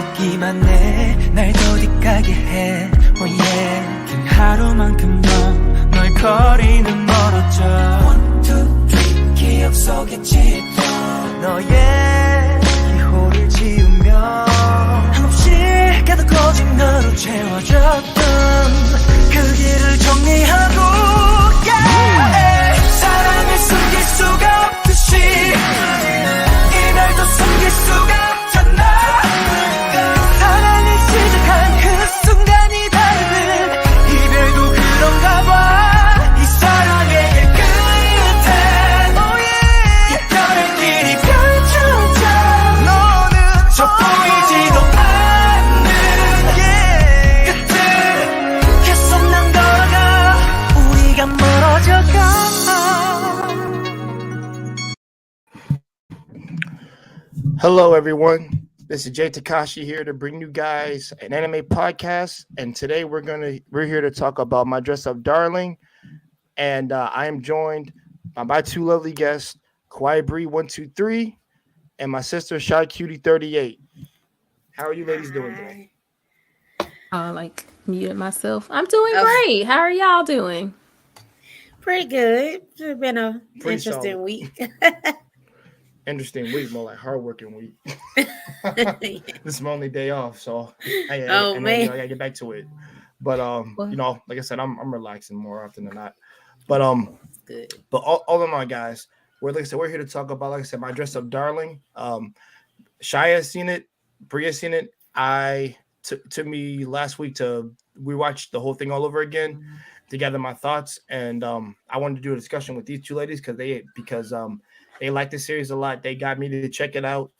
걷기만 해 날 더디까게 해 oh yeah 긴 하루만큼 더 널 거리는 멀어져 1, 2, 3 기억 속에 짙어 너의 기호를 지우며 한없이 가득거진 너로 채워졌던 그 길을 정리하고 yeah. 사랑을 숨길 수가 없듯이 이별도 숨길 수가 없잖아 사랑을 시작한 그 순간이 다르듯 이별도 그런가 봐이 사랑의 끝엔 oh yeah. 이별의 길이 펼쳐져 너는 저 보이지도 않는 yeah. 끝을 계속 난 걸어가 우리가 멀어져가 Hello, everyone. This is Jay Takashi here to bring you guys an anime podcast, and today we're here to talk about My Dress Up Darling, and I am joined by my two lovely guests, KawaiiBri123 and my sister Shycutie 38. How are you ladies doing today? Muted myself. I'm doing great. How are y'all doing? Pretty good. It's been a Pretty interesting solid. week. Interesting week, more like hard-working week. This is my only day off, so I gotta get back to it. But like I said, I'm relaxing more often than not. But good. But all in all, guys, we're here to talk about, like I said, My Dress Up Darling. Shy has seen it, Bri has seen it. Took me last week we watched the whole thing all over again to gather my thoughts, and I wanted to do a discussion with these two ladies because they like the series a lot. They got me to check it out.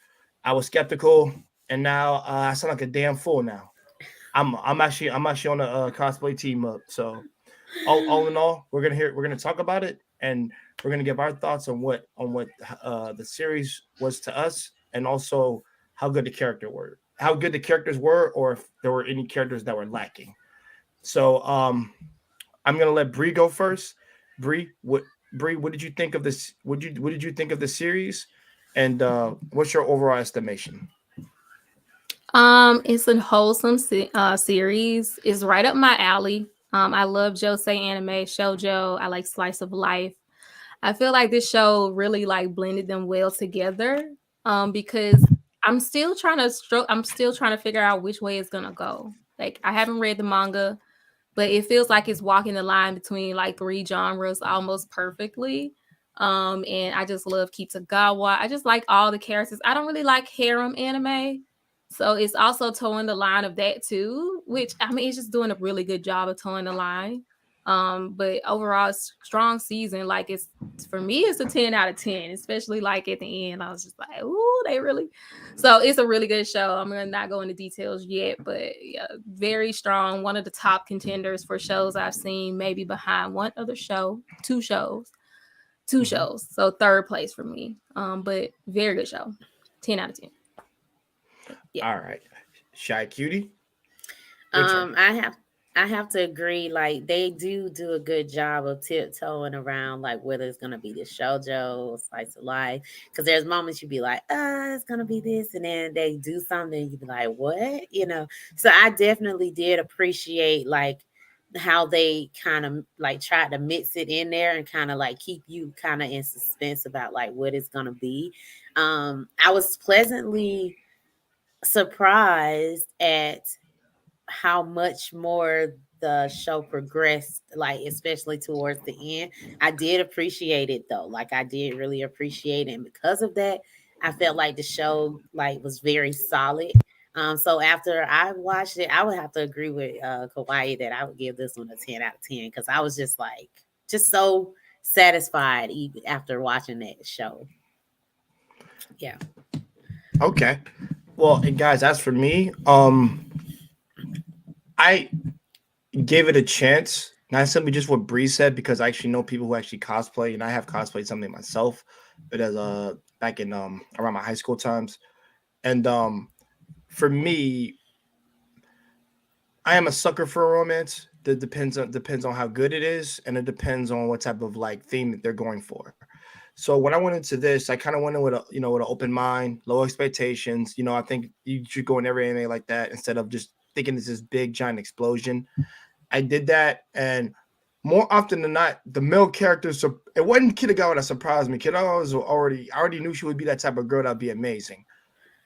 I was skeptical, and now I sound like a damn fool. Now, I'm actually on a cosplay team up. So, all in all, we're gonna talk about it, and we're gonna give our thoughts on what the series was to us, and also how good the characters were, or if there were any characters that were lacking. So, I'm gonna let Bri go first. Bri, what did you think of this? What did you think of the series, and what's your overall estimation? It's a wholesome series. It's right up my alley. I love josei anime, shoujo. I like slice of life. I feel like this show really blended them well together. Because I'm still trying to figure out which way it's gonna go. Like, I haven't read the manga, but it feels like it's walking the line between three genres almost perfectly. And I just love Kitagawa. I just like all the characters. I don't really like harem anime. So it's also towing the line of that too, which it's just doing a really good job of towing the line. But overall, it's a strong season. For me, it's a 10 out of 10, especially at the end. I was just like, ooh, they really. So it's a really good show. I'm gonna not go into details yet, but yeah, very strong. One of the top contenders for shows I've seen, maybe behind one other show, two shows. So third place for me. But very good show. 10 out of 10. Yeah. All right, Shycutie. I have to agree. They do a good job of tiptoeing around whether it's gonna be the shoujo, slice of life. Because there's moments you'd be like, it's gonna be this, and then they do something, and you'd be like, what? So I definitely did appreciate how they kind of tried to mix it in there and kind of keep you kind of in suspense about what it's gonna be. I was pleasantly surprised at how much more the show progressed, especially towards the end. I did appreciate it though. I did really appreciate it. And because of that, I felt like the show was very solid. So after I watched it, I would have to agree with Kawaii that I would give this one a 10 out of 10 because I was just so satisfied after watching that show. Yeah. Okay. Well, and guys, as for me, I gave it a chance, not simply just what Bri said, because I actually know people who actually cosplay, and I have cosplayed something myself, but as back in around my high school times. And for me, I am a sucker for a romance. That depends on how good it is, and it depends on what type of theme that they're going for. So when I went into this, I kind of went in with with an open mind, low expectations. I think you should go in every anime like that instead of just thinking it's this big giant explosion. I did that, and more often than not, the male characters. It wasn't Kitagawa that surprised me. Kitagawa was I already knew she would be that type of girl that'd be amazing,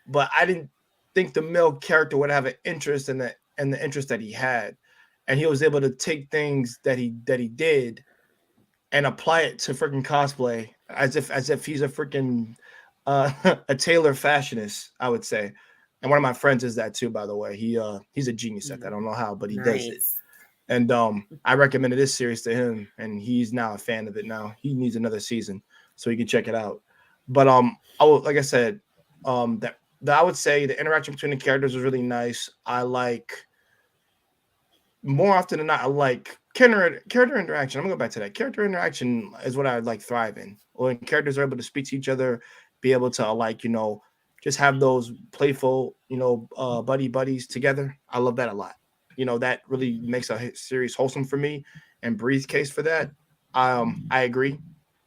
but I didn't think the male character would have an interest in the interest that he had, and he was able to take things that he did and apply it to freaking cosplay as if he's a freaking a tailor fashionist, I would say. And one of my friends is that too, by the way. He's a genius at that. I don't know how, but he does it. Nice. And I recommended this series to him, and he's now a fan of it. Now he needs another season, so he can check it out. But like I said, that I would say the interaction between the characters was really nice. I like more often than not. I like character interaction. I'm gonna go back to that. Character interaction is what I like thrive in. When characters are able to speak to each other, be able to just have those playful buddies together. I love that a lot. That really makes a series wholesome for me. And Bree's case for that, I agree.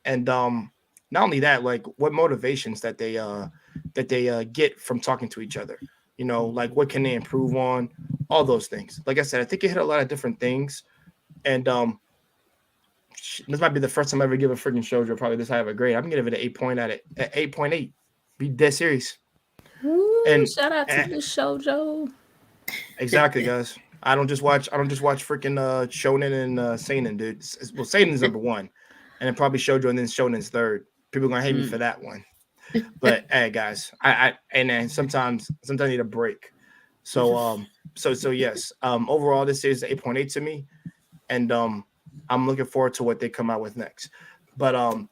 And not only that, like what motivations that they get from talking to each other. Like what can they improve on? All those things. Like I said, I think it hit a lot of different things. And this might be the first time I ever give a freaking shoujo probably this high of a grade. I'm gonna give it an 8.8. Be dead serious. Ooh, And shout out to the shoujo. Exactly, guys. I don't just watch freaking shonen and seinen, dude. Well, seinen's number one, and then probably shoujo, and then shonen's third. People are gonna hate me for that one. But hey, guys, I sometimes I need a break. So yes. Overall, this is 8.8 to me, and I'm looking forward to what they come out with next. But I'm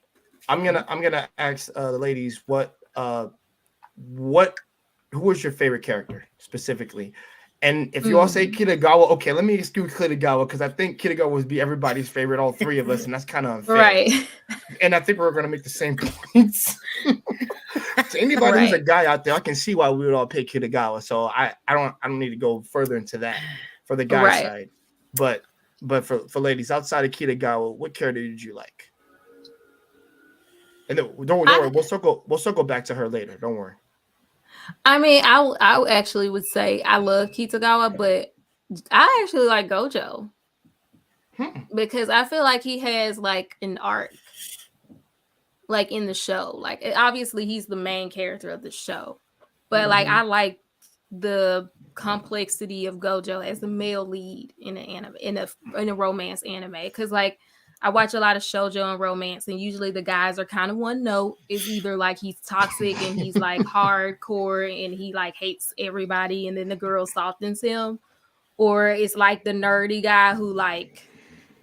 gonna ask the ladies who was your favorite character specifically? And if you all say Kitagawa, okay, let me exclude Kitagawa because I think Kitagawa would be everybody's favorite, all three of us, and that's kind of unfair. Right. And I think we're going to make the same points. To anybody who's a guy out there, I can see why we would all pick Kitagawa. So I don't need to go further into that for the guy side. But for ladies outside of Kitagawa, what character did you like? And then, don't worry, we'll circle back to her later. Don't worry. I mean, I actually would say I love Kitagawa, but I actually like Gojo because I feel like he has like an arc, like in the show. Like obviously he's the main character of the show, but like I like the complexity of Gojo as the male lead in an anime, in a romance anime, because like I watch a lot of shoujo and romance, and usually the guys are kind of one note. It's either like he's toxic and he's like hardcore and he like hates everybody, and then the girl softens him, or it's like the nerdy guy who like,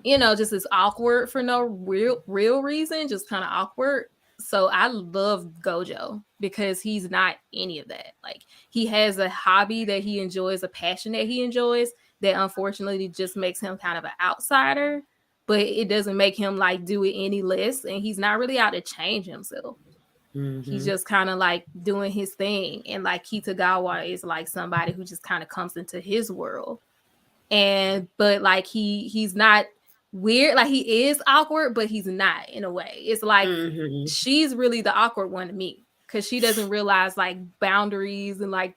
just is awkward for no real reason, just kind of awkward. So I love Gojo because he's not any of that. Like he has a hobby that he enjoys, a passion that he enjoys, that unfortunately just makes him kind of an outsider. But it doesn't make him like do it any less, and he's not really out to change himself. He's just kind of like doing his thing, and like Kitagawa is like somebody who just kind of comes into his world, but like he's not weird. Like he is awkward, but he's not in a way. It's like she's really the awkward one to me because she doesn't realize like boundaries and like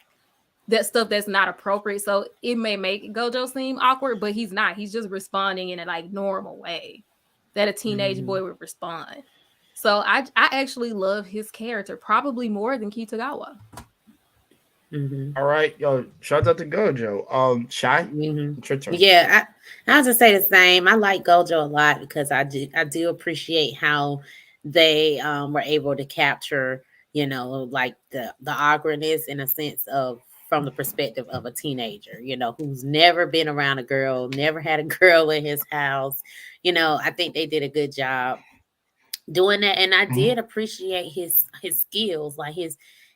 that stuff that's not appropriate. So it may make Gojo seem awkward, but he's not. He's just responding in a like normal way that a teenage boy would respond. So I actually love his character probably more than Kitagawa. All right, yo, shout out to Gojo. Shy, it's your turn. Yeah, I was gonna say the same. I like Gojo a lot because I do appreciate how they were able to capture, like the awkwardness in a sense of from the perspective of a teenager, who's never been around a girl, never had a girl in his house. I think they did a good job doing that. And I did appreciate his skills. Like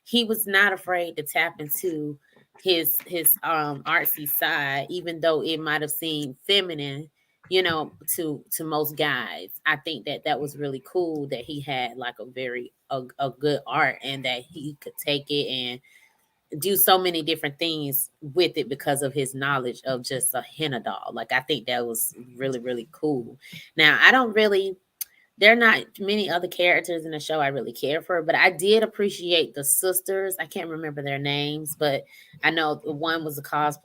he was not afraid to tap into his artsy side, even though it might have seemed feminine, to most guys. I think that was really cool that he had like a good art and that he could take it and do so many different things with it because of his knowledge of just a henna doll. Like I think that was really, really cool. Now I don't really there are not many other characters in the show I really care for, but I did appreciate the sisters. I can't remember their names, but I know the one was a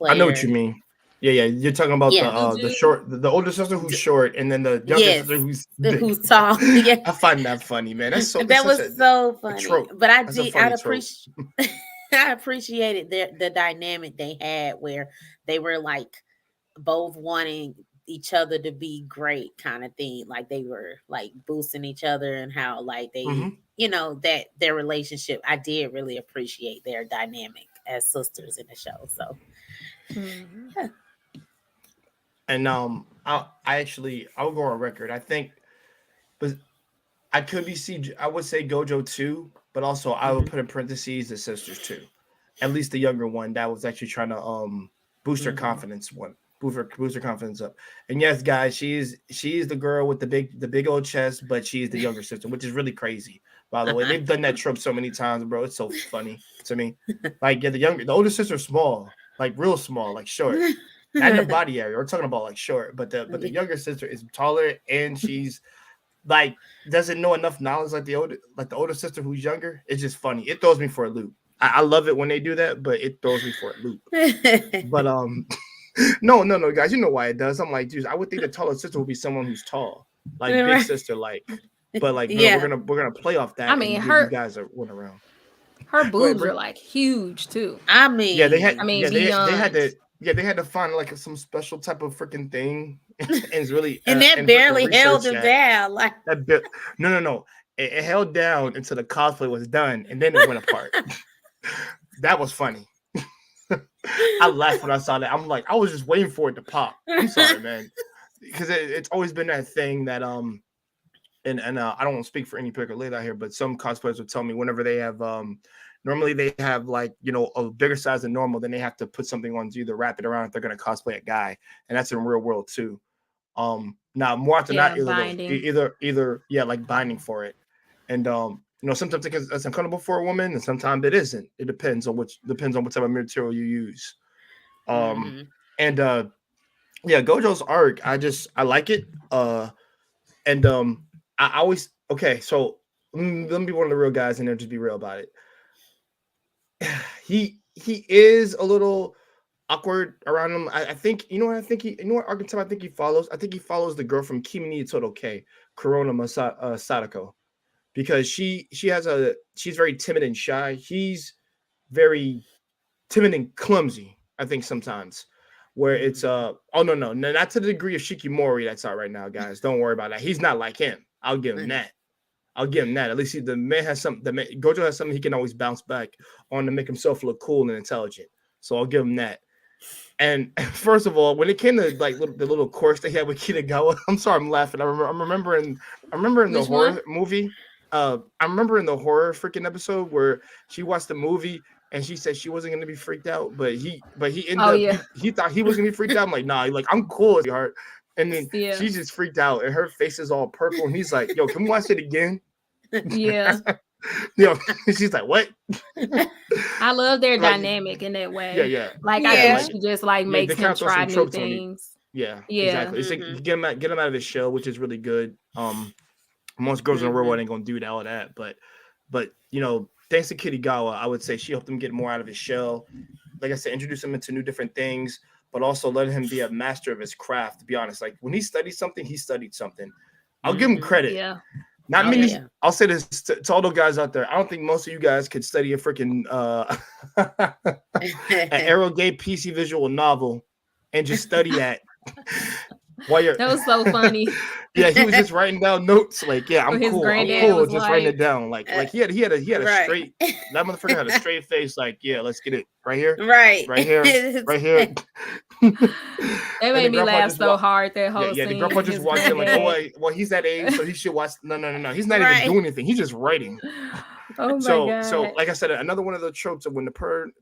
I know what you cosplayer. mean. Yeah. You're talking about Yeah. the short, the older sister who's short, and then the younger Yes. sister who's big. Who's tall. Yeah. I find that funny, man. That's so. That was so funny. trope. But I That's a did. funny I'd trope. appreciate. I appreciated the dynamic they had where they were like both wanting each other to be great kind of thing. Like they were like boosting each other and how like they, Mhm. you know, that their relationship. I did really appreciate their dynamic as sisters in the show. So Mhm. And I'll go on record. I think, but I could be I would say Gojo too, but also I would Mhm. put in parentheses the sisters too. At least the younger one that was actually trying to boost her Mhm. confidence boost her confidence up. And yes, guys, she's the girl with the big old chest, but she's the younger sister, which is really crazy. By the way, they've done that trope so many times, bro. It's so funny to me. Like, yeah, the older sister's small, like real small, like short. Not in the body area. We're talking about like short, but the younger sister is taller and she's like doesn't know enough knowledge like the older sister who's younger. It's just funny. It throws me for a loop. I love it when they do that, but it throws me for a loop. But no, guys, you know why it does. I'm like, dude, I would think the taller sister would be someone who's tall, like big Right. sister, like. But like, no, Yeah. we're gonna play off that. I mean, and give her- you guys a one around. Her Go ahead, boobs Bri. are like huge too. I mean, Yeah, they had. I mean, Yeah, they had beyond. to. Yeah, they had to find like some special type of freaking thing, and it's really and that and freaking barely held research him that. down. Like, No. It held down until the cosplay was done, and then it went apart. That was funny. I laughed when I saw that. I'm like, I was just waiting for it to pop. I'm sorry, man, because it's always been that thing that and I don't want to speak for any particular lady out here, but some cosplayers would tell me whenever they have normally they have like a bigger size than normal, then they have to put something on to either wrap it around if they're going to cosplay a guy, and that's in real world too. Now more often Yeah, not binding. either like binding for it, and sometimes it's uncomfortable for a woman, and sometimes it isn't. It depends on what type of material you use. mhm. And yeah, Gojo's arc, I like it. And I always okay. So let me be one of the real guys in there. Just be real about it. He is a little awkward around him. I think what archetype I think he follows. I think he follows the girl from Kimi ni Todo Ke, Corona Sadako, because she's very timid and shy. He's very timid and clumsy. I think sometimes. Where it's oh no, not to the degree of Shikimori that's out right now, guys. Don't worry about that. He's not like him. I'll give him that. At least the man has Gojo has something he can always bounce back on to make himself look cool and intelligent. So I'll give him that. And first of all, when it came to like the little course they had with Kitagawa, I'm sorry, I'm laughing. I remember in the Which horror one? movie. I remember in the horror freaking episode where she watched the movie and she said she wasn't gonna be freaked out, but he ended Oh up yeah, he thought he was gonna be freaked out. I'm like, nah, like I'm cool, sweetheart. And then yeah, she's just freaked out and her face is all purple. And he's like, yo, can we watch it again? yeah. She's like, what? I love their Like, dynamic in that way. yeah. Like Yeah. I think Like, she just like yeah, makes they him count on try some new tropes on me. things. Yeah, Yeah. exactly. It's like Mhm. get him out of his shell, which is really good. Most girls in the world Mhm. ain't gonna do all that, but thanks to Kitagawa, I would say she helped him get more out of his shell. Like I said, introduce him into new different things, but also let him be a master of his craft. To be honest, like when he studied something, he studied something. I'll give him Mhm. credit. Yeah. Not Oh, many. yeah. I'll say this to all those guys out there. I don't think most of you guys could study a freaking an Arrow Gay PC visual novel and just study that while you're. That was so funny. Yeah, he was just writing down notes. Like, yeah, I'm When his cool. I'm granddad cool. was Just writing it like- down. Like he had a Right. straight. That motherfucker had a straight face. Like, yeah, let's get it right here, Right. right here, right here. That made me laugh so hard that whole Yeah, the scene. grandpa with just his walked in like, granddad. well, he's that age, so he should watch. No. He's not Right. even doing anything. He's just writing. Oh my So, god. like I said, another one of the tropes of when the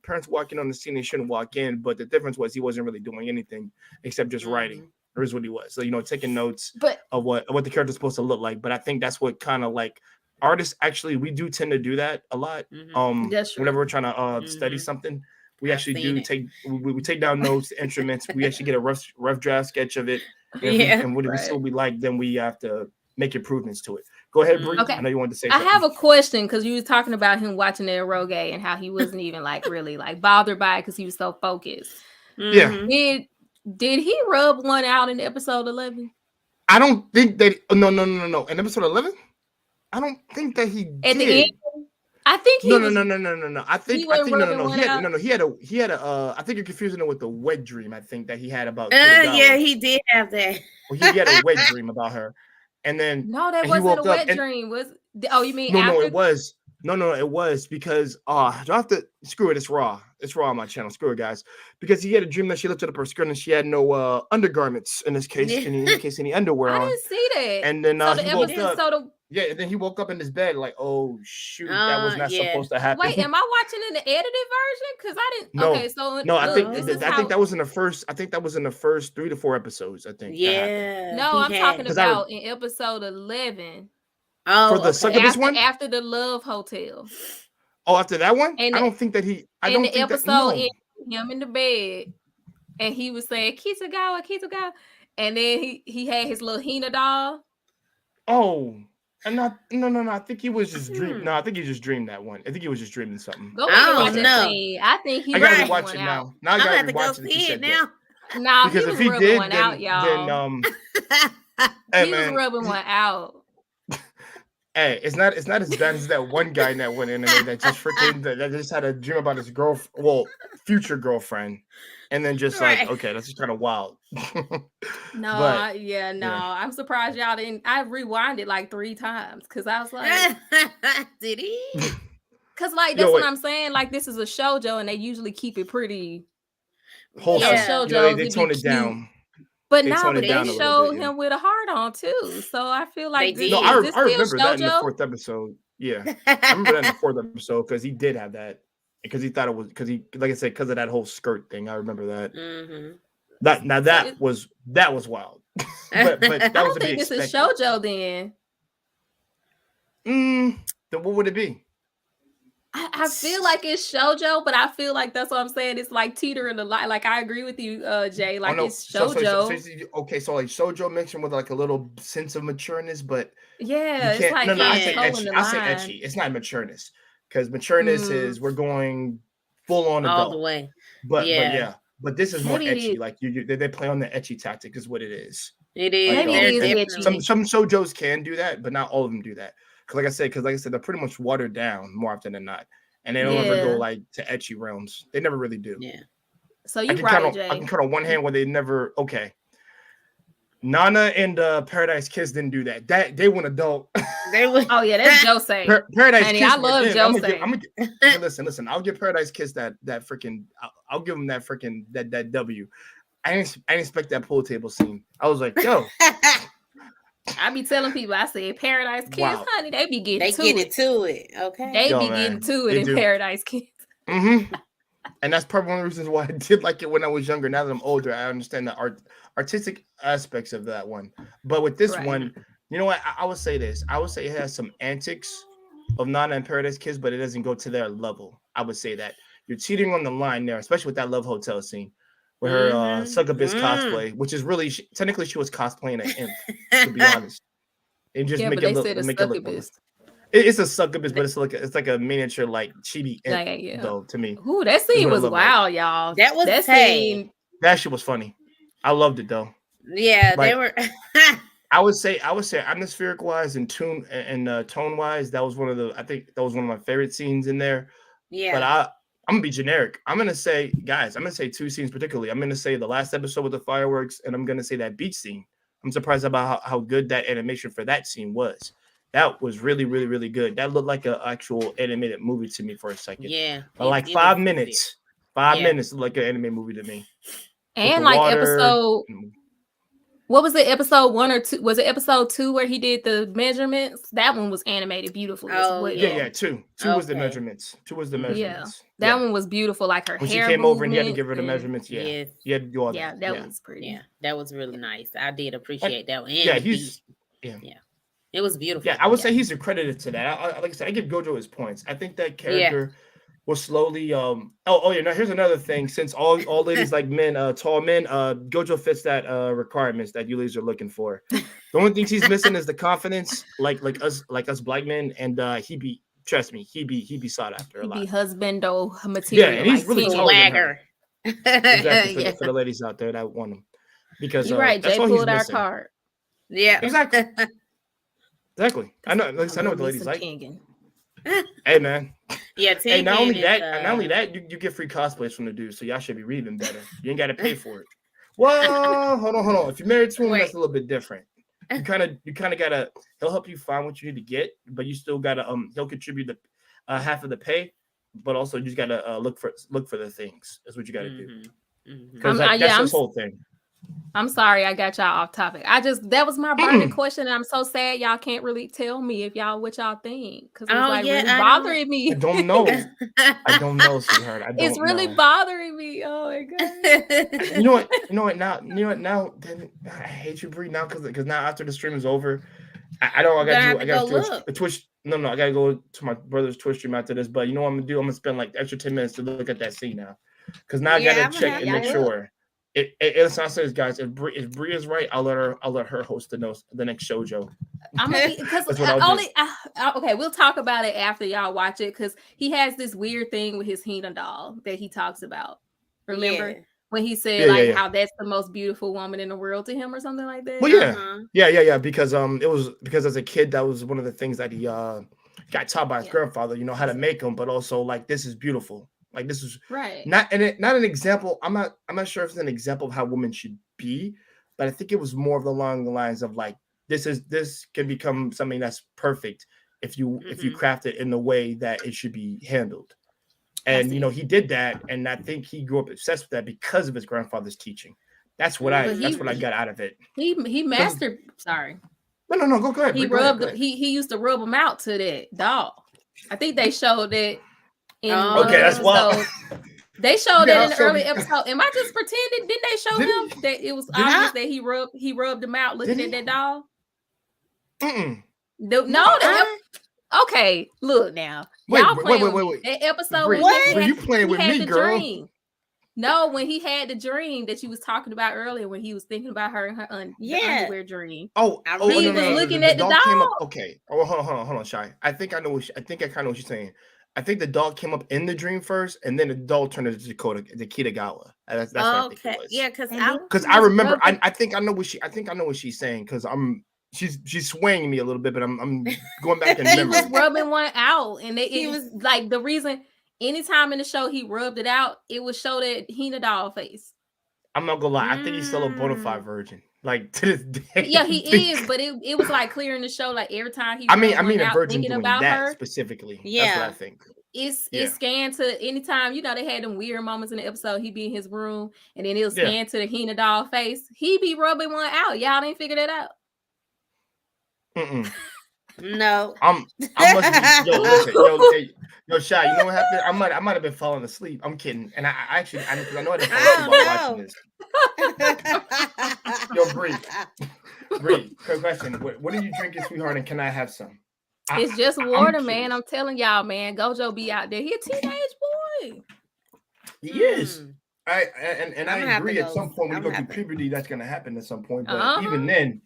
parents walk in on the scene, they shouldn't walk in. But the difference was he wasn't really doing anything except just writing. Or is what he was. So taking notes But of what the character's supposed to look like. But I think that's what kind of like artists actually we do tend to do that a lot. Mhm. That's true. Whenever we're trying to study Mhm. something, we I've actually seen do it. take we take down notes, instruments. We actually get a rough draft sketch of it. And Yeah. if we see Right. what we like, then we have to make improvements to it. Go ahead, Bree. Okay. I know you wanted to say I something. have a question because you was talking about him watching El Rogue and how he wasn't even like really like bothered by it because he was so focused. Yeah. Mhm. Did he rub one out in episode 11? I don't think that. No. In episode 11, I don't think that he At did. the end, I think he No. I think wasn't no. rubbing one He had out? no. He had a. I think you're confusing it with the wet dream. I think that he had about. Kitagawa. Yeah, he did have that. Well, he had a wet dream about her, and then No, that and he wasn't a woke up wet and dream. Oh, you mean no, after? it was. No, it was because do I have to screw it? It's raw. It's raw on my channel. Screw it, guys. Because he had a dream that she lifted up her skirt and she had no undergarments in this case, Yeah. in this case, any underwear I on. didn't see that. And then so the he woke episode, up. so the Yeah, and then he woke up in his bed like, oh shoot, that was not Yeah. supposed to happen. wait, am I watching in the edited version? Because I didn't. No. Okay, so No, I think this is I how, think that was in the first. I think that was in the first 3 to 4 episodes. I think. that happened. Yeah. No, he I'm had- talking 'Cause about in episode 11 Oh, for the okay. succubus one. after the Love Hotel. Oh, after that one, And I don't think that he. I in don't the think episode, that. No. him in the bed, and he was saying Kitagawa, and then he had his little Hina doll. Oh, and not no. I think he was just dream. Hmm. No, I think he just dreamed that one. I think he was just dreaming something. Go I back and don't watch that know. scene. I think he I gotta rubbed rewatch one it out. now. Now I I'm gonna gotta have to go rewatch it. see it That. now. Nah, Because he was if he rubbing did, one then out, y'all. hey he man, was rubbing one out. hey, it's not as bad as that one guy in that one anime that just freaking that just had a dream about his future girlfriend, and then just like, Right. okay, that's just kind of wild. No, But, I'm surprised y'all didn't. I rewound it like 3 times because I was like, Did he? because like Yo, that's what wait. I'm saying. Like this is a shoujo, and they usually keep it pretty. Wholesome. Yeah. You know, they Shoujo's, tone it'd it be down. But They now, tone but it they down a little showed bit, yeah. him with a heart on too. So I feel like They this, did. No, is this I still remember that in the shoujo? 4th episode. Yeah, I remember that in the 4th episode because he did have that because he thought it was because he, like I said, because of that whole skirt thing. I remember that. Mm-hmm. That was wild. but I that was don't to be think this is expected. shoujo then. Then what would it be? I feel like it's shoujo, but I feel like that's what I'm saying. It's like teetering the line. Like I agree with you, Jay. Like it's shoujo. Okay, so like shoujo mixing with like a little sense of matureness, but Yeah, you it's like no, I it's say toeing etchy. the I say line. etchy. It's not matureness because matureness is we're going full on All adult. the way. But this is more Maybe it etchy. is. Like they play on the etchy tactic is what it is. It is. Like, Maybe it They're is definitely- etchy. Some shoujos can do that, but not all of them do that. Because like I said, they're pretty much watered down more often than not, and they don't ever go Yeah. like to etchy realms. They never really do. Yeah. So I you can right, count on Jay. I can count on one hand where they never. Okay, Nana and Paradise Kiss didn't do that. That they went adult. They would. Oh yeah, that's Jose. Paradise Honey, Kiss. I love went in. Jose. I'm gonna listen. I'll give Paradise Kiss that freaking. I'll give him that freaking that W. I didn't expect that pool table scene. I was like, yo. I be telling people, I said Paradise Kiss, Wow. honey, they be getting They to get it. into it. Okay. They Yo, be man, getting to it they in do. Paradise Kiss. And that's probably one of the reasons why I did like it when I was younger. Now that I'm older, I understand the artistic aspects of that one. But with this Right. one, you know what? I would say this. I would say it has some antics of Nana and Paradise Kiss, but it doesn't go to their level. I would say that you're cheating on the line there, especially with that Love Hotel scene with her succubus cosplay, which is really technically she was cosplaying an imp, to be honest. And just Yeah, make but it they look, said a make it look. succubus. It's a succubus, but it's like a miniature like chibi imp, Like, yeah. though. To me, Ooh, that scene what I was love about it. wild, y'all. That was that tight. scene. that shit was funny. I loved it though. Yeah, Like- they were. I would say atmospheric wise and tune and tone wise, I think that was one of my favorite scenes in there. Yeah. But I'm gonna be generic. I'm gonna say 2 scenes particularly. I'm gonna say the last episode with the fireworks, and I'm gonna say that beach scene. I'm surprised about how good that animation for that scene was. That was really, really, really good. That looked like an actual animated movie to me for a second. Yeah. But like 5 minutes. 5 minutes looked like an anime movie to me. And the like water. episode, what was it? Episode 1 or 2? Was it episode 2 where he did the measurements? That one was animated beautifully as Oh, well. Yeah, 2. 2 was the Okay. measurements. 2 was the measurements. That one was beautiful. Like her When she hair came over and he had to movement give her the and- measurements. Yeah. Yes. You had to do all that. Yeah, that was pretty. Yeah, that was really nice. I did appreciate that one. And Yeah, the he's beat. It was beautiful. Yeah, I would say he's accredited to that. Like I said, I give Gojo his points. I think that character we'll slowly oh yeah, now here's another thing. Since all ladies like men, tall men, Gojo fits that requirements that you ladies are looking for. The only thing he's missing is the confidence, like us black men, and trust me, he be sought after a He'd lot. be husbando Yeah, material. and he's like really 10. taller than her. Swagger. Exactly Yeah. for the ladies out there that want him, because You're right. that's Jay all he's pulled our missing. card. Yeah. Exactly. Exactly. I know. At least I know what the love me ladies some like. Kingen. Hey man. Yeah. Hey, not only Tengen that, you get free cosplays from the dude, so y'all should be reading better. You ain't got to pay for it. Well, hold on. If you're married to him, Wait. that's a little bit different. You kind of gotta. He'll help you find what you need to get, but you still gotta. He'll contribute the half of the pay, but also you just gotta look for the things. That's what you gotta do. Because that's his whole thing. I'm sorry I got y'all off topic. That was my burning question, and I'm so sad y'all can't really tell me if y'all what y'all think, because it's really bothering me. I don't know. I don't know, sweetheart. It's really bothering me. Oh my god. You know what? Now. Then I hate you, Bri. Now because now after the stream is over, I got to Twitch. No, I gotta go to my brother's Twitch stream after this. But you know what I'm gonna do? I'm gonna spend like extra 10 minutes to look at that scene now, because now I gotta check and make sure. It's not says, guys. If Bri is right, I'll let her host the next shoujo. Okay, we'll talk about it after y'all watch it, because he has this weird thing with his Hina doll that he talks about. Remember when he said how that's the most beautiful woman in the world to him or something like that? Well, yeah. Because as a kid, that was one of the things that he got taught by his grandfather. You know how to make them, but also like this is beautiful. Like this is not an example. I'm not sure if it's an example of how women should be, but I think it was more along the lines of like this can become something that's perfect if you craft it in the way that it should be handled. And you know he did that, and I think he grew up obsessed with that because of his grandfather's teaching. That's what I got out of it. He mastered. Sorry. No. Go ahead. He used to rub them out to that doll. I think they showed it. That's wild. They showed that in the early episode. Am I just pretending? Didn't they show him that it was obvious that he rubbed him out looking at that doll? Okay, look now. Wait. That episode were you playing with me, girl? Dream. No, when he had the dream that you was talking about earlier, when he was thinking about her and her underwear dream. He was looking at the doll. Okay. Oh, hold on, Shy. I think I kind of know what you're saying. I think the dog came up in the dream first, and then the dog turned into the Kitagawa. That's what I think it was. Yeah, because I remember. I think I know what she's saying, because she's swaying me a little bit, but I'm going back and he was rubbing one out, and it was like the reason. Anytime in the show he rubbed it out, it would show that Hina doll face. I'm not gonna lie. I think he's still a bona fide virgin. Like to this day. Yeah, he is, but it was like clear in the show. Like every time he, I mean, a virgin doing about that her specifically. Yeah, that's what I think. It's scanned to anytime. You know, they had them weird moments in the episode. He'd be in his room, and then it'll scan to the Hina doll face. He be rubbing one out. Y'all didn't figure that out. No. I must be, yo, Shy, you know what happened? I might have been falling asleep. I'm kidding. And I know I didn't fall asleep while watching this. Yo, Bri, quick question. What are you drinking, sweetheart? And can I have some? It's just water, man. I'm telling y'all, man. Gojo be out there. He a teenage boy. He is. I agree. At some point when you go through puberty, that's gonna happen at some point. But even then,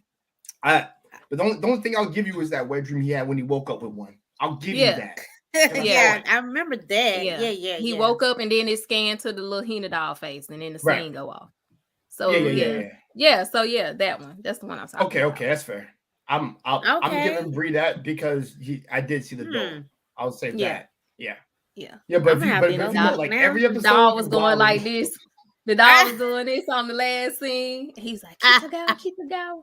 the only thing I'll give you is that wet dream he had when he woke up with one. I'll give you that. Yeah, I remember that. Yeah. He woke up and then it scanned to the little Hina doll face, and then the scene go off. So yeah. So that one. That's the one I'm talking about. Okay, that's fair. I'm giving Bri that because I did see the doll. I'll say that. Yeah. But if you know, like every episode, the doll was going like this. The doll was doing this on the last scene. He's like, keep it going.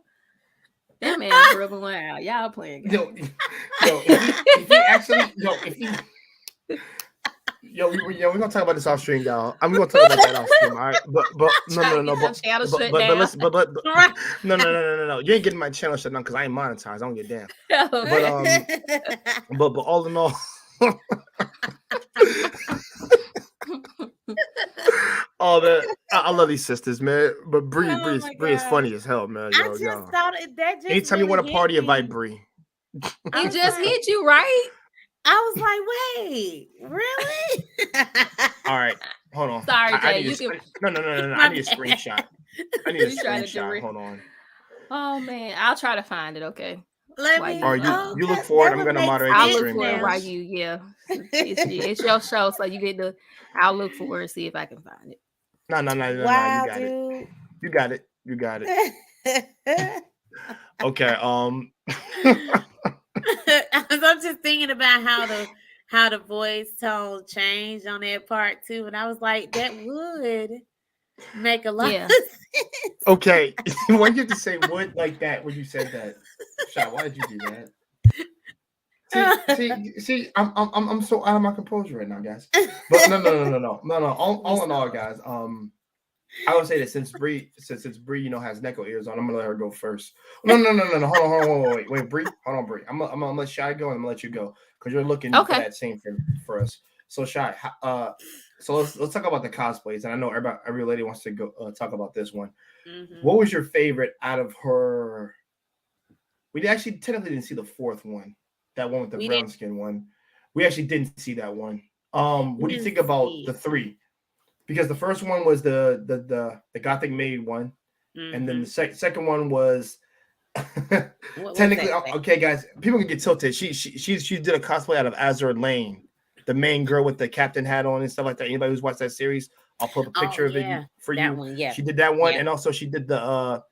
That man rubbing one out. Y'all playing. We're gonna talk about this off stream, y'all. I'm gonna talk about that off stream, all right? But no. You ain't getting my channel shut down because I ain't monetized. I don't get damn. But all in all. Oh man, I love these sisters, man. But Bri is funny as hell, man. I just thought that just anytime you want to party, invite Bri. It just hit you, right? I was like, wait, really? All right, hold on. Sorry, I Jay. need You a, can. no. My I need a bad. screenshot. I need a You trying to do screenshot. it? Hold on. Oh man, I'll try to find it. Okay. Let While me. you Or you look Okay, for it. that I'm would gonna make moderate the I'll sense look stream, for it now. while guys. you. Yeah, it's your show, so you get to. I'll look for it. See if I can find it. No. You Wow, got it. dude. You got it. You got it. Okay. I'm just thinking about how the voice tone changed on that part too, and I was like, that would make a lot Yeah. of sense. Okay. Why you have to say would like that when you said that? Shot, why did you do that? See, I'm so out of my composure right now, guys. But no. All in all, guys. I would say that since Bree, has Neko ears on, I'm gonna let her go first. No. Hold on, wait, Bree, hold on, Bree. I'm gonna let Shy go, and I'm gonna let you go because you're looking for Okay. that same for us. So Shy, so let's talk about the cosplays, and I know every lady wants to go talk about this one. Mhm. What was your favorite out of her? We actually technically didn't see the fourth one, that one with the We brown didn't. skin one. We actually didn't see that one. We What do you didn't think about see the three? Because the first one was the Gothic maid one, it. and then the Mhm. second one was What was technically that? okay, guys. People can get tilted. She did a cosplay out of Azure Lane, the main girl with the captain hat on and stuff like that. Anybody who's watched that series, I'll put up a Oh picture of it yeah, for that you. one. Yeah, She did that one, yeah. and also she did the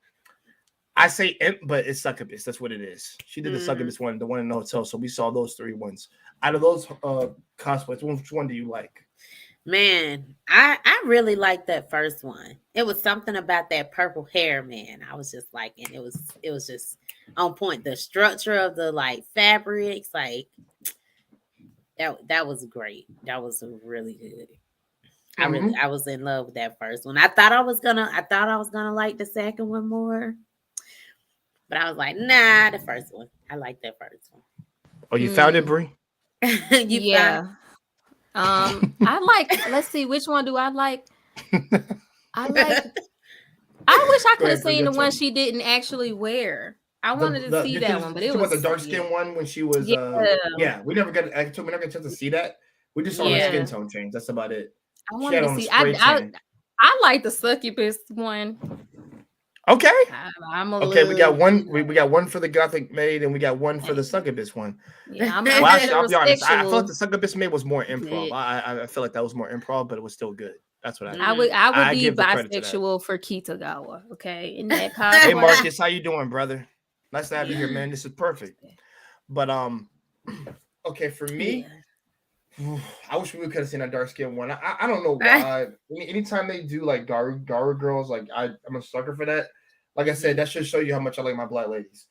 I say imp, but it's succubus. That's what it is. She did the Mhm. succubus one, the one in the hotel. So we saw those three ones. Out of those cosplays, which one do you like? Man, I really liked that first one. It was something about that purple hair, man. I was just liking it was just on point. The structure of the like fabrics, like that was great. That was really good. Mm-hmm. I was in love with that first one. I thought I was gonna like the second one more, but I was like, nah, the first one. I like that first one. Oh, you found it, Mm, Brie? You found yeah. I like. Let's see. Which one do I like? I like. I wish I Go could have ahead, Brie. seen Your the one turn. she didn't actually wear. I wanted to see You that one, but talking it about the was dark skin one when she was yeah, yeah, we never got a chance to see that. We just saw her yeah. skin yeah. tone change. That's about it. I She wanted had to on a see. spray tan. I like the succubus one. Okay. I'm a Okay, we little, got one. We got one for the Gothic maid, and we got one for the succubus one. yeah. I'm Well, a actually, I'll be honest. I felt like heterosexual. the succubus maid was more improv. But I feel like that was more improv, but it was still good. That's what Mhm. I would I be give the credit to that. bisexual for Kitagawa. Okay, in that Hey, cosplay. Marcus, how you doing, brother? Nice to have you here, man. This is perfect. But okay, for Yeah. me, I wish we could have seen a dark skin one. I don't know why. Anytime they do like Garu girls, like I'm a sucker for that. Like I said, that should show you how much I like my black ladies.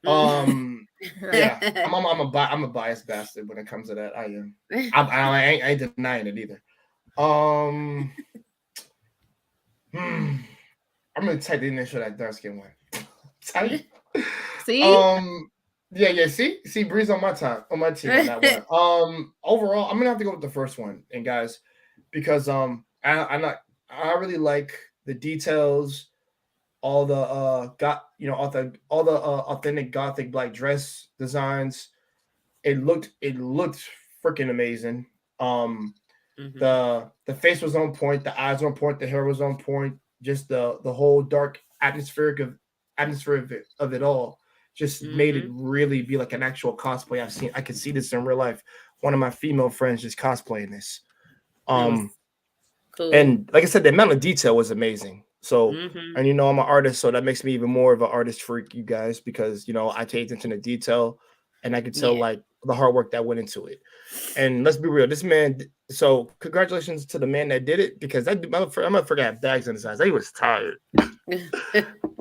Mhm. Yeah, I'm a biased bastard when it comes to that. I am. I ain't denying it either. Um, I'm gonna type the initial that dark skin one. Tight. See, Yeah. See, Bree's on my team on that one. Overall, I'm gonna have to go with the first one, and guys, because I really like the details, all the all the authentic Gothic black dress designs. It looked freaking amazing. Mhm. The face was on point, the eyes on point, the hair was on point. Just the whole dark atmosphere of it all just made it Mhm. really be like an actual cosplay. I could see this in real life. One of my female friends just cosplaying this. It was Um, cool. and like I said, the amount of detail was amazing. So, Mhm. and I'm an artist, so that makes me even more of an artist freak, you guys, because I take attention to detail, and I could tell Yeah. like the hard work that went into it. And let's be real, this man. So, congratulations to the man that did it, because I'm gonna forget bags in his eyes. He was tired,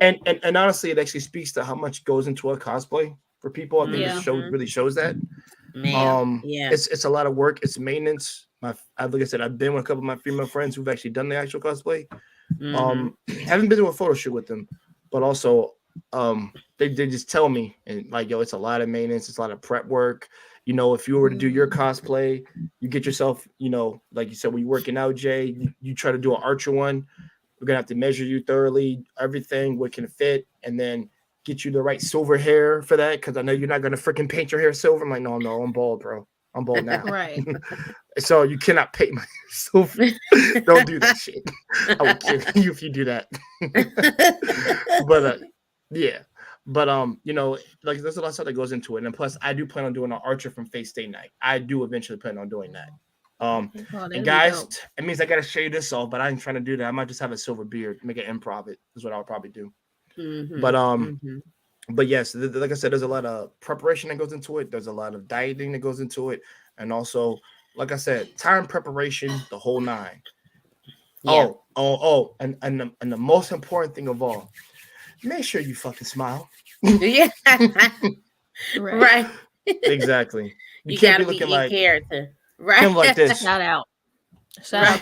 and honestly, it actually speaks to how much goes into a cosplay for people. I think this yeah, show Mhm. really shows that. Man. Yeah. It's a lot of work. It's maintenance. Like I said, I've been with a couple of my female friends who've actually done the actual cosplay. Mhm. Haven't been to a photo shoot with them, but also they just tell me, and like, yo, it's a lot of maintenance, it's a lot of prep work. If you were to do your Mhm. cosplay, you get yourself, like you said, when you're working out, Jay, you try to do an archer one. We're gonna have to measure you thoroughly, everything, what can fit, and then get you the right silver hair for that. Because I know you're not gonna freaking paint your hair silver. I'm like, no, I'm bald, bro. I'm bald now. Right. So you cannot pay myself. Don't do that shit. I will kill you if you do that. But yeah. But you know, like there's a lot of stuff that goes into it. And plus I do plan on doing an Archer from Fate Stay Night. I do eventually plan on doing that. Oh, And that'd be guys, dope. it means I gotta shave this off, but I ain't trying to do that. I might just have a silver beard, make it improv it, is what I'll probably do. But but yes, like I said, there's a lot of preparation that goes into it. There's a lot of dieting that goes into it, and also, like I said, time preparation, the whole nine. Yeah. And the most important thing of all, make sure you fucking smile. Yeah. Right. Right. Exactly. You can't gotta be be looking in like character. Right. him like this. Shout out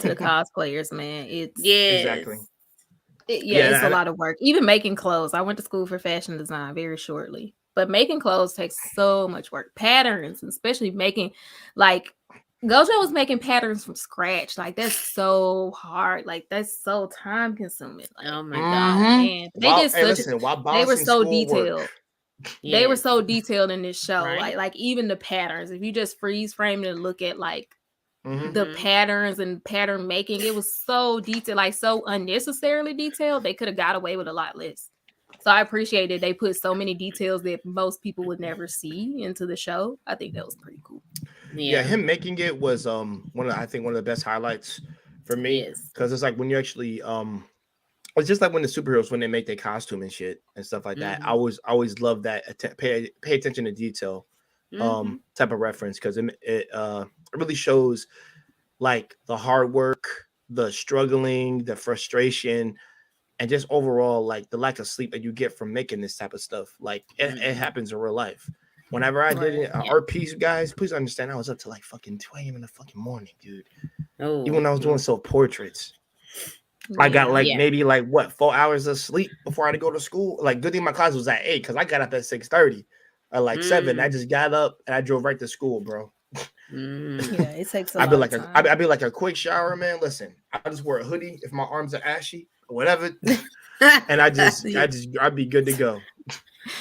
to the cosplayers, man. It's Yes. Exactly. it's a lot of work. Even making clothes. I went to school for fashion design very shortly, but making clothes takes so much work. Patterns, and especially making, like, Gojo was making patterns from scratch. Like, that's so hard. Like, that's so time consuming. Like, Oh my God, God. man. They did While they were balancing so schoolwork, detailed. They were Yes. so detailed in this show. Right. Like even the patterns. If you just freeze frame it and look at like Mhm. the patterns and pattern making, it was so detailed, like so unnecessarily detailed. They could have got away with a lot less. So I appreciated they put so many details that most people would never see into the show. I think that was pretty cool. Yeah, him making it was one of the best highlights for me, Yes. because it's like when you actually it's just like when the superheroes, when they make their costume and shit and stuff like that. I always love that pay attention to detail type of reference, because it really shows like the hard work, the struggling, the frustration, and just overall like the lack of sleep that you get from making this type of stuff. Like it happens in real life. Whenever I did it, art piece, guys, please understand I was up to like fucking 2 a.m. in the fucking morning, dude. Oh. Even when I was doing self portraits. I got like maybe like what 4 hours of sleep before I had to go to school. Like, good thing my class was at 8, because I got up at 6:30. At like 7, I just got up and I drove right to school, bro. Yeah, it takes a I'd be lot like of time. I'd be like a quick shower, man. Listen, I just wear a hoodie if my arms are ashy or whatever, and I'd be good to go.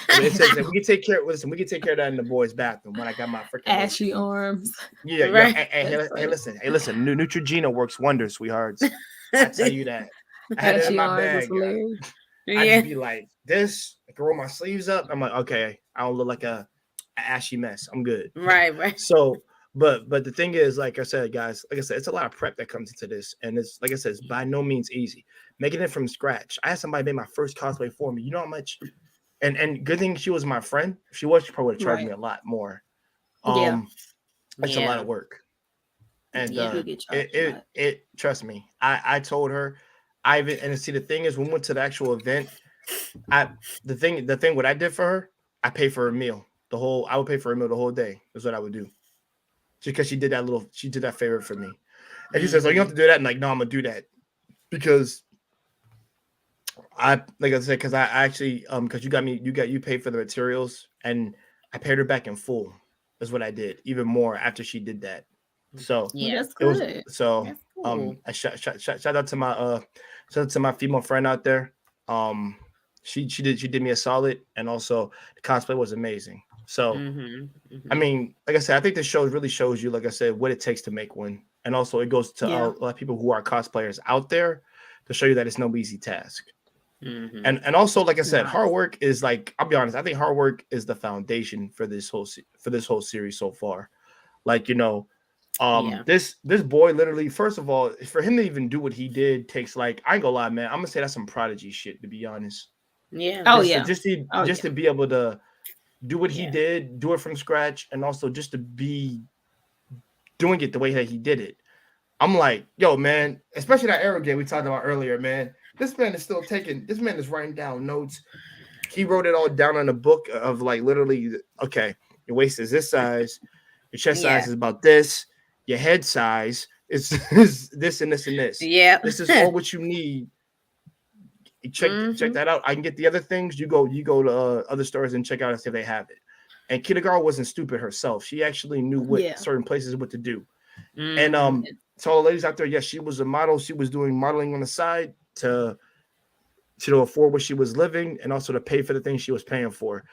And it says that we can take care. Listen, we can take care of that in the boys' bathroom when I got my freaking ashy arms. Yeah, Right. Hey, listen. Neutrogena works wonders, sweethearts. I tell you that. I had it in Ashy my arms is bag. hilarious. I just be like this. I can roll my sleeves up. I'm like, okay, I don't look like a ashy mess. I'm good. Right. So, but the thing is, like I said, guys, like I said, it's a lot of prep that comes into this, and it's like I said, it's by no means easy. Making it from scratch. I had somebody make my first cosplay for me. You know how much? And good thing she was my friend. If she was, she probably would have charged me a lot more. It's a lot of work. And it trust me. I told her, and see, the thing is, when we went to the actual event, the thing what I did for her, I paid for her meal. I would pay for her meal the whole day. Is what I would do. Just because she did that favor for me. And she says, "Oh, you have to do that." And like, no, I'm gonna do that because like I said, because I actually because you paid for the materials, and I paid her back in full. Is what I did, even more after she did that. So that's good. It was so That's cool. I shout out to my female friend out there. She did me a solid, and also the cosplay was amazing. So I mean, like I said, I think this show really shows you, like I said, what it takes to make one, and also it goes to a lot of people who are cosplayers out there to show you that it's no easy task. And also, like I said, hard work is like, I'll be honest, I think hard work is the foundation for this whole series so far. Like, you know, this boy literally, first of all, for him to even do what he did takes, like, I ain't gonna lie, man, I'm gonna say that's some prodigy shit, to be honest. Just to be able to do what he did, do it from scratch, and also just to be doing it the way that he did it. I'm like, yo, man, especially that arrow game we talked about earlier, man. This man is writing down notes. He wrote it all down in a book of, like, literally, okay, your waist is this size, your chest size is about this, your head size is this and this and this. Yeah. This is all what you need. Check that out. I can get the other things. You go to other stores and check out and see if they have it. And Kitagawa wasn't stupid herself. She actually knew certain places what to do. And so all the ladies out there, yes, she was a model. She was doing modeling on the side to afford what she was living, and also to pay for the things she was paying for.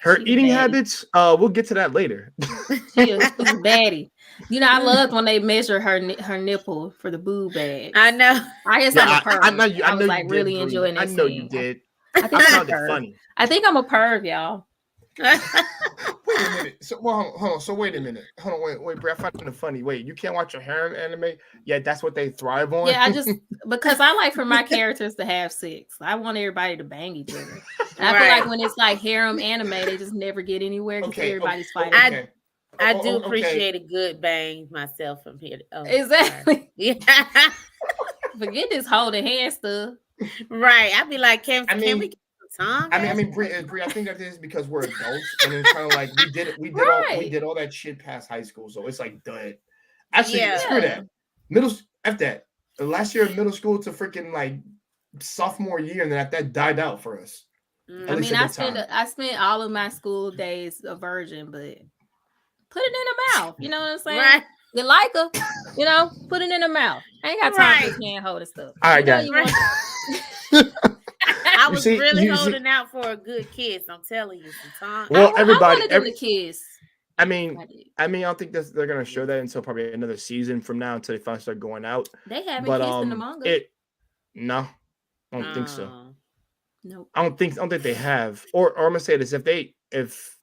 Her She's eating baddie. habits, we'll get to that later. She's a baddie. You know, I loved when they measure her nipple for the boob bag. I know. I guess Yeah, I'm a perv. I know you. I I know was you like did, really Bree. enjoying that I know you scene. did. I think I I'm found a it perv. funny. I think I'm a perv, y'all. Wait a minute. So, well, hold on. So, wait a minute. Hold on. Wait, Brie. I find it funny. Wait, you can't watch a harem anime? Yeah, that's what they thrive on. Yeah, I just because I like for my characters to have sex. I want everybody to bang each other. And I feel like when it's like harem anime, they just never get anywhere because everybody's fighting. Okay. I do appreciate a good bang myself from here. Exactly. Yeah. Forget this holding hand stuff. Right. I'd be like, can we get some tongue? I mean, Brie, I think that is because we're adults, and it's kind of like we did all that shit past high school, so it's like done. Actually, screw that. After that, last year of middle school to freaking like sophomore year, and then that died out for us. I mean, I spent all of my school days a virgin, but put it in the mouth. You know what I'm saying? Right. You like her, you know, put it in the mouth. I ain't got time for hand holding stuff. All right, guys. I was really holding out for a good kiss. I'm telling you, some time. Well, everybody, I wanted them to kiss. I mean, I don't think they're gonna show that until probably another season from now until they finally start going out. They haven't kissed in the manga. No, I don't think so. Nope. I don't think they have. Or I'm gonna say this: if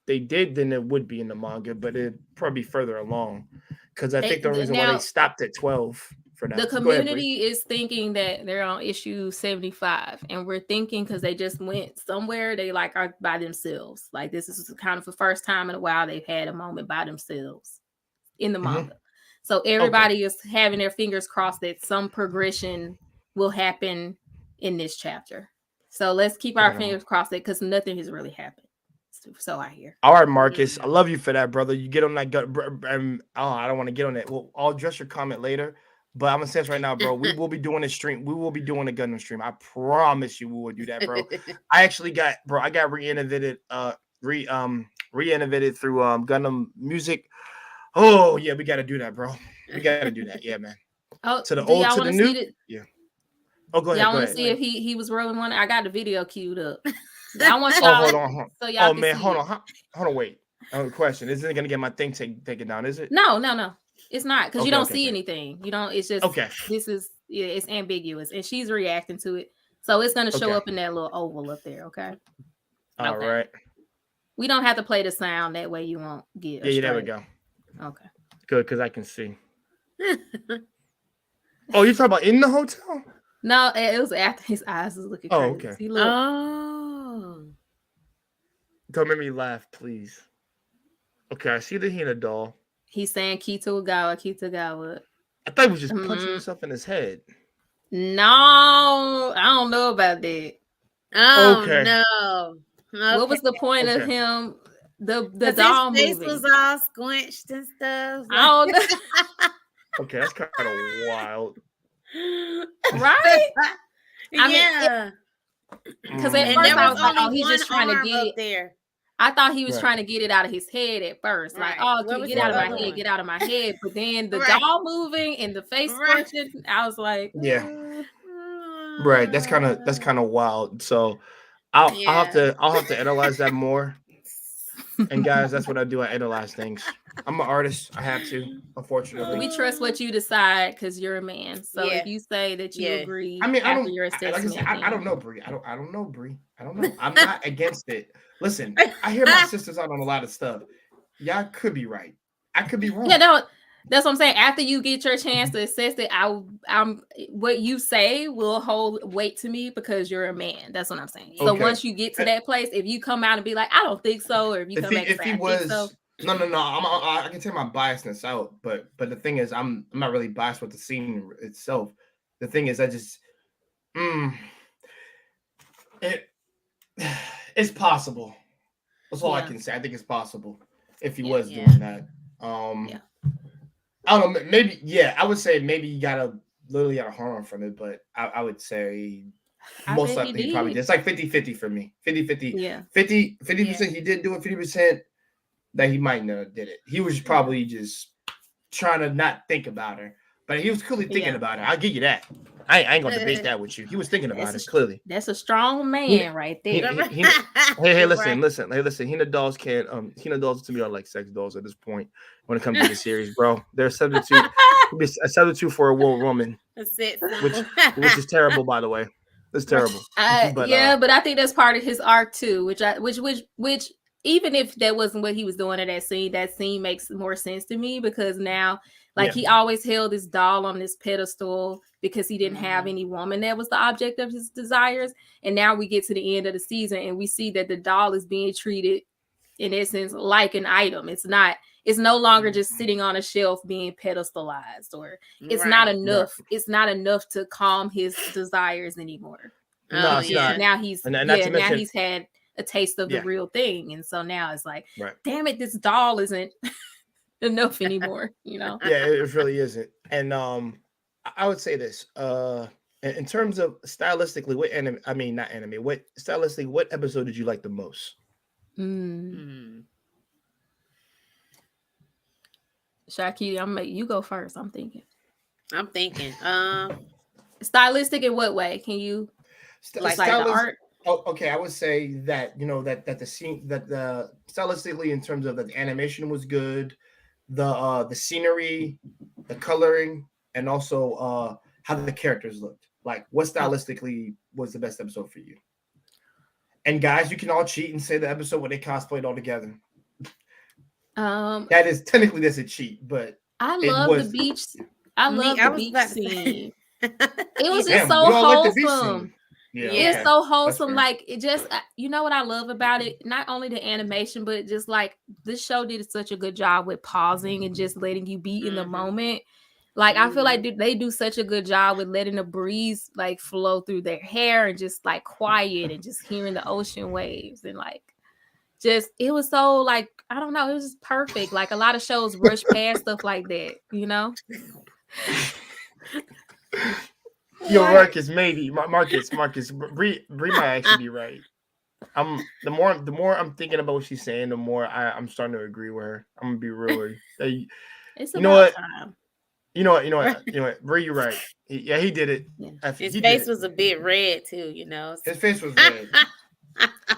they did, then it would be in the manga, but it'd probably be further along. Because I think the reason why they stopped at 12 for now. The community is thinking that they're on issue 75, and we're thinking because they just went somewhere, they like are by themselves. Like this is kind of the first time in a while they've had a moment by themselves in the manga. So everybody is having their fingers crossed that some progression will happen in this chapter. So let's keep our fingers crossed because nothing has really happened. So I hear. All right, Marcus. I love you for that, brother. You get on that gut. I don't want to get on that. Well, I'll address your comment later. But I'm gonna say this right now, bro. We will be doing a stream. We will be doing a Gundam stream. I promise you, we will do that, bro. I actually got re-innovated through Gundam music. Oh yeah, we got to do that, bro. We got to do that. Yeah, man. Oh, to the old, to the new. Yeah. Oh, go ahead. Y'all want to see if he was rolling one? I got the video queued up. I want y'all. Hold on. So y'all man, hold on. Wait. Question: isn't it gonna get my thing taken down? Is it? No. It's not because you don't see anything. You don't. It's just This is it's ambiguous, and she's reacting to it, so it's gonna show up in that little oval up there. Okay. All right. We don't have to play the sound that way. You won't get. Yeah. There we go. Okay. Good, because I can see. Oh, you're talking about in the hotel? No, it was after his eyes was looking crazy. Oh, okay. He looked. Don't make me laugh, please. Okay, I see the Hina doll. He's saying Kitagawa. I thought he was just punching himself in his head. No, I don't know about that. Oh, no. Okay. What was the point of him? The doll his face movie was all squinched and stuff. I don't know. Okay, that's kind of wild. Right? Yeah. Because at first I was like, oh, he's just trying to get it there. I thought he was trying to get it out of his head at first. Right. Like, get out of my head, get out of my head. But then the doll moving and the face squirting, I was like, yeah. Right. That's kind of wild. So I'll have to analyze that more. And guys, that's what I do. I analyze things. I'm an artist. I have to, unfortunately. We trust what you decide because you're a man. So if you say that you agree, I mean, after your assessment, I don't know, Bree. I don't know, Bree. I don't know. I'm not against it. Listen, I hear my sisters out on a lot of stuff. Y'all could be right. I could be wrong. Yeah, no, that's what I'm saying. After you get your chance to assess it, I'm what you say will hold weight to me because you're a man. That's what I'm saying. So once you get to that place, if you come out and be like, I don't think so, or if you come back and say, I think so. No. I can take my biasness out, but the thing is, I'm not really biased with the scene itself. The thing is, I just, it's possible. That's all I can say. I think it's possible if he was doing that. I don't know. Maybe, I would say maybe you literally got a harm from it, but I would say most likely he probably did. It's like 50-50 for me. 50-50. Yeah. 50% he did do it, 50% that he might not have did it. He was probably just trying to not think about her. but he was clearly thinking Yeah. about it. I'll give you that. I ain't gonna debate that with you. He was thinking about it clearly. That's a strong man right there. Hey, listen. Hina dolls can't. Hina dolls to me are like sex dolls at this point when it comes to the series, bro. They're a substitute for a woman, which is terrible, by the way. It's terrible. But I think that's part of his arc too, which even if that wasn't what he was doing in that scene makes more sense to me because now, like, he always held his doll on this pedestal because he didn't have any woman that was the object of his desires. And now we get to the end of the season and we see that the doll is being treated in essence like an item. It's no longer just sitting on a shelf being pedestalized, or it's not enough. Right. It's not enough to calm his desires anymore. No, it's not. Now he's now he's had a taste of the real thing, and so now it's like, damn it, this doll isn't enough anymore. Yeah, it really isn't. And I would say this: in terms of stylistically, what stylistically, what episode did you like the most? Shycutie, I'm gonna make you go first. I'm thinking. Stylistic in what way? Can you like the art? Oh, okay, I would say that that the scene the stylistically in terms of the animation was good, the scenery, the coloring, and also how the characters looked. Like, what stylistically was the best episode for you? And guys, you can all cheat and say the episode where they cosplayed all together. That is technically that's a cheat, but I love the beach. I love the beach scene. It was just so wholesome. It's so wholesome. Like, it just, you know what I love about it? Not only the animation, but just like this show did such a good job with pausing and just letting you be in the moment. Like, I feel like they do such a good job with letting the breeze like flow through their hair and just like quiet and just hearing the ocean waves and like just, it was so like, I don't know, it was just perfect. Like, a lot of shows rush past stuff like that, you know? Yo, Marcus, Bree might actually be right. The more I'm thinking about what she's saying, the more I'm starting to agree with her. I'm gonna be real. It's about time. You know what, Bree, you're right. He did it. Yeah. His face was a bit red too, His face was red.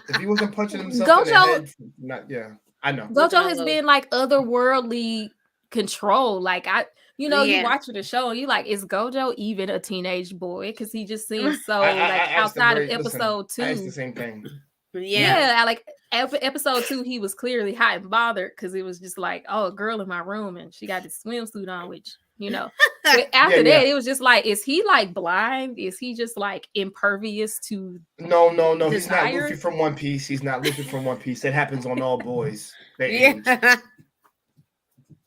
If he wasn't punching himself in the head, I know. Gojo has been like otherworldly control. Like, you watching the show and you like, is Gojo even a teenage boy? Because he just seems so outside of episode 2. It's the same thing. Yeah, like episode 2, he was clearly hot and bothered because it was just like, oh, a girl in my room and she got this swimsuit on, which But after that, it was just like, is he like blind? Is he just like impervious to? No. He's not Luffy from One Piece. That happens on all boys.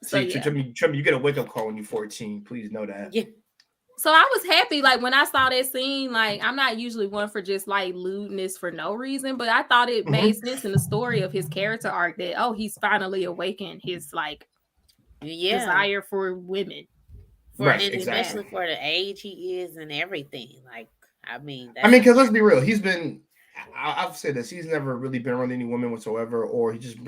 So Trim, you get a wake up call when you're 14. Please know that. Yeah. So I was happy, like, when I saw that scene. Like, I'm not usually one for just like lewdness for no reason, but I thought it made sense in the story of his character arc that he's finally awakened his like desire for women, especially for the age he is and everything. Like, because let's be real, he's been. I'll say this: he's never really been around any women whatsoever, or he just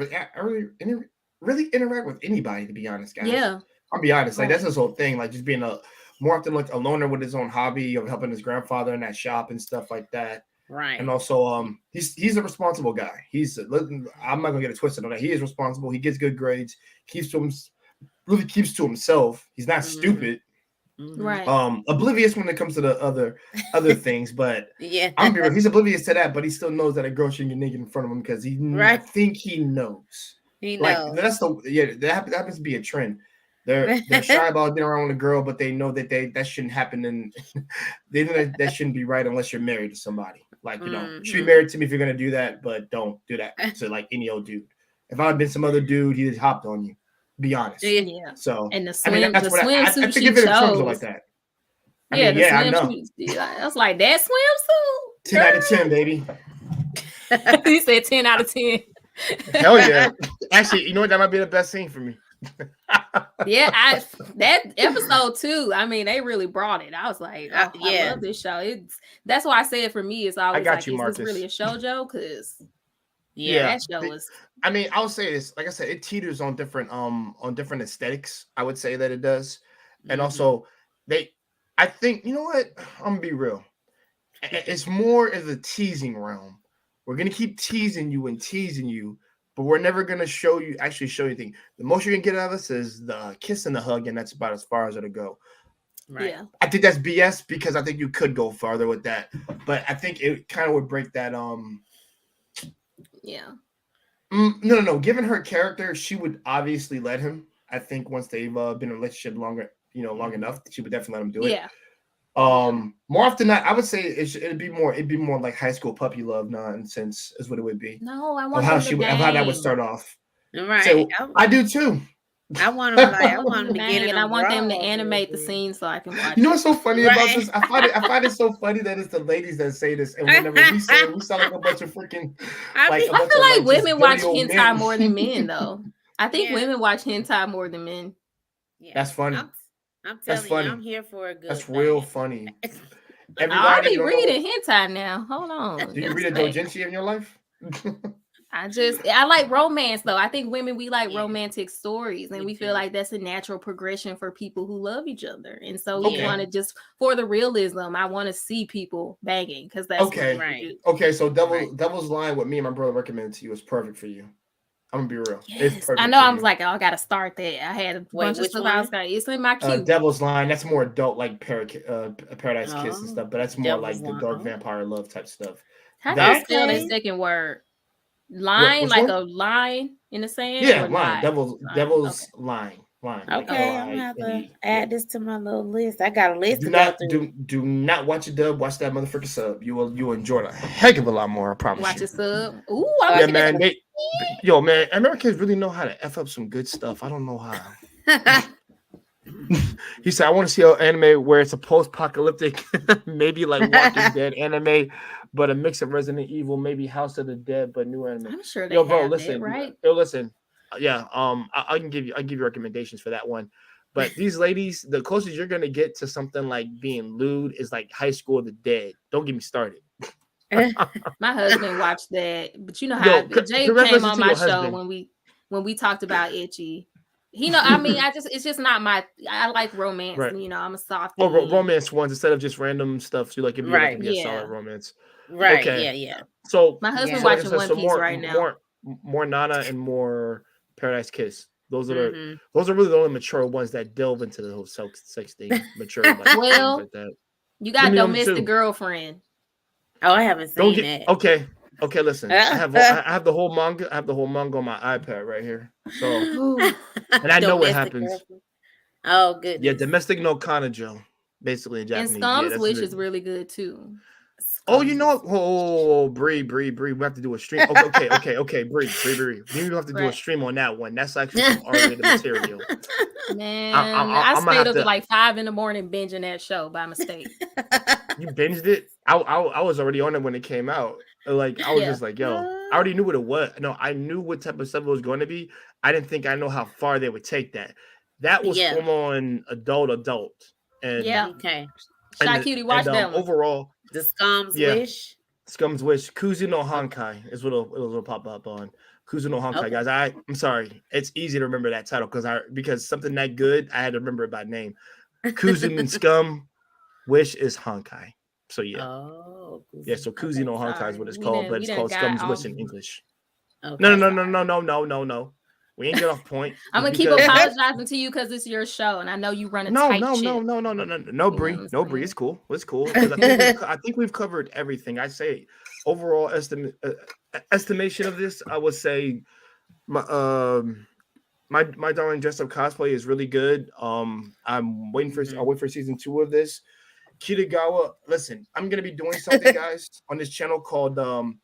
really interact with anybody. To be honest, guys. Yeah, I'll be honest. Like, that's his whole thing. Like, just being more often like a loner with his own hobby of helping his grandfather in that shop and stuff like that. Right. And also, he's a responsible guy. I'm not gonna get it twisted on that. He is responsible. He gets good grades. Really keeps to himself. He's not stupid. Right. Oblivious when it comes to the other things, but he's oblivious to that. But he still knows that a girl shouldn't get naked in front of him because I think he knows. That happens to be a trend. They're shy about getting around with a girl, but they know that that shouldn't happen, and they know that shouldn't be right unless you're married to somebody. Like, you should be married to me if you're gonna do that, but don't do that to like any old dude. If I had been some other dude, he'd have hopped on you. Be honest. Yeah. So, and the swimsuit I think of it in terms of like that. I know. I was like, that swimsuit. 10 out of 10, baby. He said 10 out of 10. Hell yeah! Actually, you know what? That might be the best scene for me. That episode 2. I mean, they really brought it. I was like, I love this show. That's why I said for me, it's always like, is this really a shoujo? Because that show was. I mean, I'll say this. Like I said, it teeters on different aesthetics. I would say that it does, and also I think, you know what? I'm gonna be real. It's more in the teasing realm. We're gonna keep teasing you, but we're never gonna show you anything. The most you're gonna get out of us is the kiss and the hug, and that's about as far as it'll go. Right. Yeah. I think that's BS because I think you could go farther with that, but I think it kind of would break that. Yeah. No. Given her character, she would obviously let him. I think once they've been in a relationship long enough, she would definitely let him do it. Yeah. More often than not, I would say it'd be more like high school puppy love nonsense is what it would be. No, I Of want how them to of how that would bang. start off. Right. So I do too. I want them I want them to Bang, get in and a I want them to row a animate the little bit. scene so I can watch You know it. what's so funny about Right. this? I find it so funny that it's the ladies that say this, and whenever we say it, we sound like a bunch of freaking I mean, a I bunch feel of like just women watch dirty old hentai men. more than men, though. I think Yeah. women watch hentai more than men. yeah. That's funny. I'm That's telling you, funny. I'm here for a good That's real thing. funny. I'll Everybody, be you don't reading know. hentai now. Hold on. Do you read a Respect. doujinshi in your life? I like romance though. I think women, we like Yeah. romantic stories, and We we feel do. like that's a natural progression for people who love each other. And so Okay. we want to just for the realism, I want to see people banging because that's Okay. what Right. we do. Okay, so Right. Devil's Line, what me and my brother recommended to you is perfect for you. I'm gonna be real. It's Yes, perfect. I know. for I you. was like, oh, I gotta start that. I had a bunch of which stuff I was one? like, it's in my queue. Devil's Line, that's more adult, like Paradise Kiss and Oh, stuff, but that's more Devil's like the Line. dark Oh. vampire love type stuff. How do you That spell that Okay. second word? Line, which like one? a line in the sand, Yeah, or line. lie? Devil's Line. Like Okay, I'm gonna have to LINE. add this to my little list. I got a list Do to go not through. do not watch a dub. Watch that motherfucker sub. You will enjoy it a heck of a lot more. I promise Watch you. a sub. Ooh, I'm Yeah, looking at man. Man, Americans really know how to f up some good stuff. I don't know how. He said, I want to see an anime where it's a post-apocalyptic, maybe like Walking Dead anime, but a mix of Resident Evil, maybe House of the Dead, but new anime. I'm sure they Yo, bro, have listen. that, right? Yo, listen. Yeah, I can give you recommendations for that one. But these ladies, the closest you're gonna get to something like being lewd is like High School of the Dead. Don't get me started. My husband watched that, but you know Yo, how Jay came congratulations on to my your show husband. when we talked about itchy. He know, I mean, it's just not my. I like romance. Right. You know, I'm a softie. Well, romance ones instead of just random stuff. So like, it'd be like Right. it'd be a Yeah. solid romance. Right. Okay. Yeah. So My husband Yeah. like I watching said, One Piece right now. more Nana and more Paradise Kiss. Those are Mhm. those are really the only mature ones that delve into the whole sex thing. Mature like Well, things like that. You got Give me them Domestic too. Girlfriend. Oh, I haven't Don't seen get that. okay. Listen, I have the whole manga. I have the whole manga on my iPad right here. So and I know what Domestic happens. Girlfriend. Oh Yeah, goodness. domestic no kanajo, basically in And Japanese. Scum's Yeah, Wish is really good too. Oh, you know, Bree, we have to do a stream. Okay, Bree. We have to do a Right. stream on that one. That's actually some R-rated material. Man, I I might stayed have up to. at like 5 a.m. binging that show by mistake. You binged it. I was already on it when it came out. Like I was Yeah. just like, yo, I already knew what it was. No, I knew what type of stuff it was going to be. I didn't think I know how far they would take that. That was Yeah. full on adult, and Yeah. Okay. Shycutie, watch that one. overall, The Scum's Yeah. Wish. Scum's Wish, Kuzu no Honkai is what it'll pop up on. Kuzu no Honkai, Okay. guys. I'm sorry. It's easy to remember that title because something that good, I had to remember it by name. Kuzu and Scum Wish is Honkai. So yeah. Oh. Yeah, so Kuzu no Honkai is what it's We called, done- but we it's done called got Scum's off- Wish in English. Okay. No. We ain't get off point. I'm gonna It's keep because- apologizing to you because it's your show, and I know you run a No, tight no, ship. no, know Bree. what I'm No, Bree. saying? It's cool. It's cool. 'Cause I think we've covered everything. I say overall estimation of this, I would say my darling dress up cosplay is really good. I'm waiting for I'll wait for season 2 of this. Kitagawa, listen, I'm gonna be doing something, guys, on this channel called the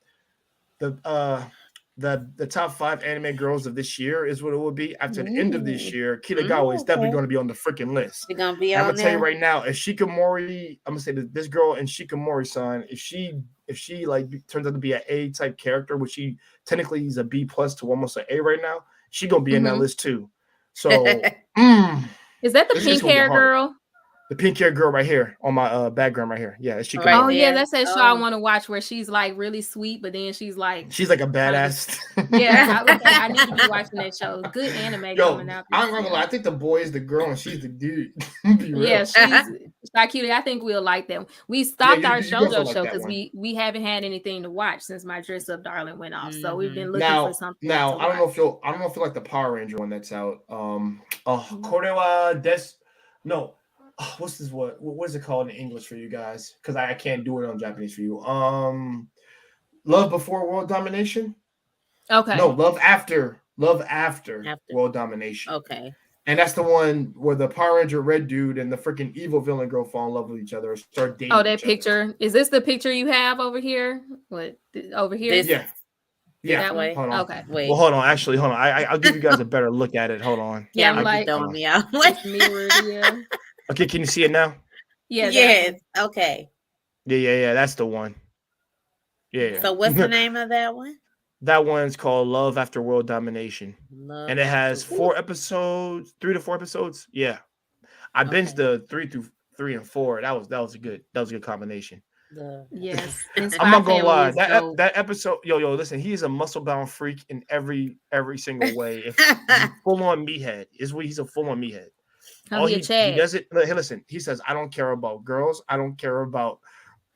top 5 anime girls of this year is what it will be. After the end of this year, Kitagawa is definitely going to be on the freaking list. You're gonna be I'm on gonna tell you there? right now, if Shikamori, I'm gonna say that this girl and Shikamori-san, if she like turns out to be an A type character, which she technically is a B plus to almost an A right now, she gonna be in that list too. So Is that the this pink gonna be hair hard. girl? The pink hair girl right here on my background right here. Yeah, she. Right Oh yeah, there. that's that show I want to watch where she's like really sweet, but then she's like She's like a badass. yeah. Okay, I need to be watching that show. Good anime Yo, coming out. I'm not gonna lie. I think the boy is the girl and she's the dude. Be real. Yeah, she's Shycutie. I think we'll like them. We stopped our you girls will shoujo like show that because one. we haven't had anything to watch since my Dress Up Darling went off. So we've been looking Now, for something. now to I don't know watch. if you'll like the Power Ranger one that's out. Mm-hmm. Korewa des. No, what's this? What is it called in English for you guys? Because I can't do it on Japanese for you. Love Before World Domination. Okay. No, Love After World Domination. Okay. And that's the one where the Power Ranger red dude and the freaking evil villain girl fall in love with each other or start dating. Oh, that picture. Is this the picture you have over here? What over here? This, Yeah. That one? Hold on. Okay. Wait. Well, hold on. Actually, hold on. I'll give you guys a better look at it. Hold on. Yeah, I'm Camera like throwing me out. it's mirrored. Yeah. Okay, can you see it now? Yeah. Yes. Okay. Yeah. That's the one. Yeah. So what's the name of that one? That one's called Love After World Domination. Love And it has After- 4 episodes, 3 to 4 episodes. Yeah. I binged the 3 and 4. That was a good combination. Yes. I'm not gonna lie. That episode, yo, listen, he's a muscle bound freak in every single way. If full on meathead is what he's a full on meathead. He does it. Hey, listen, he says, I don't care about girls, I don't care about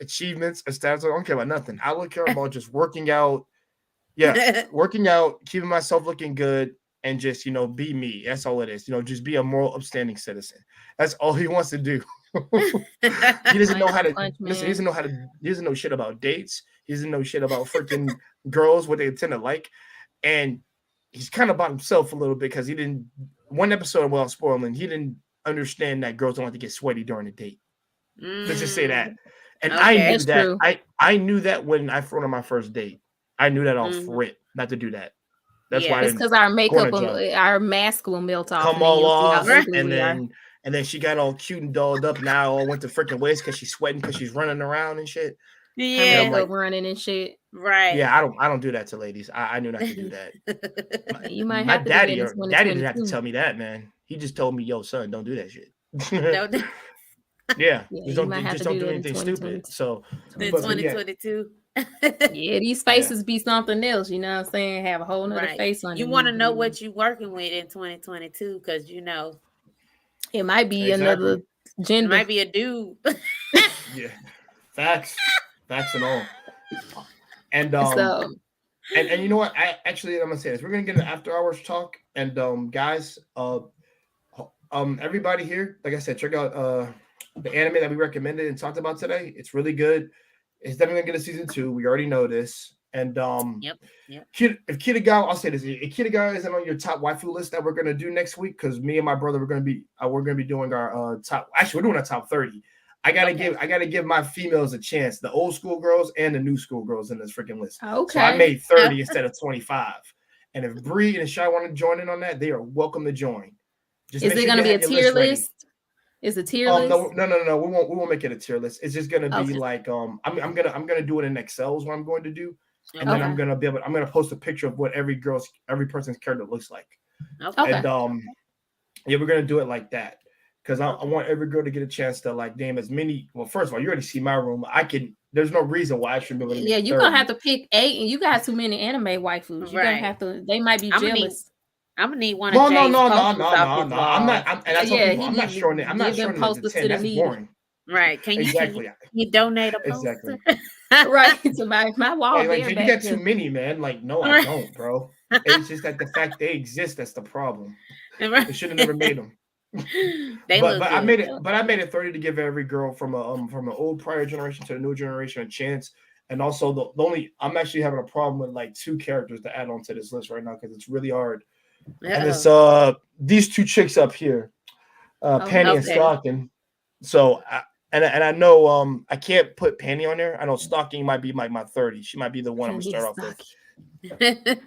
achievements or stats, I don't care about nothing. I don't care about just working out. Yeah, working out, keeping myself looking good, and just be me. That's all it is. Just be a moral, upstanding citizen. That's all he wants to do. He doesn't know how to listen. He doesn't know shit about dates. He doesn't know shit about freaking girls, what they tend to like, and he's kind of about himself a little bit because he didn't. One episode, without spoiling, he didn't understand that girls don't like to get sweaty during a date. Let's just say that. And I knew that. True. I knew that when I went on my first date. I knew that off rip not to do that. That's why it's because our makeup, our mask will melt off. Come all off, and then she got all cute and dolled up. Now I all went to freaking waist because she's sweating because she's running around and shit. Yeah, her makeup running and shit. Right. Yeah, I don't do that to ladies. I knew not to do that. You might my have to daddy didn't have to tell me that, man. He just told me, "Yo, son, don't do that shit." Yeah, just don't do anything stupid. So in 2022. Yeah, these faces be something else, you know what I'm saying? Have a whole nother face on you. Want to know what you're working with in 2022 because it might be another gender. It might be a dude. Yeah, facts and all. And and you know what? I'm gonna say this. We're gonna get an after hours talk. And guys, everybody here, like I said, check out the anime that we recommended and talked about today. It's really good. It's definitely gonna get a season 2. We already know this. And yep. If Kitagawa, I'll say this: if Kitagawa isn't on your top waifu list that we're gonna do next week, because me and my brother we're gonna be doing our top. Actually, we're doing a top 30. I gotta give my females a chance, the old school girls and the new school girls in this freaking list. Okay. So I made 30 instead of 25. And if Bree and Shy want to join in on that, they are welcome to join. Is it gonna be a tier list? Is a tier list? No. We won't make it a tier list. It's just gonna be like I'm gonna do it in Excel is what I'm going to do. And then I'm gonna post a picture of what every person's character looks like. Okay. And we're gonna do it like that. Because I want every girl to get a chance to name as many. Well, first of all, you already see my room. There's no reason why I shouldn't be able to. Yeah, you're gonna have to pick 8, and you got too many anime waifus. You're gonna have to. They might be jealous. I'm gonna need one. No. I'm not. I'm not showing it. I'm not showing it to 10. That's boring. Right? Can you donate a poster? Exactly. Right to my wall. Hey, you got too many, man. No, I don't, bro. It's just that the fact they exist that's the problem. They should have never made them. But I made it 30 to give every girl from an old prior generation to the new generation a chance. And also the only I'm actually having a problem with 2 characters to add on to this list right now because it's really hard. And it's these 2 chicks up here, Penny and Stocking. So I know I can't put Penny on there. I know Stocking might be my 30. She might be the one I'm gonna start off with.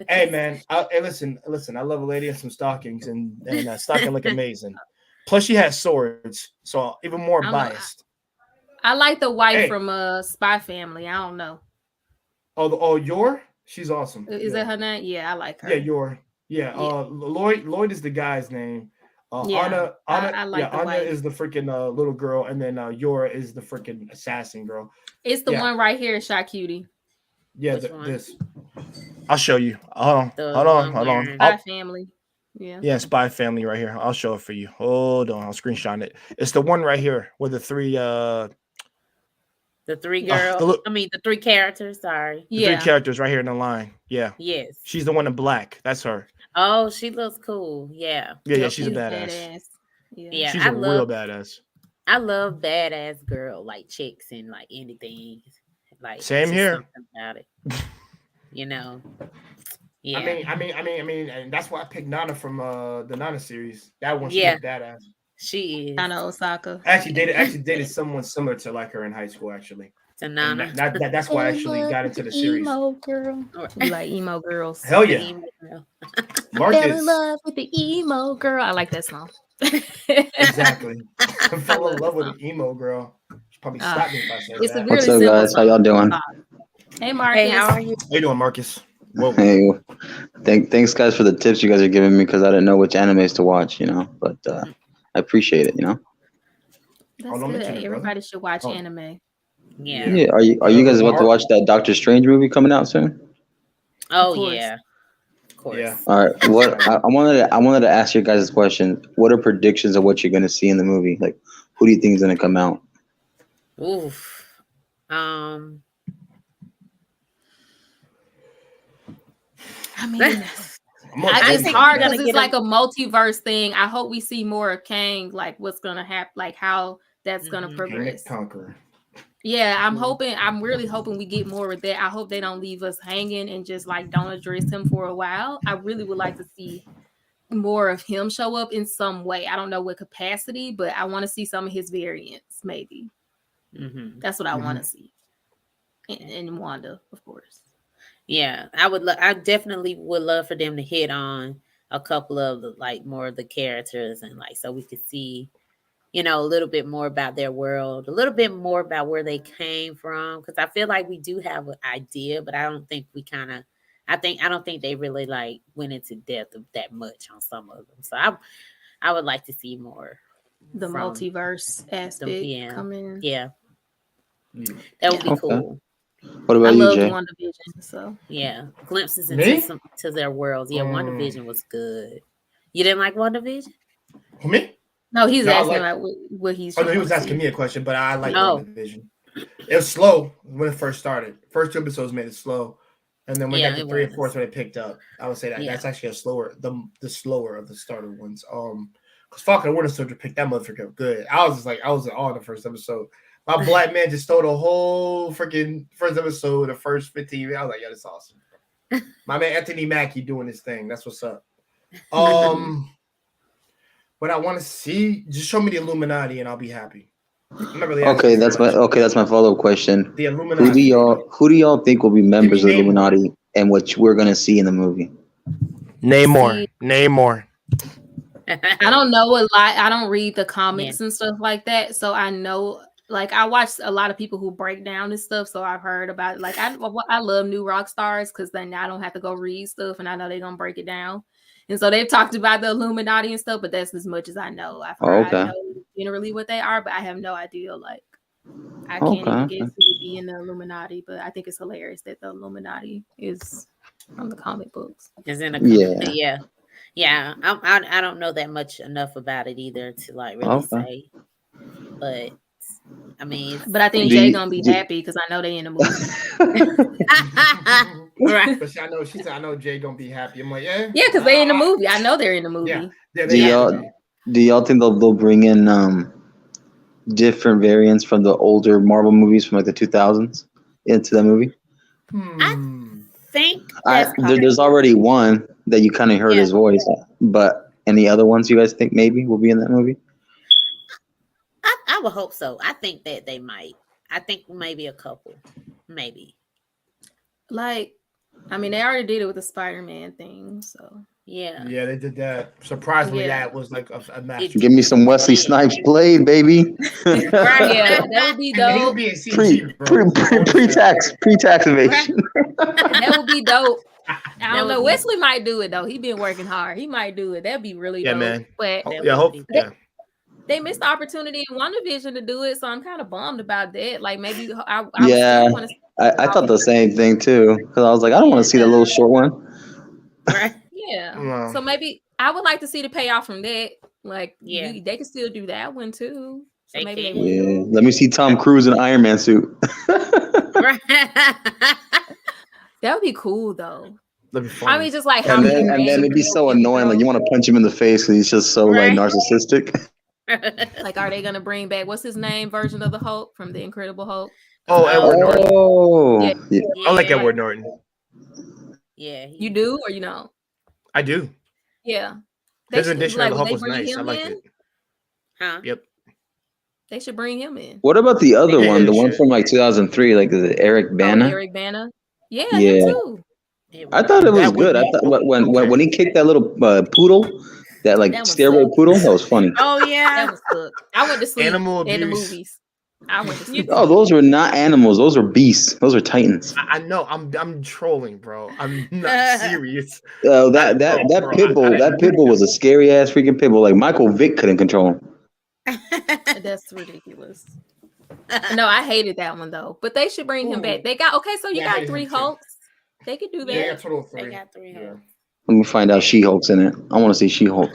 Hey man, listen. I love a lady in some stockings, and stocking look amazing. Plus, she has swords, so even more biased. I like the wife from Spy Family. I don't know. Yor? She's awesome. Is that her name? Yeah, I like her. Yeah, Yor. Yeah. Lloyd is the guy's name. Anna, I like the Anna white. is the freaking little girl, and then Yora is the freaking assassin girl. It's the one right here, Shycutie. Yeah, Which one? this. I'll show you. Hold The on. one wearing- Spy Family. Yeah, Spy Family right here. I'll show it for you. Hold on, I'll screenshot it. It's the one right here with the three The three girls. The three characters. Sorry. the three characters right here in the line. Yeah. Yes. She's the one in black. That's her. Oh, she looks cool. Yeah. Yeah, she's a badass. Yeah, she's a real badass. I love badass girl like chicks and like anything. Like same here. Something about it. You know. Yeah. I mean, and that's why I picked Nana from the Nana series. That one, she's badass. She is. Nana Osaka. Actually dated someone similar to like her in high school. Actually, to Nana. That's why I actually got into the series. Emo girl. You like emo girls? Hell yeah. Marcus. Fell in love with the emo girl. I like that song. Exactly. I fell in love with an emo girl. She probably stopped me if I said that. What's up, guys? How y'all doing? Hey, Marcus. Hey, how are you? How you doing, Marcus? Whoa. Hey, thanks, guys, for the tips you guys are giving me because I didn't know which animes to watch, but I appreciate it, That's good. Everybody should watch anime. Yeah. Are you guys about to watch that Doctor Strange movie coming out soon? Oh yeah. Of course. Yeah. All right. What I wanted to ask you guys this question. What are predictions of what you're gonna see in the movie? Like, who do you think is gonna come out? Oof. I mean, it's hard because it's like a multiverse thing. I hope we see more of Kang, like what's gonna happen, like how that's gonna progress. Conqueror. Yeah, I'm really hoping we get more of that. I hope they don't leave us hanging and just like don't address him for a while. I really would like to see more of him show up in some way. I don't know what capacity, but I want to see some of his variants, maybe. That's what I want to see. And Wanda, of course. Yeah, I definitely would love for them to hit on a couple of the, like more of the characters and like so we could see, a little bit more about their world, a little bit more about where they came from. Because I feel like we do have an idea, but I don't think I don't think they really like went into depth of that much on some of them. So I would like to see more. The multiverse aspect come in. Yeah. That would be cool. What about you, Jay? I love WandaVision, so yeah, glimpses into their worlds. Yeah, WandaVision was good. You didn't like WandaVision? Me? No, he's asking what he's. Oh no, he was asking me a question, but I like WandaVision. It was slow when it first started. First 2 episodes made it slow, and then when we got to 3 and 4, when it picked up. I would say that's actually a slower, the slower of the starter ones. Because Falcon and Winter Soldier picked that motherfucker up good. I was in awe in the first episode. My black man just stole the whole freaking first episode, the first 15 minutes. I was like, that's awesome. My man Anthony Mackie doing his thing. That's what's up. What I want to see, just show me the Illuminati and I'll be happy. I'm not really okay, that's my follow-up question. The Illuminati. Who do y'all think will be members of the Illuminati and what we're gonna see in the movie? Name more. I don't know a lot. I don't read the comics and stuff like that, so I know. Like I watched a lot of people who break down this stuff, so I've heard about it. Like I love New Rock Stars because then I don't have to go read stuff, and I know they're gonna break it down. And so they've talked about the Illuminati and stuff, but that's as much as I know. I've heard, I know generally what they are, but I have no idea. Like I can't even guess who would be in the Illuminati, but I think it's hilarious that the Illuminati is from the comic books. Is in a yeah. I don't know that much enough about it either to like really say, but. I mean, but I think Jay gonna be happy because I know they in the movie. Right. But she said I know Jay gonna be happy. I'm like, yeah, because they in the movie. I know they're in the movie. Yeah. Do y'all think they'll bring in different variants from the older Marvel movies from like the 2000s into the movie? I think there's already one that you kind of heard his voice, but any other ones you guys think maybe will be in that movie? I would hope so. I think that they might. I think maybe a couple. Maybe. Like, I mean, they already did it with the Spider-Man thing, so. Yeah. Yeah, they did that. Surprisingly, that was like a match. Give me some Wesley Snipes Blade, baby. Right, yeah, that would be dope. He would be in CG, pre-tax evasion. That would be dope. I don't know. Wesley might do it though. He been working hard. He might do it. That'd be really dope. man. But Yeah, hope. Yeah. they missed the opportunity in WandaVision to do it, so I'm kind of bummed about that. Like maybe I want to. I thought the same thing too because I was like, I don't want to see that little short one. Right. Yeah. Wow. So maybe I would like to see the payoff from that. Like, Yeah. they can still do that one too. So They maybe can. they will. Yeah, let me see Tom Cruise in an Iron Man suit. Right. That would be cool though. That'd be fun. I mean, just like how And many then random it'd be people so can annoying. Like you want to punch him in the face because he's just so Right. like narcissistic. Like, are they gonna bring back what's his name version of the Hulk from the Incredible Hulk? Oh, Edward Norton. Oh, Yeah. yeah. I like Edward Norton. Yeah. You do or you don't? I do. Yeah. His should- rendition like, of the would Hulk they was bring nice. I him liked in? it. Huh? Yep. They should bring him in. What about the other Yeah, one? The one shit. from like 2003, like is it Eric Bana? Oh, Eric Bana. Yeah, Yeah. him too. I thought it was That would good. I be- thought when he kicked that little poodle, that like That was steroid sucked. poodle, that was funny. Oh yeah. That was good. I went to sleep Animal in the abuse. movies. I went to sleep. Oh, those were not animals. Those were beasts. Those were titans. I know. I'm trolling, bro. I'm not serious. That pit bull was a scary ass freaking pit bull. Like Michael Vick couldn't control him. That's ridiculous. No, I hated that one though. But they should bring him back. They got so you Yeah, I got hate 3 him too. Hulks. They could do that. Yeah, total They 3. got 3 Yeah. Hulks. Let me find out She-Hulk's in it. I want to see She-Hulk.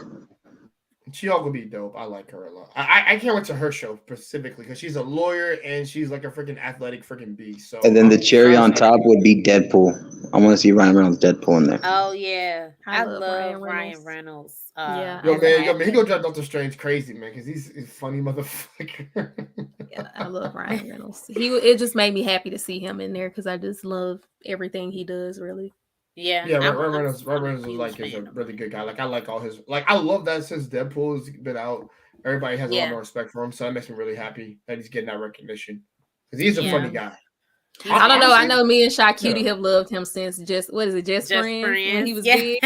She-Hulk would be dope. I like her a lot. I can't wait to her show specifically because she's a lawyer and she's like a freaking athletic freaking beast. So And then the cherry on top would be Deadpool. I want to see Ryan Reynolds Deadpool in there. Oh yeah. I I love love Ryan Ryan Reynolds. Yeah, Yo I man, love he gonna drive Doctor Strange crazy, man, because he's a funny motherfucker. Yeah, I love Ryan Reynolds. It just made me happy to see him in there because I just love everything he does. Really. Yeah. Yeah, I'm Ryan a Reynolds is huge like is a fan of really good guy. Like I like all his I love that since Deadpool's been out, everybody has a lot more respect for him. So that makes me really happy that he's getting that recognition. Because he's a Yeah. funny guy. I don't know. I Honestly, know me and Shycutie yeah. have loved him since just Just Friends when he was yeah. big.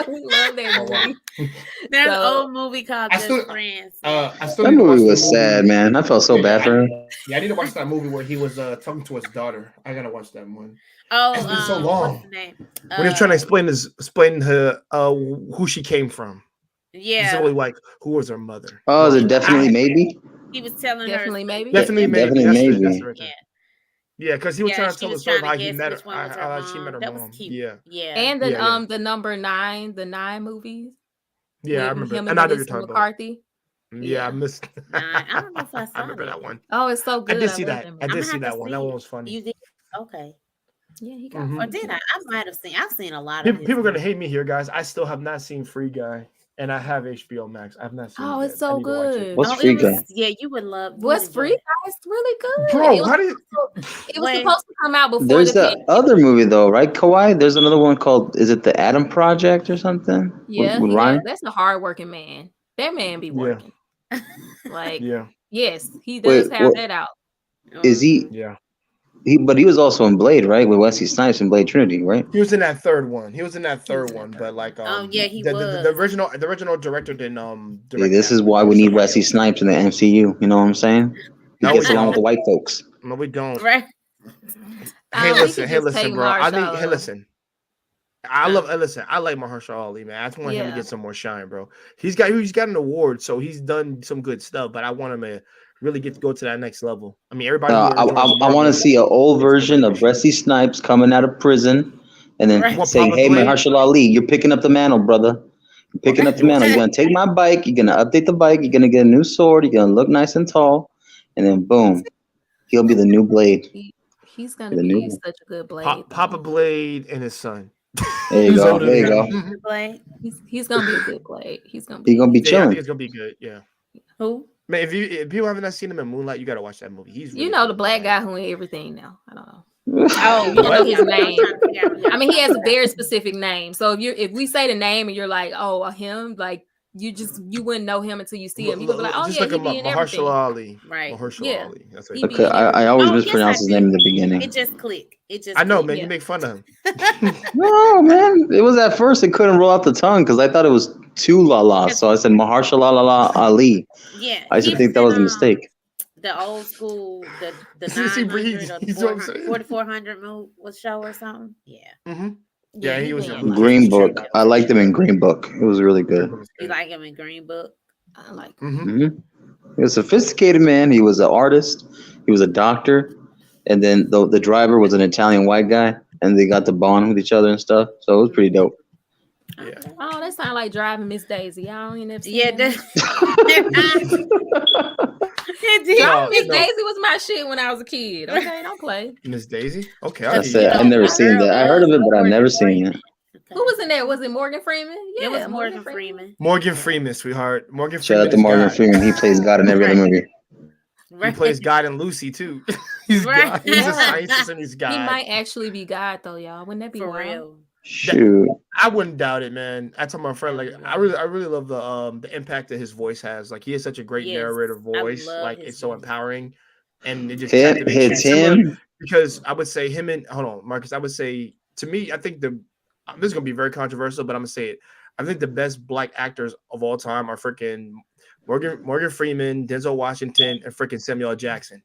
We love that Oh, wow. movie. There's an So- old movie called I Just still- Friends. I still That need to watch movie the was sad, man. I felt so bad for him. Yeah, I need to watch that movie where he was talking to his daughter. I gotta watch that one. Oh, It's been so what's long. the name? When he was trying to explain her who she came from. Yeah, He's really like who was her mother. Oh, is it definitely maybe? he was telling Definitely her. maybe. Definitely maybe. Definitely That's maybe. It, that's right. Yeah, because he was trying to she tell the was story trying how to he guess met which her. one was her How she mom. met her That was mom. cute. Yeah. Yeah. And the Yeah. the number 9, the 9 movies. Yeah, I with remember. him And I know you're Melissa talking about. McCarthy. Yeah, I missed. I don't know if I saw remember that that. one. Oh, it's so I good. did see love that. I movie. did I'ma see have that to one. see That one it. was funny. You did? Okay. Yeah, he got. Mhm. Or did I? I might have seen. I've seen a lot of. People, his people are gonna movies. hate me here, guys. I still have not seen Free Guy, and I have HBO Max. I've not seen. Oh, it it's yet. I so need to watch it. good. What's Oh, Free it was. Guy? Yeah, you would love. you What's would Free enjoy Guy? It's really good. Bro, it was, how did? it was Wait. supposed to come out before There's the that other movie though, right, Kawhi? There's another one called is it the Adam Project or something? Yeah, with Ryan. that's a hardworking man. That man be Yeah. working. Like, Yeah, yes, he does Wait, have what- that out. Is he? yeah. But he was also in Blade, right? With Wesley Snipes in Blade Trinity, right? He was in that third one. He was in that was third in that one, third but like, yeah, he the was. original director didn't See, direct. this that is one. why we need Wesley Snipes in the MCU. You know what I'm saying? He No, gets we along with don't. the white folks. No, we don't. Right. Hey, he listen, could hey, just listen, take bro. Hey, Mahershala. listen. Listen. I like Mahershala Ali, man. I just want him to Yeah. get some more shine, bro. He's got an award, so he's done some good stuff. But I want him to really go to that next level. I mean, everybody. I want to see an old version of Wesley Snipes coming out of prison, and then Right. saying, "Hey, Probably. Mahershala Ali, you're picking up the mantle, brother. You're picking up the mantle. You're gonna take my bike. You're gonna update the bike. You're gonna get a new sword. You're gonna look nice and tall, and then boom, he'll be the new Blade. He's gonna The be new- such a good Blade. Papa Blade and his son. There you go. There you go. Blade. He's gonna be a good Blade. He's gonna He's be. gonna be Yeah, I chilling. think it's gonna be good. Yeah, Who? man. If people haven't seen him in Moonlight, you gotta watch that movie. He's really You know, the good, black man. guy who in everything now. I don't know. Oh, You know his yeah, name. I'm trying to figure out- I mean, he has a very specific name. So if we say the name and you're like, oh, him, like you wouldn't know him until you see him. You would be like, oh Just yeah, like he a be in everything. Mahershala Ali. Right. Mahershala Yeah. Ali. That's He what be Okay, I always Oh, yes, mispronounce I his did. name in the beginning. It just clicked. It just. I know, clicked. man. Yeah. You make fun of him. No, man. It was at first it couldn't roll out the tongue because I thought it was two la, so I said Mahershala Ali. Yeah. I used to he think that was a in, mistake. The old school, the See, 900 or he's what I'm saying. 4400 move was show or something. Yeah. Mm-hmm. Yeah, he was in been Luke Green Cage's Book. True. I liked him in Green Book. It was really good. You like him in Green Book? I like. Mm-hmm. He was a sophisticated man. He was an artist. He was a doctor. And then the driver was an Italian white guy. And they got to bond with each other and stuff. So it was pretty dope. Yeah. Oh, that sound like Driving Miss Daisy. Y'all ain't never seen Yeah, that that. movie? It did. Driving Miss no. Daisy was my shit when I was a kid. Okay, don't play. Miss Daisy. Okay, I I'll said I've never seen that. I heard of it, but I've never seen it. Who was in there? Was it Morgan Freeman? Yeah, It was Morgan Freeman. Morgan Freeman, sweetheart. Morgan Shout out Freeman. to is Morgan God. Freeman. He plays God in every other movie. He Right. plays God in Lucy too. He's Right. God. He's a Yeah. scientist and he's God. He might actually be God though, y'all. Wouldn't that be For wild? real. Shoot. I wouldn't doubt it, man. I told my friend, like, I really love the impact that his voice has. Like, he has such a great Yes, narrator I voice. love Like, his it's so voice. empowering, and it just Him, captivates you. it's Similar- him. because I would say him and hold on, Marcus. I would say to me, I think this is gonna be very controversial, but I'm gonna say it. I think the best black actors of all time are freaking Morgan Freeman, Denzel Washington, and freaking Samuel L. Jackson.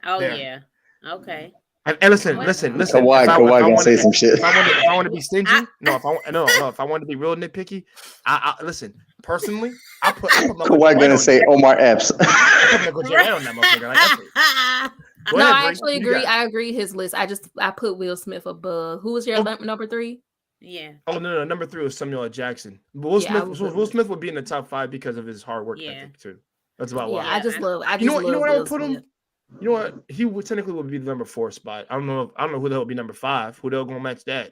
Oh There. yeah. Okay. And listen. Kawhi If I gonna wanted- say some shit. If I want to be stingy, if I want to be real nitpicky, I listen. Personally, I put Michael Kawhi J. White gonna on say there. Omar Epps. I put Michael J. White on that motherfucker. Like, that's it. Go No, ahead, I Bree. actually You agree. got- I agree his list. I put Will Smith above. Who was your number 3? Yeah. Oh no, number 3 was Samuel L. Jackson. Will Yeah, I Smith. would Will Smith would be in the top 5 because of his hard work Yeah. ethic too. That's about Yeah, why. I just love. You know what? You know love where I would Will put him. Smith. You know what? He would technically would be the number 4 spot. I don't know who the hell would be number 5. Who the hell gonna match that?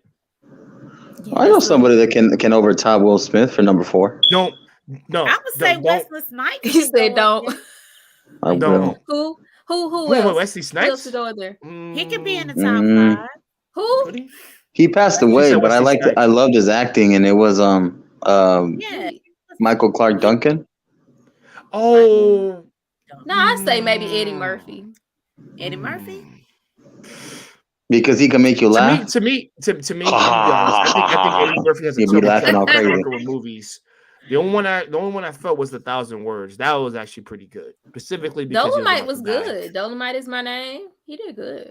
Yeah, I know that's somebody that can overtop Will Smith for number 4. No. I would say don't. Wesley Snipes. He should go said up don't. I will. Don't. Who Who else? Wesley Who else Snipes? to go there? there. He could be in the top Mm. 5. Who? Would he? He passed You away, said but I Wesley liked Snipes. I loved his acting, and it was Yeah. Michael Clark Duncan. Oh. No, I say maybe Eddie Murphy. Eddie Murphy. Because he can make you laugh. To me, to be honest, I think Eddie Murphy has a You'll be terrible laughing all track crazy. record with movies. The only one I felt was 1,000 Words. That was actually pretty good, specifically because he Dolomite about was to die. good. Dolomite is my name. He did good.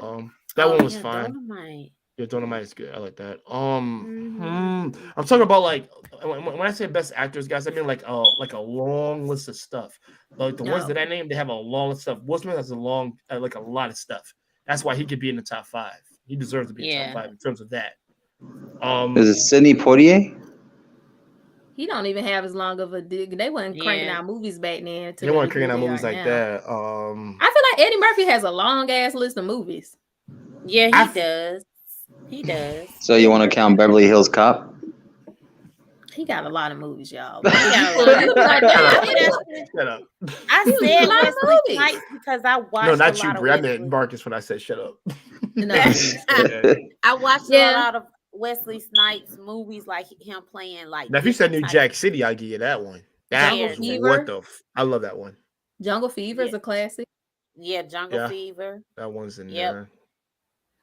That one was yeah, fine. Dolomite. Yeah, Dolomite is good. I like that. Mhm. I'm talking about like when I say best actors, guys, I mean like a long list of stuff. Like the ones No. that I named, they have a long list of stuff. Will Smith has a long, like a lot of stuff. That's why he could be in the top 5. He deserves to be in the top 5 in terms of that. Is it Sidney Poitier? He don't even have as long of a dig. They weren't cranking Yeah. out movies back then. to they weren't the cranking out degree they movies are like now. that. I feel like Eddie Murphy has a long ass list of movies. Yeah, I- he does. He does. So you want to count Beverly Hills Cop? He got a lot of movies, y'all. He got a lot. You'll be like, "Damn, Shut up. I He was said a lot of Wesley movies. Snipes because I watched No, a not you, lot of Brie. I Wesley. meant Marcus when I said shut up. No. I watched Yeah. a lot of Wesley Snipes movies, like him playing like. Now, if you said New different Jack types- City, I'll give you that one. That Jungle was Fever. what the I love that one. Jungle Fever is a classic. Yeah, Jungle Yeah. Fever. That one's in Yep. there.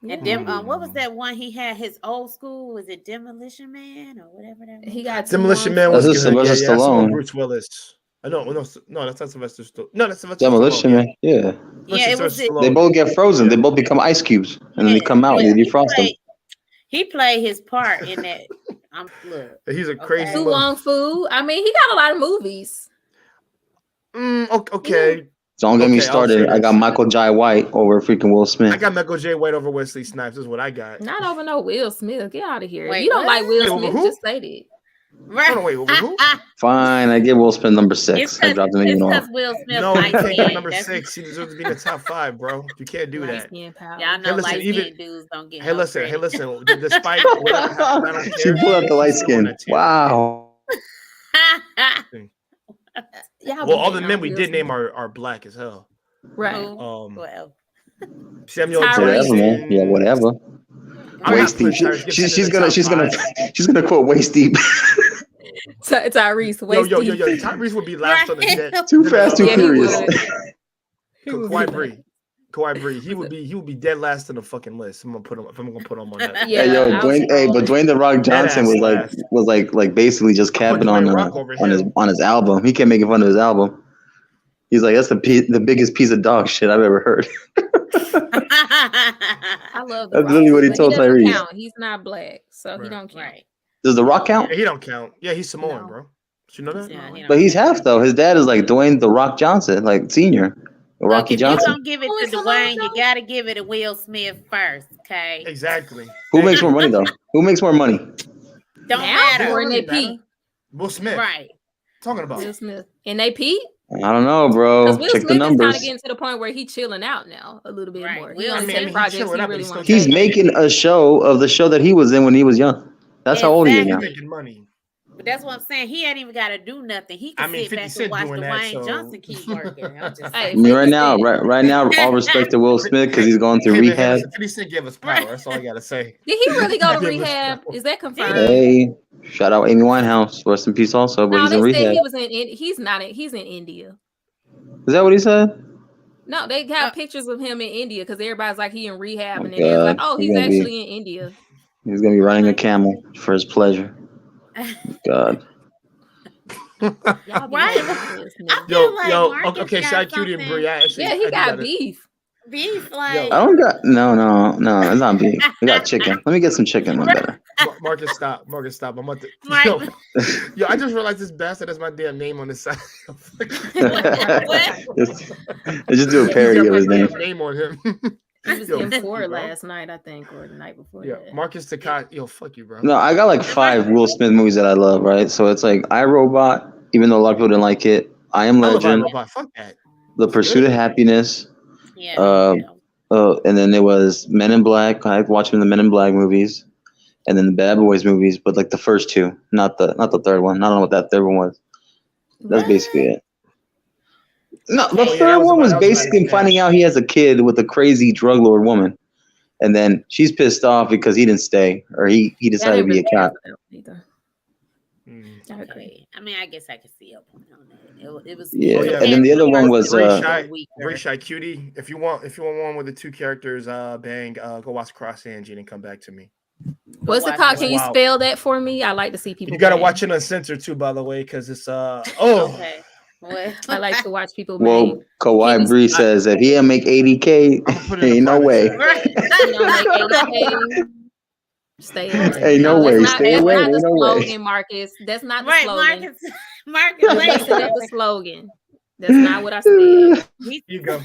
And Yeah. what was that one he had? His old school, was it Demolition Man or whatever that? He was? got Demolition Man was That's good. Sylvester That's the one Stallone. with Bruce Willis. No, that's not Sylvester Stallone. No, that's Sylvester Demolition Stallone. Man. Yeah. Yeah, it was. Sylvester They Stallone. both get frozen. They both become ice cubes, and then they come out and they defrost them. He played his part in that. Look. He's a crazy. Tu mother- Wong Fu. I mean, he got a lot of movies. Okay. Don't get me Okay, I'll started. say I got this. Michael J. White over freaking Will Smith. I got Michael J. White over Wesley Snipes. Is what I got. Not over no Will Smith. Get out of here. Wait, If you don't what? like Will Wait, over Smith, who? just say that. Right. Hold on, wait, over who? Fine, I give Will Smith number It's 6. I dropped him because even off. Will Smith. No, you light can't get skinned. number That's- 6. He deserves to be in the top 5, bro. You can't do Light that. skin power. Y'all know listen, light even- skinned dudes don't get. Hey, no listen. credit. Despite what I don't She care. pulled out the light skin. Wow. Y'all Well, all be the hating men on we Will did name Smith. are black as hell. Right. Well, Samuel Tyrese. Whatever, Jackson. man. Yeah, whatever. I'm Waist not deep. putting Tyrese She's Gibson in the gonna top she's gonna quote waist deep. Tyrese. Yo, Waist deep. Tyrese would be last on the dead. Too fast, too Yeah, he furious. would. He would be KawaiiBri, he would be dead last on the fucking list. I'm gonna put him on that. Yeah, Hey, yo, I was but Dwayne the Rock Johnson was Deadass like basically just capping on Dwayne Rock over him. his album. He kept making fun of his album. He's like, that's the biggest piece of dog shit I've ever heard. I love the That's Rock, literally what he but told doesn't Tyrese. count. He's not black, so he Right. don't count. Right. Does The Rock count? Yeah, he don't count. Yeah, he's Samoan, No. bro. Did you know that? Yeah, he But he's don't- half though. His dad is like Dwayne The Rock Johnson, like senior. Look, Rocky if you Johnson. gonna give it Who to is Samoan Dwayne, you Joe? gotta give it to Will Smith first, okay? Exactly. Who makes more money though? Who makes more money? Don't Now matter. or in Really they peak. matter. Will Smith. Right. Talking about. Will Smith and they peak. I don't know, bro. Because Will Check the Smith is kind numbers. of getting to the point where he's chilling out now a little bit Right. more. He Will only Smith- take he's projects chilling he out, but really he's wants still to He's take. making a show of the show that he was in when he was young. That's how old he is now. Exactly. He's making money. But that's what I'm saying. He ain't even got to do nothing. He can I mean, sit 50 back and Cent watch doing Dwayne that, so- Johnson keep working. I'm just Hey, saying. Right now, right now, all respect to Will Smith because he's going through Hey, man, rehab. 50 Cent gave us power. That's all I gotta say. Did he really go to Give us rehab? power. Is that confirmed? Hey, shout out Amy Winehouse. Rest in peace also, but No, he's they in said rehab. he was in. He's not. He's in India. Is that what he said? No, they got pictures of him in India because everybody's like he in rehab, Oh, and then they're like, God. oh, He's he's gonna be- actually in India. He's gonna be riding a camel for his pleasure. God. Y'all be Right. hating Will Smith. I feel like Marcus okay, got Shycutie and something- Bri, I actually, Yeah, he I got gotta- beef. beef, I like don't got no. It's not beef. We got chicken. Let me get some chicken. One better. Marcus, stop. Marcus, stop. I'm about to. Right. Yo, I just realized this bastard has my damn name on the side. Just do a parody of his name. Name on him. He was Yo, in fuck four you, bro. last night, I think, or the night before. Yeah, that. Marcus Takai. Yo, fuck you, bro. No, I got like 5 Will Smith movies that I love, right? So it's like iRobot, even though a lot of people didn't like it. I Am I love Legend, iRobot. Fuck that. The Pursuit of Happiness, yeah. and then there was Men in Black. I watched him in the Men in Black movies, and then the Bad Boys movies, but like the first 2, not the third one. I don't know what that third one was. That's basically it. No, the Oh, yeah, third that was one about- was that was about basically his dad. finding out he has a kid with a crazy drug lord woman, and then she's pissed off because he didn't stay or he I decided to didn't be a really care cop. for that one either. Mm. I agree. Okay. I mean, I guess I could see a point on that. It was Yeah, Oh, yeah. and then the other one was Bri weaker. Shycutie. If you want one with the 2 characters, bang, go watch Cross Angie and come back to me. What's it watch called? it. Can you Wow. spell that for me? I like to see people. You gotta bang. watch it uncensored too, by the way, because it's Okay. Well, I like to watch people Well, bang. KawaiiBri says if he didn't make 80K, I'm gonna put it in ain't a no private way. chat. Right. You don't make 80K. Stay away. Ain't no that's way. Not, Stay that's away. not the Ain't no way. slogan, Marcus. That's not the Right, slogan. Marcus You're Lane. messing up the slogan. That's not what I said. Here you go.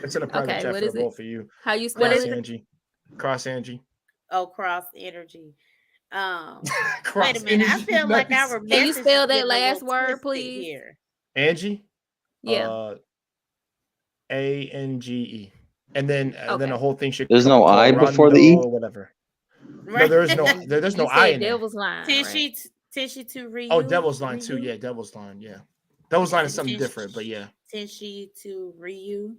It's in a private Okay, chat what for is it? both of you. How you spell What Cross is it? it? Angie. Cross Angie. Oh, cross energy. Cross Wait a minute. I Angie, feel like nice. our Can you message spell is that getting a last little word, twisted please? Here. Angie. Yeah. ANGE. And then then Okay. the whole thing should There's come no called I before the Rondo E? or whatever. No, Right. there is no there's no You I said in there. Devil's Line. Right? Tenshi to Ryu. Oh, Devil's Line too. Ryu? Yeah, Devil's Line. Yeah. Devil's Line is Tenshi- something different, but yeah. Tenshi to Ryu.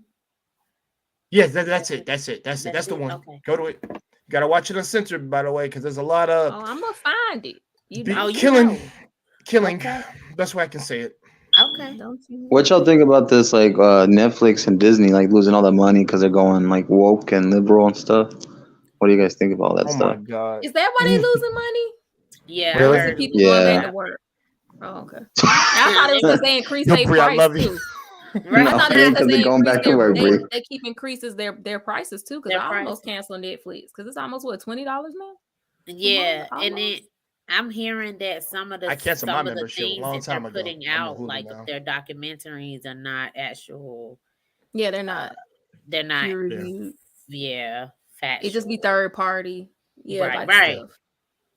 Yeah, that's it. That's it. That's That's the it? one. Okay. Go to it. You gotta watch it uncensored, by the way, because there's a lot of Oh, I'm gonna find it. You Be- know. you killing. know. Killing. Okay. Best way I can say it. Okay. Don't you? What y'all think about this, like Netflix and Disney, like losing all that money because they're going like woke and liberal and stuff? What do you guys think about all that Oh stuff? my god. Is that why they losing money? Yeah. Really? I Or is heard it people Yeah. going back to work? Oh, okay. I thought it was because they increased Yo, their Bri, I price love you. too. Right. I thought No, it was because because they're they going back to work, Bri. they keep increases their prices too. Because Their I almost prices. canceled Netflix because it's almost what $20 now. Yeah, and Almost. then I'm hearing that some of the I canceled my some of the membership a things long that they're time ago. putting I'm on out, Hulu like now. their documentaries, are not actual. Yeah, they're not They're not. peer reviewed. Yeah, factual. It just be third party. Yeah, Right, like right. stuff.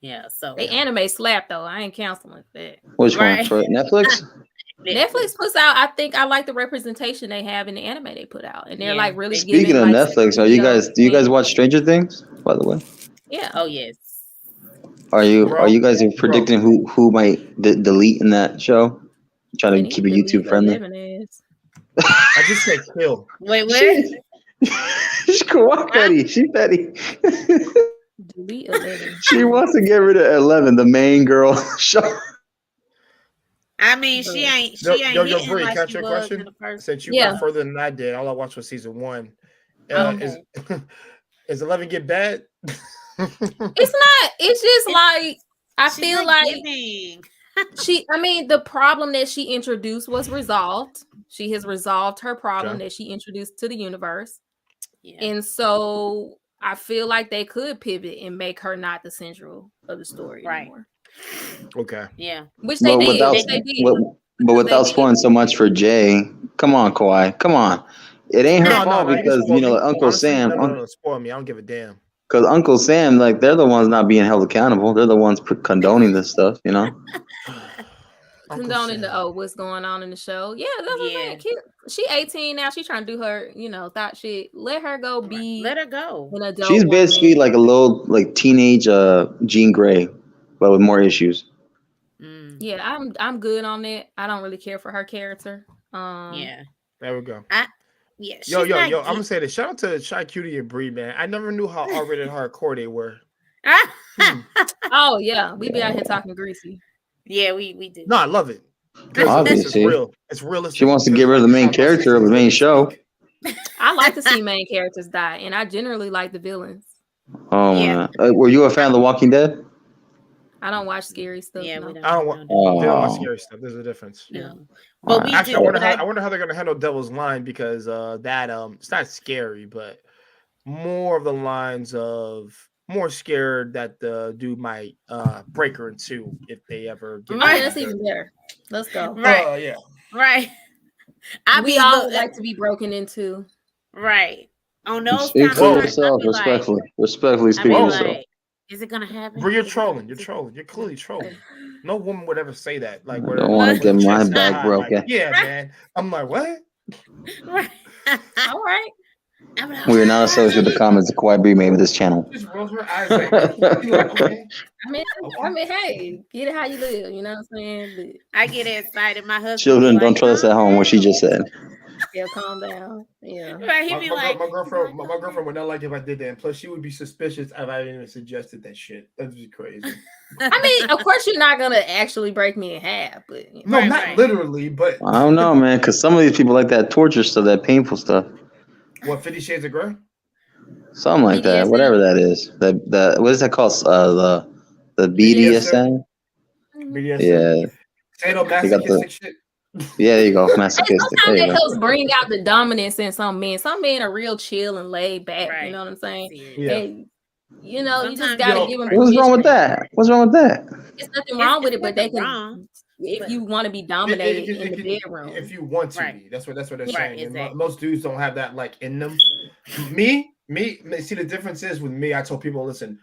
Yeah, so They anime slap though. I ain't canceling that. Which one Right. for Netflix? Netflix puts out. I think I like the representation they have in the anime they put out, and they're Yeah. like really Speaking giving, of like, Netflix, do you guys watch Stranger Things? By the way, Yeah. Oh yes. are you Bro, predicting who might delete in that show? Trying They to need keep it delete YouTube friendly. 11 ass. I just said kill. Wait, what? She's petty. She petty. Delete 11. She wants to get rid of 11, the main girl show. I mean, she ain't. She ain't Yo, hitting Bri, like can I ask she you a was question? in the first. Since you Yeah. got further than I did, all I watched was season 1. Okay. Is 11 get bad? It's not. It's just like I She's feel not like giving. I mean, the problem that she introduced was resolved. She has resolved her problem Okay. that she introduced to the universe. Yeah. And so I feel like they could pivot and make her not the central of the story anymore. Okay. Yeah. Which they But did. without Which they did. but without spoiling so much for Jay, come on, Kawhi, come on. It ain't her No, fault you can because spoil me. Uncle Honestly, Sam, no, spoil me. I don't give a damn. because Uncle Sam, like they're the ones not being held accountable. They're the ones condoning this stuff, Uncle Condoning Sam. what's going on in the show. Yeah, that's what I'm Yeah. saying. She 18 now. She's trying to do her, thought shit. Let her go be Let her go. an adult She's woman. basically like a little like teenage Jean Grey, but with more issues. Yeah, I'm good on it. I don't really care for her character. Yeah. There we go. Yeah. Yo. I'm gonna say this. Shout out to Shycutie and Bri, man. I never knew how R-rated hardcore they were. Oh yeah, we be out here talking greasy. Yeah, we do. No, I love it. Obviously. It's real. It's realistic. She wants to give her the main character of the main show. I like to see main characters die, and I generally like the villains. Oh Yeah. man, were you a fan of The Walking Dead? I don't watch scary stuff. Yeah, no. we don't. I don't want Oh. scary stuff. There's a difference. No. But we Actually, do. I wonder how they're gonna handle Devil's Line because that it's not scary, but more of the lines of more scared that the dude might break her in two if they ever get. Right, that's even better. Let's go. Right. Yeah. Right. We all would like to be broken into. Right. On those Speak kind for of yourself, respectfully speak for yourself. Is it gonna happen? Bro, you're trolling. You're trolling. You're clearly trolling. No woman would ever say that. Like, I don't want to get my back broken. Like, yeah, man. I'm like, what? Right. All right. We are not associated with the comments that KawaiiBri made with this channel. Just rolls her eyes like, okay. I mean, hey, get it how you live. You know what I'm saying? I get excited. My husband. Children, don't trust us at home. What she just said. Yeah, calm down. Yeah. Right, he'd be like, my girlfriend would not like if I did that. And plus, she would be suspicious if I even suggested that shit. That'd be crazy. I mean, of course, you're not gonna actually break me in half, but no, not literally, but I don't know, man, because some of these people like that torture stuff, that painful stuff. What, 50 Shades of Grey? Something like that, BDSM? whatever that is. That what is that called? The BDSM. BDSM. Yeah. Sadomasochistic shit. Yeah, there you go. Masochistic. Sometimes There it you helps go. bring out the dominance in some men. Some men are real chill and laid back. Right. You know what I'm saying? Yeah. And, you just Sometimes gotta Yo, give them. What's wrong with that? What's wrong with that? It's nothing wrong with it, but they can. wrong. If you want to be dominated in the bedroom, if you want to Right. be, that's what they're Right, saying. And exactly. most dudes don't have that like in them. Me. See, the difference is with me. I told people, listen,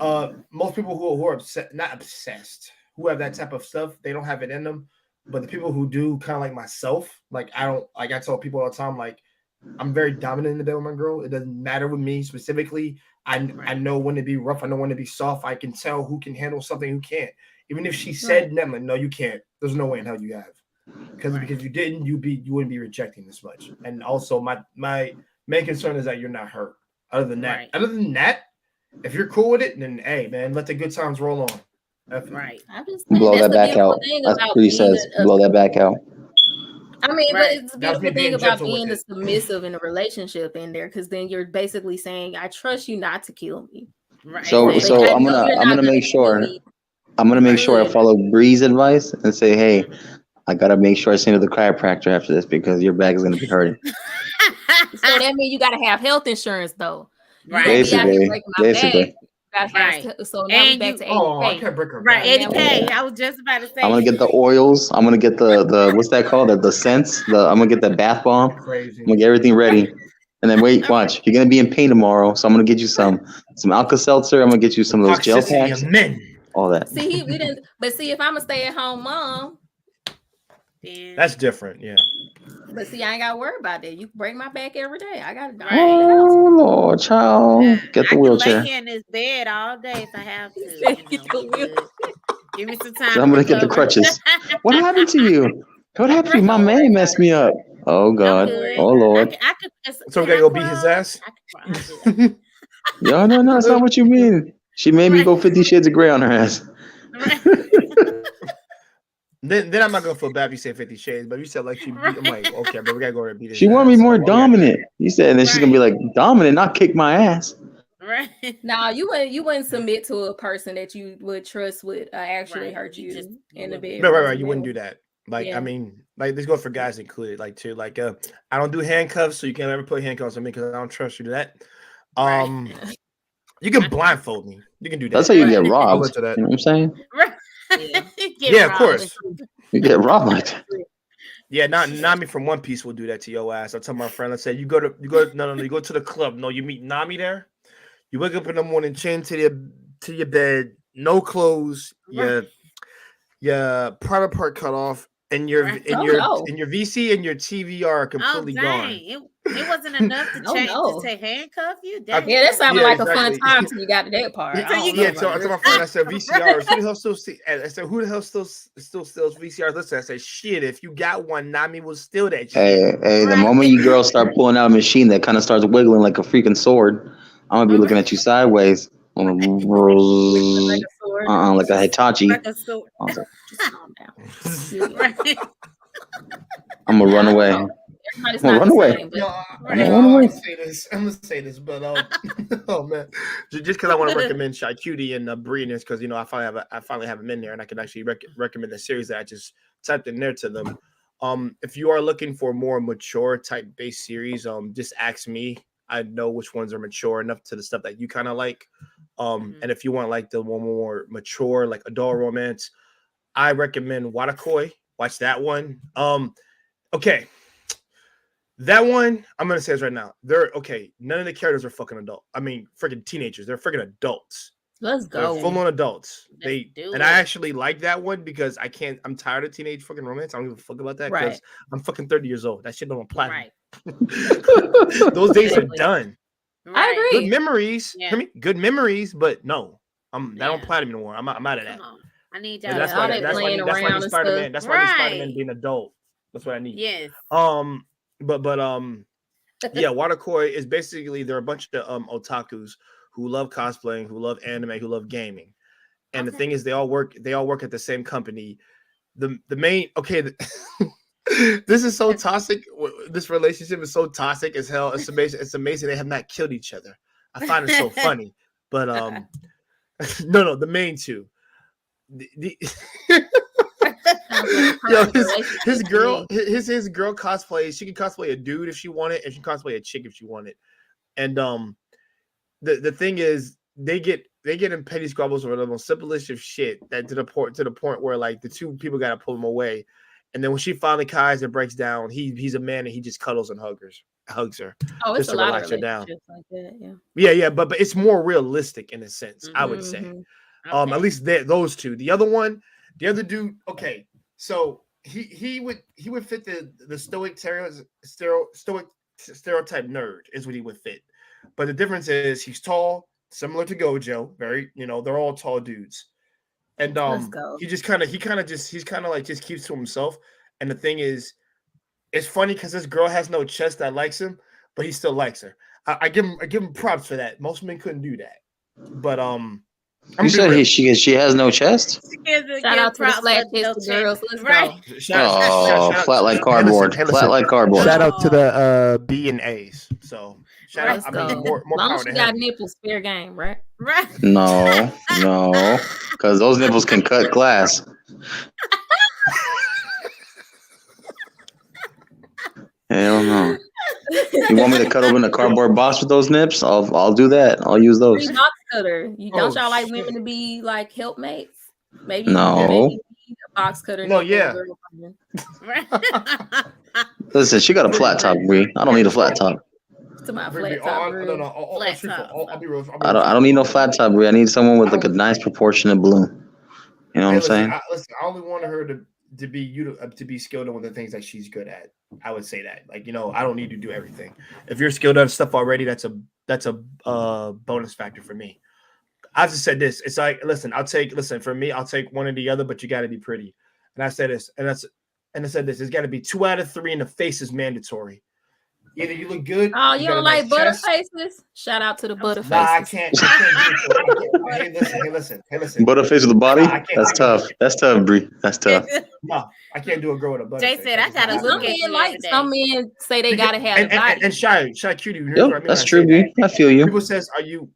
most people who are not obsessed, who have that type of stuff, they don't have it in them. But the people who do, kind of like myself, like I tell people all the time, like I'm very dominant in the bed with my girl. It doesn't matter with me specifically. I know when to be rough. I know when to be soft. I can tell who can handle something, who can't. Even if she said, "Nemlin, no, you can't." There's no way in hell you have, because you didn't, you wouldn't be rejecting this much. And also, my main concern is that you're not hurt. Other than that, if you're cool with it, then hey, man, let the good times roll on. Right. Blow that back out. That's what he says. Blow that back out. I mean, but it's a That's me beautiful thing being about gentle being the with it. submissive in a relationship in there, because then you're basically saying, "I trust you not to kill me." Right. So Like, I'm gonna make sure. I'm gonna make sure I follow Bri's advice and say, hey, I gotta make sure I send to the chiropractor after this because your back is gonna be hurting. So that means you gotta have health insurance, though. Right. Basically. So now we're back to 80K. I can't break her Right, back. 80K. I was just about to say. I'm gonna get the oils. I'm gonna get the what's that called? The scents. I'm gonna get the bath bomb. Crazy. I'm gonna get everything ready. And then watch. You're gonna be in pain tomorrow, so I'm gonna get you some Alka-Seltzer. I'm gonna get you some of those gel Toxicity packs. of men. All that. See, we didn't. But see, if I'm a stay-at-home mom, That's different. Yeah. but see, I ain't gotta worry about that. You can break my back every day. I got to. Oh Lord, child, get the wheelchair. I can lay here in this bed all day if I have to. Give me some time. So I'm gonna get the crutches. What happened to you? What happened to you? My man messed me up. Oh God. Oh Lord. So we gotta go beat his ass. No, that's not what you mean. She made me go 50 Shades of Grey on her ass. Then I'm not gonna feel bad if you say 50 Shades, but if you said like she beat, I'm like, okay, but we gotta go there and beat his She ass. wanted me more dominant. You said, and then she's gonna be like, dominant, not kick my ass. Right. Now you wouldn't submit to a person that you would trust would actually hurt you in the bed. Right. You wouldn't do that. Like, Yeah. I mean, like this goes for guys included. Like, too, like, I don't do handcuffs, so you can't ever put handcuffs on me because I don't trust you to that. Right. You can blindfold me. You can do that. That's how you get Right. I'll robbed. let to that. You know what I'm saying? Right. Yeah. Get Yeah, of robbed. course. You get robbed like that. Yeah, not me from One Piece will do that to your ass. I tell my friend, I said, you go to you go to the club. No, you meet Nami there. You wake up in the morning, chained to your bed, no clothes, your private part cut off, and your Right. and Oh, your no. and your VC and your TV are Oh completely gone. dang! It wasn't enough to Oh, change no. to handcuff you. I- Dang. Yeah, that sounded Yeah, like a exactly. fun time till you got to that part. Yeah, I don't you know yeah, get- so I about told my this. friend, I said VCRs. Who the hell still see? I said, who the hell still steals VCRs? Listen, I said, shit. If you got one, Nami will steal that shit. Hey, the Right. moment you girls start pulling out a machine that kind of starts wiggling like a freaking sword, I'm gonna be looking at you sideways. Like a sword. Like a Hitachi. Like a sword. I was like, Just calm down. Right. I'm gonna run away. Everybody's Well, not run the away. same, but No, Right. I'm gonna say this. But oh man, just because I want to recommend Shycutie and Bree because I finally have them in there, and I can actually recommend the series that I just typed in there to them. If you are looking for more mature type based series, just ask me. I know which ones are mature enough to the stuff that you kind of like. And if you want like the one more mature, like adult romance, I recommend Watakoi. Watch that one. Okay. That one, I'm gonna say this right now. They're okay. None of the characters are fucking adult. I mean, freaking teenagers. They're freaking adults. let's They're go. full on adults. Let's They do and it. I actually like that one because I'm tired of teenage fucking romance. I don't give a fuck about that because Right. I'm fucking 30 years old. That shit don't apply. Right. Those days are Exactly. done. Right. Good memories. Yeah. Hear me? Good memories, but no, that don't Yeah. apply to me anymore. I'm out of that. Come on. I need And y'all. that's all why that that's why I playing need, that's why I around need and Spider-Man. stuff. That's why I need Spider-Man Right. being adult. That's what I need. Yes. Yeah, Watakoi is basically they're a bunch of otakus who love cosplaying, who love anime, who love gaming. And the Okay. thing is they all work at the same company. The main this is so toxic. This relationship is so toxic as hell. It's amazing they have not killed each other. I find it so funny. But no, the main two. The Yo, his girl cosplays. She can cosplay a dude if she wanted, and she can cosplay a chick if she wanted. And the thing is, they get in petty squabbles over the most simplest of shit that to the point where like the two people gotta pull him away. And then when she finally cries and breaks down, he's a man and he just cuddles and hugs her. Oh, it's just a to lot relax of her down. relationships like that. Yeah. Yeah, but it's more realistic in a sense, I would say. Mhm. At least those two. The other dude. Okay, so he would fit the stoic stereotype nerd is what he would fit. But the difference is he's tall, similar to Gojo. Very, they're all tall dudes. And Let's go. he kind of just keeps to himself. And the thing is, it's funny because this girl has no chest that likes him, but he still likes her. I give him props for that. Most men couldn't do that. But You said she has no chest? Shout out to the flat chested girls. Let's Right. go. Oh, flat like cardboard. Flat like cardboard. Shout out to the B and A's. So shout Let's out. go. I mean, more As long power as to you got him. nipples, fair game, right? Right. No, because those nipples can cut glass. Hell no. You want me to cut open a cardboard box with those nips? I'll do that. I'll use those. Free box cutter. Don't y'all like shit. women to be like helpmates? Maybe No. maybe a box cutter. No, nipple yeah. girlfriend. Right. Listen, she got a flat top, Bree. I don't need a flat top. To my Maybe- flat top. no, girl. no. Flat top. I'll be real. I don't need no flat top, Bree. I need someone with like a nice proportionate balloon. You know what I'm saying? I only wanted her to be skilled in the things that she's good at. I would say that, like, I don't need to do everything. If you're skilled at stuff already, that's a bonus factor for me. I just said this. It's like, for me, I'll take one or the other, but you got to be pretty. And I said this, and I said this. It's got to be 2 out of 3, and the face is mandatory. Either you look good. Oh, you don't like butter chest. faces? Shout out to the butter faces. Nah, I can't do it. Hey, listen. Butterface with the body? I can't- That's tough. That's tough, Bree. That's tough. No, I can't do a girl with a butter. Jay face. said, I gotta Just Some look at men you like every day. some men say they gotta have a body. and Shycutie. You know what I Yep, mean that's when I true, say Bree. that? I feel you. People says, "Are you?"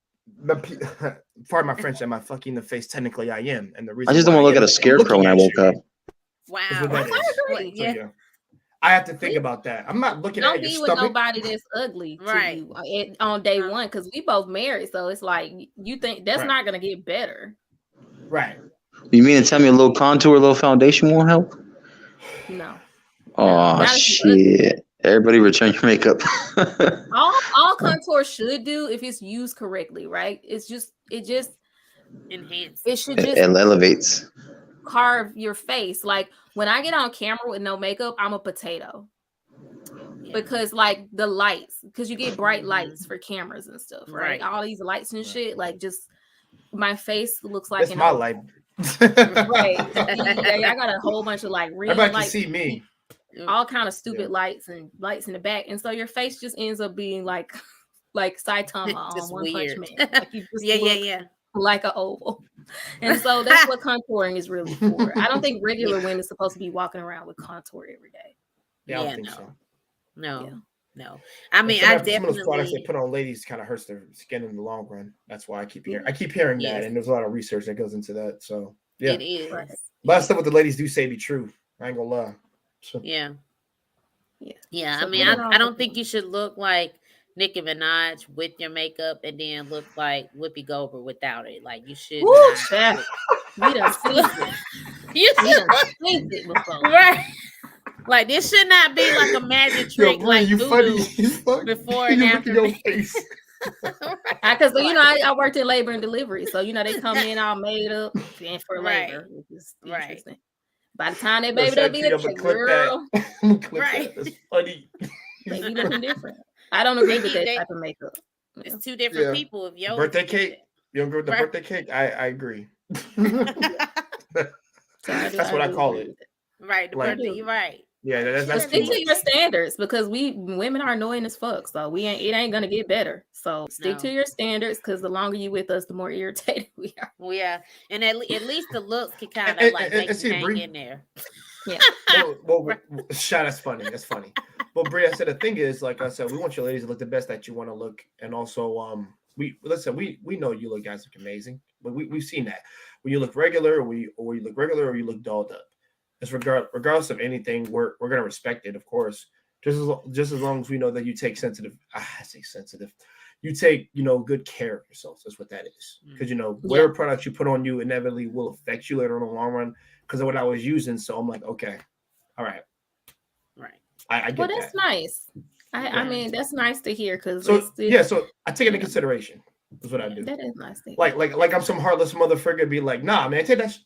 Pardon my French. Am I fucking in the face? Technically, I am. And the reason I just don't why want to look am at a is I'm scarecrow when I looking woke at up. Wow. Is what that is. agree. So, Yeah. yeah. I have to think about that. I'm not looking Don't at your be with stomach. nobody that's ugly to Right. you on day one, because we both married. So it's like you think that's Right. not gonna get better. Right. You mean to tell me a little contour, a little foundation won't help? No. Oh not if you ugly. shit! Everybody return your makeup. All contour should do, if it's used correctly, right? It just Enhance. it should It just elevates. carve your face. Like when I get on camera with no makeup, I'm a potato. Yeah. Because like the lights, because you get bright lights for cameras and stuff, right? Right. All these lights and shit, like just my face looks like That's my light. Right. I got a whole bunch of like ring Everybody can lights, see me. all kind of stupid Yeah. lights and lights in the back, and so your face just ends up being like Saitama on Just One weird. Punch Man. Like you just Yeah. look like an oval. And so that's what contouring is really for. I don't think regular women is supposed to be walking around with contour every day. Yeah, I don't Yeah, think no. so. No. Yeah. No. I mean, some I of those products they definitely. put on ladies kind of hurts their skin in the long run. That's why I keep hearing that, Yes. and there's a lot of research that goes into that. So yeah, It is. Right. a lot of stuff what the ladies do say be true. I ain't gonna lie. So, Yeah. Yeah. Yeah. So I mean, put it on I don't for think them. you should look like Nicki Minaj with your makeup and then look like Whoopi Goldberg without it. Like you should Woo, not. child. We done seen it. You We should done seen it before. right. Like this should not be like a magic yo, trick Bree, like you funny. voodoo You funny. before You and look after. at your face. Because I worked in labor and delivery, so they come in all made up and for Right. labor, which is Right. interesting. By the time that Yo, baby done Shycutie, be a I'ma kid, clip girl, that. I'm gonna clip Right. that. That's funny. they be looking different. I don't agree with that They- type of makeup. Yeah. It's two different Yeah. people. If yo Birthday cake. You don't agree with the Right. birthday cake? I agree. So I That's what I do call agree it. with it. right, the Like- birthday, you're right. Yeah, But that's stick too to your much. standards, because women are annoying as fuck. So it ain't gonna get better. So stick to No. your standards, because the longer you with us, the more irritated we are. Well, yeah, and at least the looks can kind And- of like and- make and you see, hang Bree- in there. Well, shot. That's funny. That's funny. But Brie, I said the thing is, like I said, we want your ladies to look the best that you want to look, and also, we know you look guys look amazing, but we've seen that when you look regular, or you look regular, or you look dolled up. It's regardless of anything, we're gonna respect it, of course. Just as long as we know that you take sensitive. I say sensitive. You take good care of yourself. That's what that is. Because whatever products you put on you inevitably will affect you later on in the long run. Because of what I was using, so I'm like, okay, all right. Right. I get Well, that. that's nice. I mean, that's nice to hear, because So so I take it into consideration. Is what I do. that is nice to hear. Like I'm some heartless motherfucker. Be like, nah, man, take that.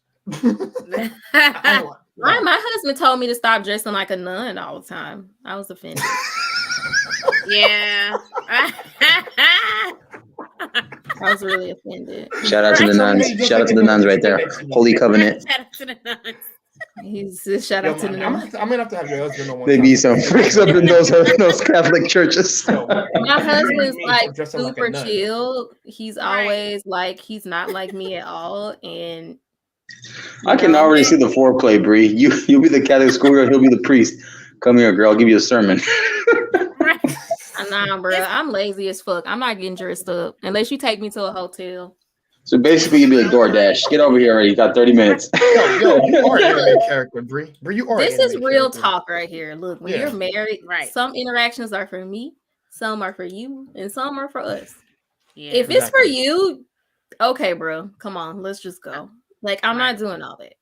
My husband told me to stop dressing like a nun all the time. I was offended. Yeah. I was really offended. Shout out to the nuns. Shout out to the nuns right there. Holy covenant. Shout out to the nuns. He's just shout out to the I'm nun. gonna have to have your husband on one. They time. be some freaks up in those Catholic churches. My husband's Me like dressing like a super nun. chill. He's Right. always like, he's not like me at all. And I can already see the foreplay, Bree. You'll be the Catholic schoolgirl. He'll be the priest. Come here, girl. I'll give you a sermon. Right. nah, bro, I'm lazy as fuck. I'm not getting dressed up unless you take me to a hotel. So basically, you'll be a DoorDash. Get over here already. You got 30 minutes. Yo, you are an anime character, Bree. Bree, you are. This an is anime real character. talk right here. Look, when Yeah. you're married, Right. some interactions are for me, some are for you, and some are for us. Yeah. If it's for Exactly. you, okay, bro, come on, let's just go. Like, I'm not doing all that.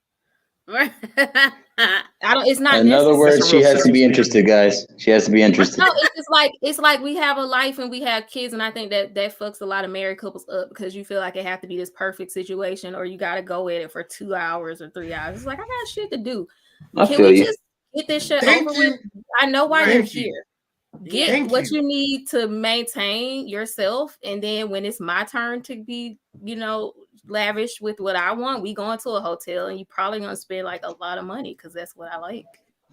I don't. It's not. In other necessary. words, That's a she real has to be sexist interested, guys. She has to be interested. No, it's like we have a life and we have kids, and I think that fucks a lot of married couples up, because you feel like it have to be this perfect situation, or you got to go at it for 2 hours or 3 hours. It's like, I got shit to do. I Can feel we you. just get this shit Thank over you. with? I know why Thank you're you. here. Get Thank what you. you need to maintain yourself, and then when it's my turn to be, lavish with what I want, we going to a hotel, and you probably gonna spend like a lot of money, because that's what I like.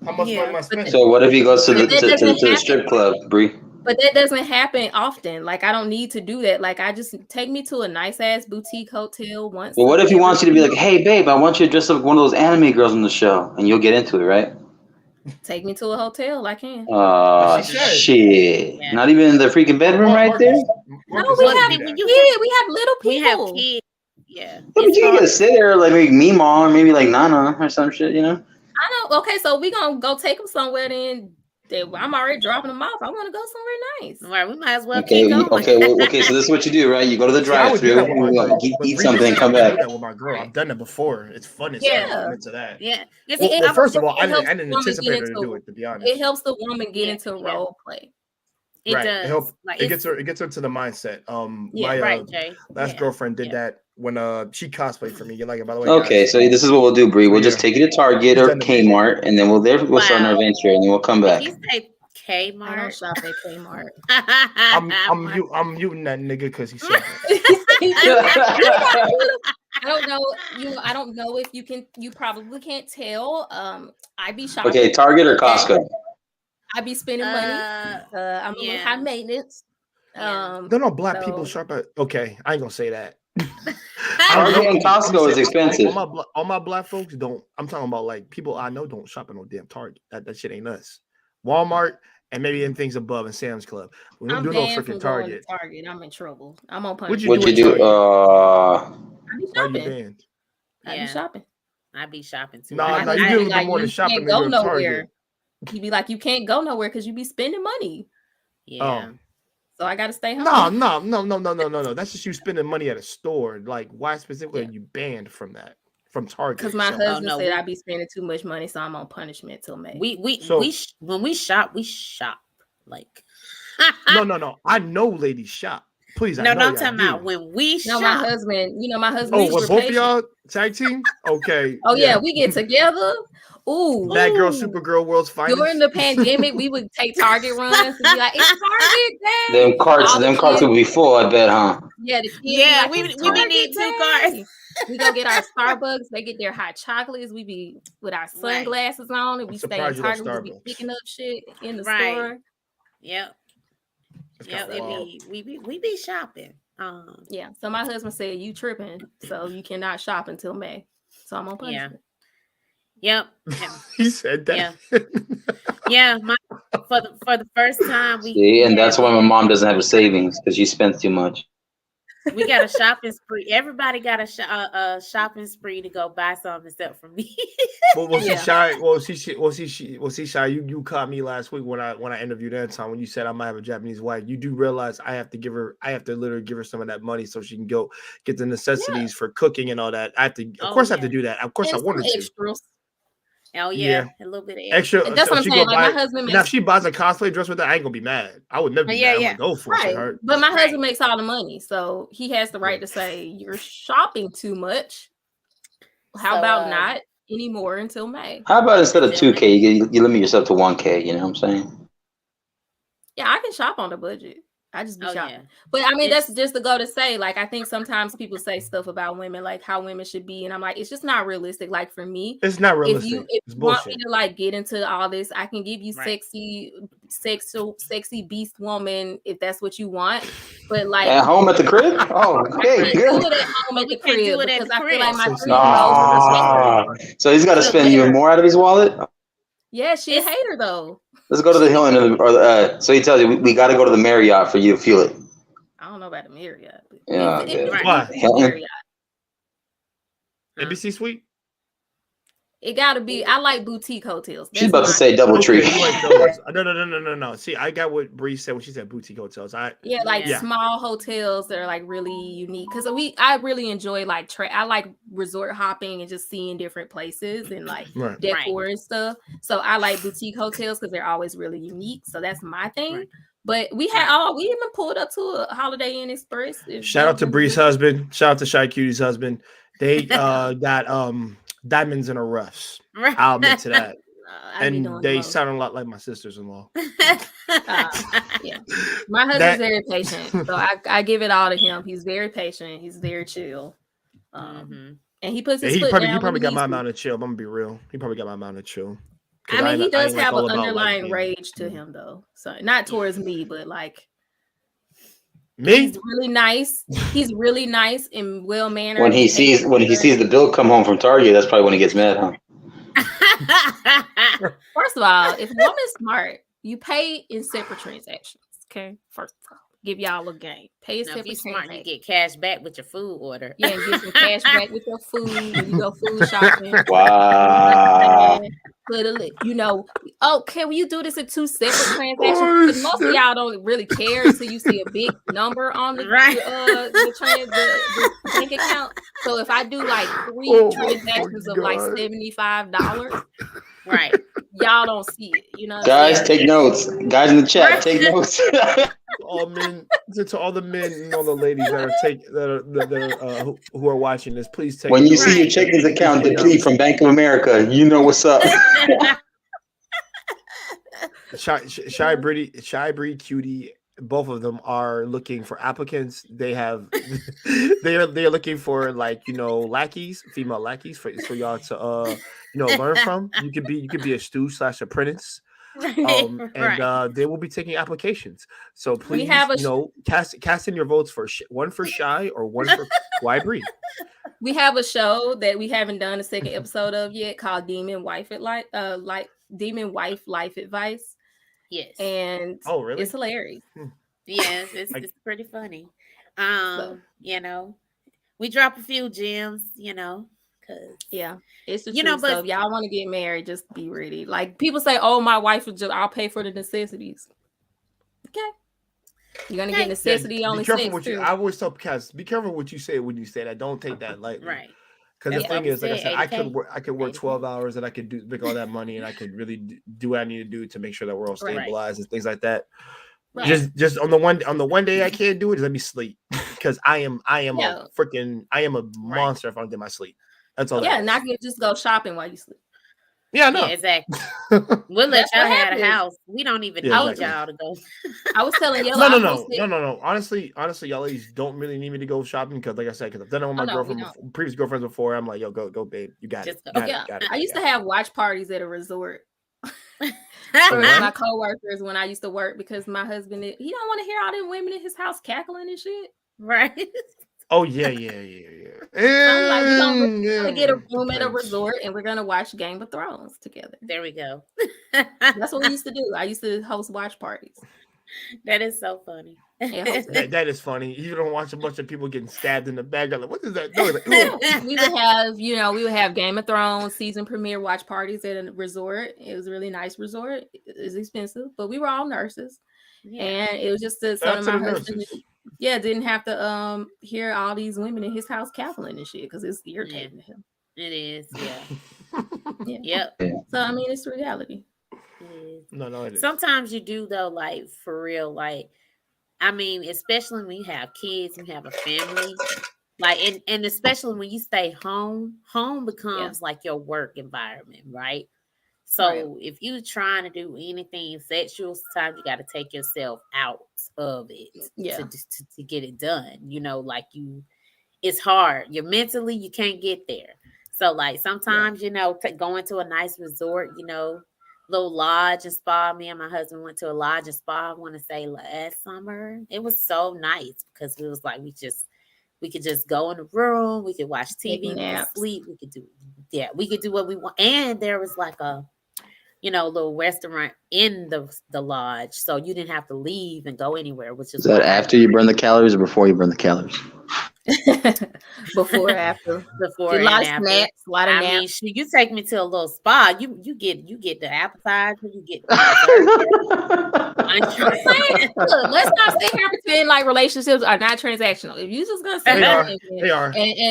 How much Yeah. money am I spending? So what if he goes to the, But that to doesn't the strip club, Bree? But that doesn't happen often. Like, I don't need to do that. Like, I just take me to a nice ass boutique hotel once. Well, what if he every wants you to be week. like, hey, babe, I want you to dress up like one of those anime girls on the show, and you'll get into it, right? Take me to a hotel? I can. Oh, She said. shit. Yeah. Not even in the freaking bedroom right there? No, Marcus we doesn't have do kids. that. We have little We have people. kids. Yeah. Yeah, but It's you hard. can sit there like maybe Mima or maybe like Nana or some shit, you know? I know. Okay, so we gonna go take them somewhere. Then I'm already dropping them off. I want to go somewhere nice. All right, we might as well Okay, keep going. okay. So this is what you do, right? You go to the See, I would do drive-through, that with my girl. But eat Bree something, just and said come I can back. do that with my girl. I've done it before. It's fun as Yeah. hell. I'm into that. Yeah. You Well, see, well, first of all, I It helps didn't the woman anticipate get her to into- do it. To be honest, It helps the woman get Yeah, into yeah. role play. it right? does. It help. Like, It gets her to the mindset. Yeah, My right, Jay. last Yeah. girlfriend did Yeah. that when she cosplayed for me. You're like, by the way, Okay, guys, so this is what we'll do, Bree. We'll Yeah. just take you to Target She's or done it before. Kmart, and then we'll start our Wow. adventure, and then we'll come Did back. he say I don't Kmart? shop at Kmart. I'm muting that nigga because he said that. I don't know. I don't know if you can. You probably can't tell. I be shopping. Okay, Target or okay? Costco? I be spending money. I'm a little high maintenance. Yeah. Don't know black people So- shop at. Okay, I ain't gonna say that. Target and Costco is expensive. All my black folks don't. I'm talking about like people I know don't shop at no damn Target. That shit ain't us. Walmart and maybe in things above in Sam's Club. We don't I'm do no banned from freaking going Target. to Target. I'm in trouble. I'm on What'd punishment. What'd you do do? I be Why you shopping. banned? I be Yeah. shopping. I be shopping too. Nah, My nah, you husband do a be little like, more than you shopping can't than go go to Target. nowhere. He be like, you can't go nowhere because you be spending money. Yeah. So I gotta stay home. No. That's just you spending money at a store. Like, why specifically are you banned from that? From Target? Because my So- husband no, said we- I be spending too much money, so I'm on punishment till May. When we shop, we shop like. No. I know ladies shop. Please, I No, know no, I'm y'all talking do. about when we No, shop. my husband. My husband. Oh, is with super both of patient. y'all tag team? Okay. Oh yeah, we get together. Ooh, Bad Girl, Ooh. Supergirl, World's Finest. during the pandemic, we would take Target runs and be like, "It's Target Day." Them carts All the will kids- be full, I bet, huh? Yeah, the kids. be Yeah, like, we "It's be Target need 2 Day." cars. We go get our Starbucks. They get their hot chocolates. We be with our sunglasses on, and we stay in surprised you love Target. We be Starbucks. picking up shit in the Right. store. Yep. That's Yep. kinda wild. We be shopping. Yeah. So my husband said, "You tripping? So you cannot shop until May." So I'm on Yeah. punishment. Yep. He said that. Yeah. For the first time See, and that's why my mom doesn't have a savings because she spends too much. we got a shopping spree. Everybody got a shopping spree to go buy something except for me. Was Yeah. he shy? Was he shy? You caught me last week when I interviewed that time when you said I might have a Japanese wife. You do realize I have to literally give her some of that money so she can go get the necessities for cooking and all that. I have to, of course, I have to do that. Of course, And I wanted some to. extras. Oh Yeah. a little bit of Extra. And that's so what I'm she saying. go Like my buy- husband now, makes if she buys a cosplay dress with that, I ain't gonna be mad. I would never be mad. I'm like, go for it, right. sweetheart. But my Right. husband makes all the money, so he has the right to say you're shopping too much. How So, about not anymore until May? How about instead of Until 2K, you limit yourself to 1K? You know what I'm saying? Yeah, I can shop on a budget. I just be shopping. yeah. But I mean, that's It's- just to go to say, like, I think sometimes people say stuff about women, like how women should be, and I'm like, it's just not realistic. Like for me, It's not if realistic. you It's want me bullshit. to like get into all this, I can give you Right. sexy beast woman if that's what you want. But like, At home at the crib? Oh, I okay, can't good. do it at home at the You can't do crib it at because the I feel like my crib. 3-year-old. Ah, so he's got to spend even more out of his wallet. Yeah, she a It's- hater though. Let's go to the Hilton, so he tells you we got to go to the Marriott for you to feel it. I don't know about the Marriott. But Yeah, it's Right. Why? Hilton. Marriott. ABC Suite. It gotta be. I like boutique hotels. She's about to my- say double Okay, tree. you like those. No. See, I got what Bree said when she said boutique hotels. Yeah, like Yeah. small hotels that are like really unique. Because I really enjoy like I like resort hopping and just seeing different places and like Right. decor and stuff. So I like boutique hotels because they're always really unique. So that's my thing. Right. But we even pulled up to a Holiday Inn Express. Shout out to Bree's husband. Shout out to Shykutie's husband. They got diamonds in her roughs. Right. I'll admit to that. I be And doing they most. sound a lot like my sisters-in-law. Yeah, my husband's very patient, so I give it all to him. He's very patient. He's very chill, Mhm. and he puts Yeah, his he foot probably down when he got my needs to. amount of chill. I'm gonna be real. He probably got my amount of chill. 'Cause I mean, he ain't does like have all an about, like, underlying being- rage to him, though. So not towards me, but like Me? he's really nice. He's really nice and well mannered. When he sees the bill come home from Target, that's probably when he gets mad, huh? First of all, if a woman's smart, you pay in separate transactions. Okay, first of all. give y'all a game. Pay a Now, if separate you smart, you transaction. get cash back with your food order. Yeah, and get some cash back with your food when you go food shopping. Wow. Literally, oh, can you do this in 2 separate transactions? Oh, Because most of y'all don't really care until you see a big number on the Right. the bank account. So if I do like 3 Oh my transactions of like God. $75, Right. y'all don't see it. You know what I'm Guys, saying? take notes. Guys in the chat, Right. take notes. All men, to all the men and all the ladies who are watching this, please take When you notes. see your Right. checkings account Please take deplete notes. from Bank of America, you know what's up. Shycutie, both of them are looking for applicants. They have they're looking for lackeys, female lackeys for y'all to learn from. You could be a stooge/apprentice. Right. They will be taking applications. So please, have a cast in your votes for one for Shy or one for KawaiiBri. We have a show that we haven't done a second episode of yet called Demon Wife Life Advice. Yes. And Oh, really? it's hilarious. Yes, it's pretty funny. We drop a few gems, because Yeah, it's the You truth. know, but- So if y'all want to get married, just be ready. Like people say, "Oh, my wife will I'll pay for the necessities." Okay, you're gonna get necessity only be careful sex what you. too. I always tell Cass, be careful what you say when you say that. Don't take that lightly. right. Because That's the thing what is, like I we said, said, I could 80K. work. I could work 80K. 12 hours, and I could make all that money, and I could really do what I need to do to make sure that we're all Right. stabilized and things like that. Right. Just on the one day I can't do it, let me sleep because I am Yeah. a monster if I don't get my sleep. That's all. Yeah, that and is. I can just go shopping while you sleep. Yeah, no. Yeah, exactly. We'll let That's y'all what have happens. a house. We don't even Yeah, need exactly. y'all to go. I was telling Yella. No. Honestly, y'all ladies don't really need me to go shopping because, like I said, because I've done it with my previous girlfriends before. I'm like, yo, go, babe, you got Just it. go. Got it. I used to have watch parties at a resort for Right. my coworkers when I used to work because my husband he don't want to hear all them women in his house cackling and shit. Right. Oh yeah. I'm like, we're gonna get a room at a resort and we're gonna watch Game of Thrones together. There we go. That's what we used to do. I used to host watch parties. That is so funny. Yeah, That is funny. You don't watch a bunch of people getting stabbed in the back. Like, what is that? No, like, we would have Game of Thrones season premiere watch parties at a resort. It was a really nice resort. It's expensive, but we were all nurses, and it was just so Shout out to my the husband, nurses. didn't have to hear all these women in his house cackling and shit because it's irritating to him. It is, yeah. Yeah. Yep. So I mean, it's reality. It is. No, it is. Sometimes you do though, like for real, like I mean, especially when you have kids and you have a family, like and especially when you stay home becomes like your work environment, right? So if you're trying to do anything sexual, sometimes you got to take yourself out of it to get it done. It's hard. You're mentally, you can't get there. So like sometimes, going to a nice resort, little lodge and spa. Me and my husband went to a lodge and spa, I want to say last summer. It was so nice because it was like we could just go in the room, we could watch TV, we could sleep, we could do what we want. And there was like a little restaurant in the lodge, so you didn't have to leave and go anywhere. Which is that after you burn the calories or before you burn the calories? Before, after. Before, a lot of snacks, a lot of naps. You take me to a little spa. You get the appetizer. You get. Look, let's not sit here and pretend like relationships are not transactional. If you just gonna sit there and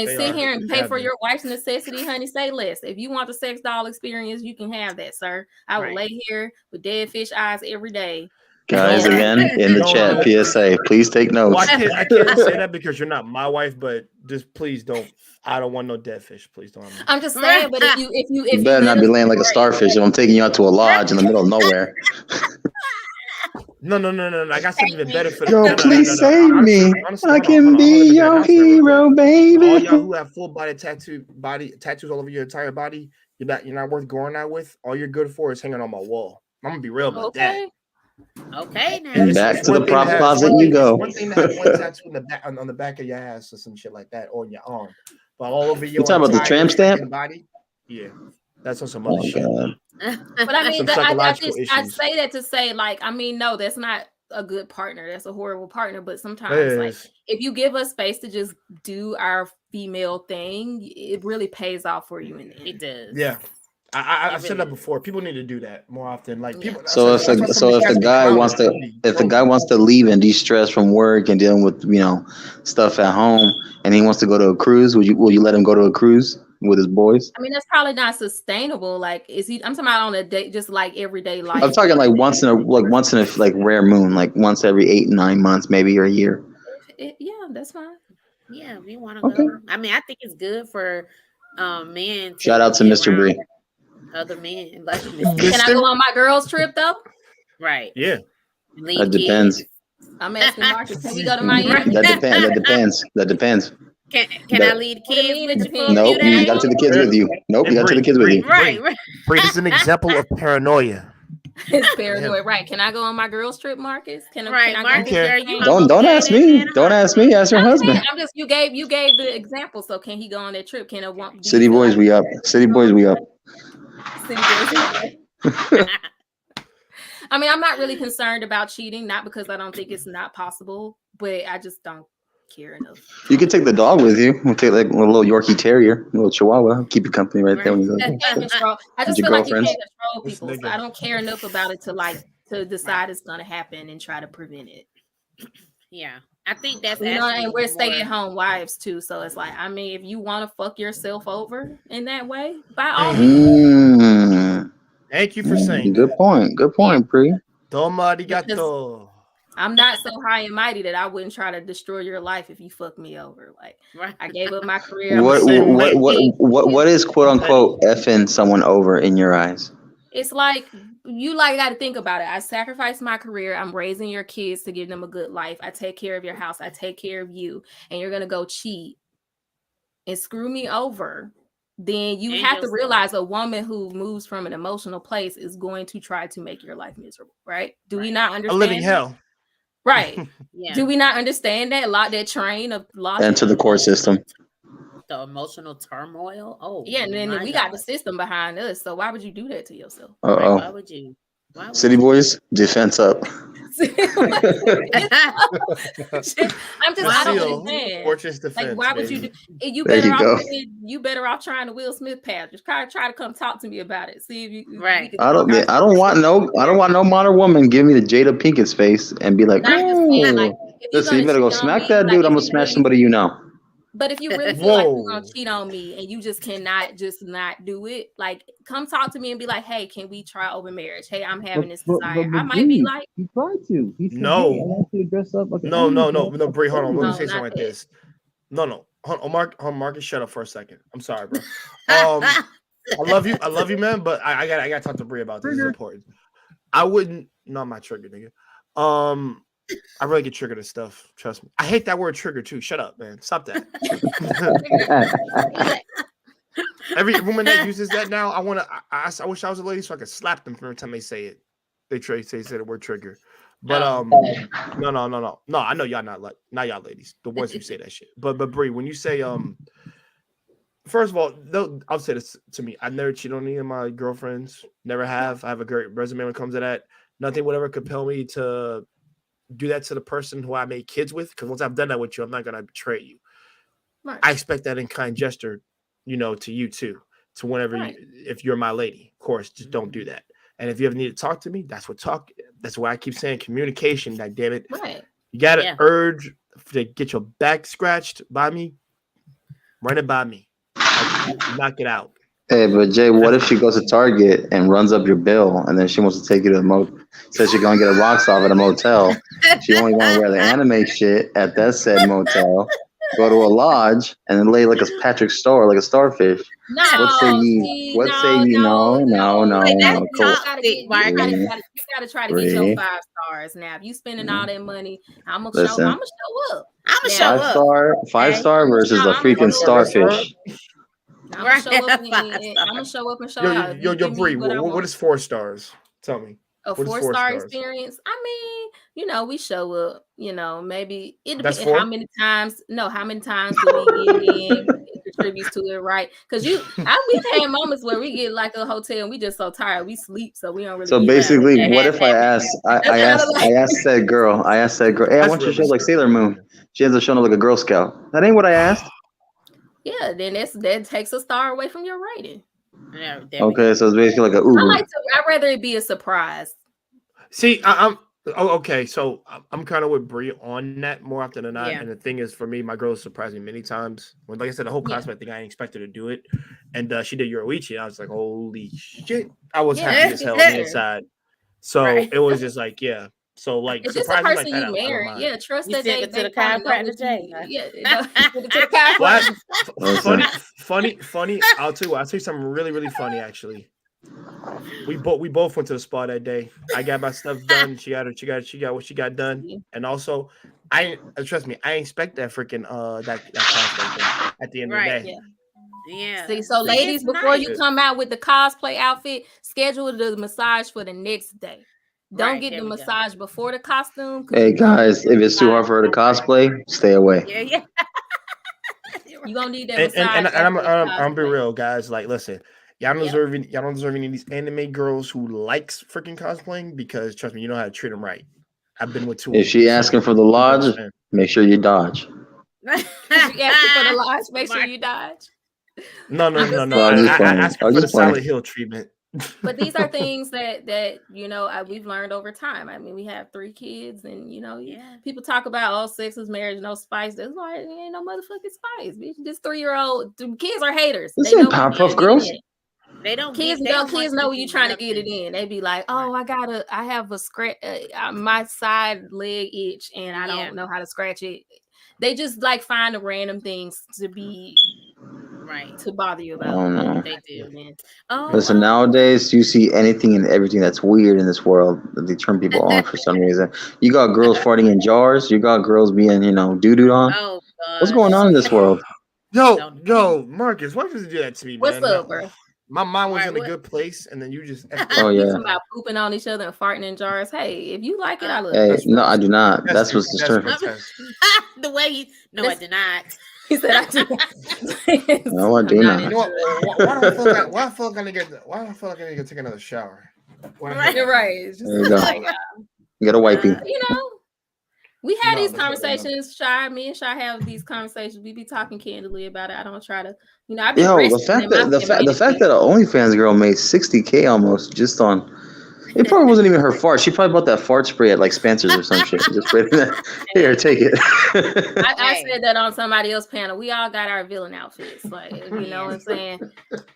sit here and pay for your wife's necessity, honey, say less. If you want the sex doll experience, you can have that, sir. I will lay here with dead fish eyes every day. Guys, again, in the chat, PSA, please take notes. Well, I can't say that because you're not my wife, but just please don't. I don't want no dead fish. Please don't. I'm just saying, but if you better not be laying like a starfish if I'm taking you out to a lodge in the middle of nowhere. No. I got something even better for Yo, no, please save me. Honestly, I can be your hero, baby. All y'all who have full body tattoos all over your entire body, you're not worth going out with. All you're good for is hanging on my wall. I'm gonna be real about that. Okay, now. And back to the prop closet you go. One thing to have one tattoo in the back, on the back of your ass or some shit like that, or on your arm, but all over your. You talking about the tramp stamp? Body? Yeah, that's on some other shit. But I mean, I say that to say, like, I mean, no, that's not a good partner. That's a horrible partner. But It sometimes, like, is. if you give us space to just do our female thing, it really pays off for you in the It end. does. Yeah. I've It said really that does. before. People need to do that more often. Like Yeah. people. So if that's why some of these if cats the be guy clowning wants to and be if the guy trolling. wants to leave and de-stress from work and dealing with stuff at home, and he wants to go to a cruise, will you let him go to a cruise with his boys? I mean, that's probably not sustainable. Like, is he? I'm talking about on a date, just like everyday I'm life. talking like once in a like rare moon, like once every 8-9 months, maybe, or a year. Yeah, that's fine. Yeah, if you want to Okay. go. I mean, I think it's good for men Shout to out to be Mr. around Bree. other men. Like, Can I Mister? go on my girls' trip though? right. Yeah. Leave That depends. kids. I'm asking Marcus, can we go to Right. Miami? That depends. That depends. Can That- I leave the What it kids mean, with it you for a depends. few Nope, you got to days? take the kids with you. Nope, you got to take the kids with you. Right, right. Bree, this is an example of paranoia. It's paranoid, right? Can I go on my girls' trip, Marcus? Right, Can I Marcus, go? Okay. girl, you Don't almost ask gave that me. man a Don't heart ask me. attack. Ask your I'm husband. saying, I'm just you gave the example. So can he go on that trip? Can it want? do you City feel boys, like we up. City boys, we up. City boys? I mean, I'm not really concerned about cheating, not because I don't think it's not possible, but I just don't care enough. You can take the dog with you. We'll take like a little Yorkie Terrier, a little Chihuahua. Keep you company right there when you go. I can't control. I just Your feel like you girlfriends? can't control This people. So nigga. I don't care enough about it to decide it's gonna happen and try to prevent it. Yeah, I think that's You know, actually and we're more. stay-at-home wives too. So it's like, I mean, if you want to fuck yourself over in that way, by all means. Mm, Thank you for saying good that. point. Good point, Pre. Toma Because arigato. I'm not so high and mighty that I wouldn't try to destroy your life if you fuck me over. Like, Right. I gave up my career. I'm the What same way. what is quote unquote effing someone over in your eyes? It's like you got to think about it. I sacrificed my career. I'm raising your kids to give them a good life. I take care of your house. I take care of you, and you're gonna go cheat and screw me over. Then you And have to yourself. realize a woman who moves from an emotional place is going to try to make your life miserable, right? Do we Right. not A understand? living that? hell. Right. Yeah. Do we not understand that? That train of logic. Enter the court system. The emotional turmoil. Oh, Yeah, and then my we got the God. system behind us. So why would you do that to yourself? Right, Uh why oh. would you? Why would City you? boys, defense up. I'm just, I don't Seal, understand. Fortress defense. Like, why would you baby. do? You There better you off. go. You better off trying the Will Smith path. Just try to come talk to me about it. See if you. if Right. we could I don't want no modern woman give me the Jada Pinkett face and be like, But I'm just saying, like, oh, if you're listen, you gonna better go cheat on smack me, that like, dude. I'm if gonna you smash really, somebody you know. but if you really feel like you're gonna Whoa. cheat on me and you just cannot just not do it, like, come talk to me and be like, hey, can we try over marriage? Hey, I'm having this desire. I might be like, he tried to. He said, No. "Hey, I want you to dress up like an No, animal." Brie, hold on. Let me No, say something not like that. this. No. Hold on, Marcus, shut up for a second. I'm sorry, bro. I love you, man, but I gotta talk to Brie about this. This is important. I wouldn't. No, I'm not triggered, nigga. I really get triggered at stuff. Trust me. I hate that word trigger too. Shut up, man. Stop that. Every woman that uses that now, I wish I was a lady so I could slap them every time they say it. They say the word trigger. But no. I know y'all not y'all ladies, the ones who say that shit. But Bree, when you say first of all, I'll say this to me. I never cheated on any of my girlfriends. Never have. I have a great resume when it comes to that. Nothing would ever compel me to do that to the person who I made kids with. Because once I've done that with you, I'm not gonna betray you. Right. I expect that in kind gesture, to you too. To whenever if you're my lady, of course, just don't do that. And if you ever need to talk to me, that's why I keep saying communication. That damn it, Right. you got to urge to get your back scratched by me. Run it by me. Knock it out. Hey, but Jay, what if she goes to Target and runs up your bill, and then she wants to take you to the says she's gonna get a rocks off at a motel. She only want to wear the anime shit at that said motel. Go to a lodge and then lay like a Patrick Star, like a starfish. No, What say ye? What say ye? No. Wait, that's Cool. You gotta try to get your 5 stars. Now, if you spending all that money, I'm gonna show up. I'm gonna show up. Five star versus a freaking starfish. I'm gonna show up and show out. Yo, Bree, what is 4 stars? Tell me. A 4-star experience. I mean, we show up. Maybe it depends how many times. No, how many times do we get in? You're contributes to it, right? Because we've had moments where we get like a hotel and we just so tired, we sleep, so we don't really. So get basically, out. what if I asked? I asked that girl. Hey, I That's want you to show realistic. like Sailor Moon. She ends up showing up like a Girl Scout. That ain't what I asked. Yeah, then that takes a star away from your rating. Yeah, there we Okay, go. so it's basically like an Uber. I'd rather it be a surprise. See, I'm okay. So I'm kind of with Bri on that more often than not. Yeah. And the thing is, for me, my girl surprised me many times. When, like I said, the whole cosplay thing, I didn't expect her to do it, and she did Yoruichi. And I was like, holy shit! I was happy as hell on the inside. So it was just like, yeah. So like, it's just a surprising person like that, you marry. Yeah, trust You that sent it to the probably know chiropractor, what Jay. Yeah, send it to the chiropractor. funny. I'll tell you something really, really funny. Actually, we both went to the spa that day. I got my stuff done. She got what she got done. Yeah. And also, trust me, I expect that freaking that cosplay thing at the end of the day. Yeah. See, so ladies, before you come out with the cosplay outfit, schedule the massage for the next day. Don't get the massage before the costume. Hey guys, if it's too hard for her to cosplay, stay away. Yeah. You gonna need that massage. And I'm be real, guys. Like, listen, y'all don't deserve any of these anime girls who likes freaking cosplaying, because trust me, you know how to treat them right. I've been with two. If she asking for the lodge, make sure you dodge. If you asking for the lodge, make sure you dodge. No. I asked for the Silent Hill treatment. But these are things that we've learned over time. I mean, we have 3 kids, and people talk about sex is marriage, no spice. There's like ain't no motherfucking spice. Bitch, this 3-year-old kids are haters. This ain't Powerpuff Girls. They don't. Kids know when you're trying to get it in. They be like, "Oh, I have a scratch. My side leg itch, and I don't know how to scratch it." They just like find the random things to be to bother you about. Oh, no. They do, man. Listen, nowadays you see anything and everything that's weird in this world that they turn people on for some reason. You got girls farting in jars. You got girls being, doo-dooed on. Oh, God. What's going on in this world? Yo, Marcus, why did you do that to me, man? What's up, bro? My mind was in a good place, and then you just about pooping on each other and farting in jars. Hey, if you like it, I love it. No, I do not. That's what's disturbing. The way I did not. He said I do. No, I do not. You know what? Why do I feel like I need to take another shower? You're right. It's just There you go. like, You got a wipey. We had these conversations. Me and Shy have these conversations. We be talking candidly about it. I don't try to, I've been the fact that an OnlyFans girl made $60K almost just on. It probably wasn't even her fart. She probably bought that fart spray at like Spencer's or some shit. Just sprayed that. Here, take it. I said that on somebody else's panel. We all got our villain outfits. Like, you know what I'm saying?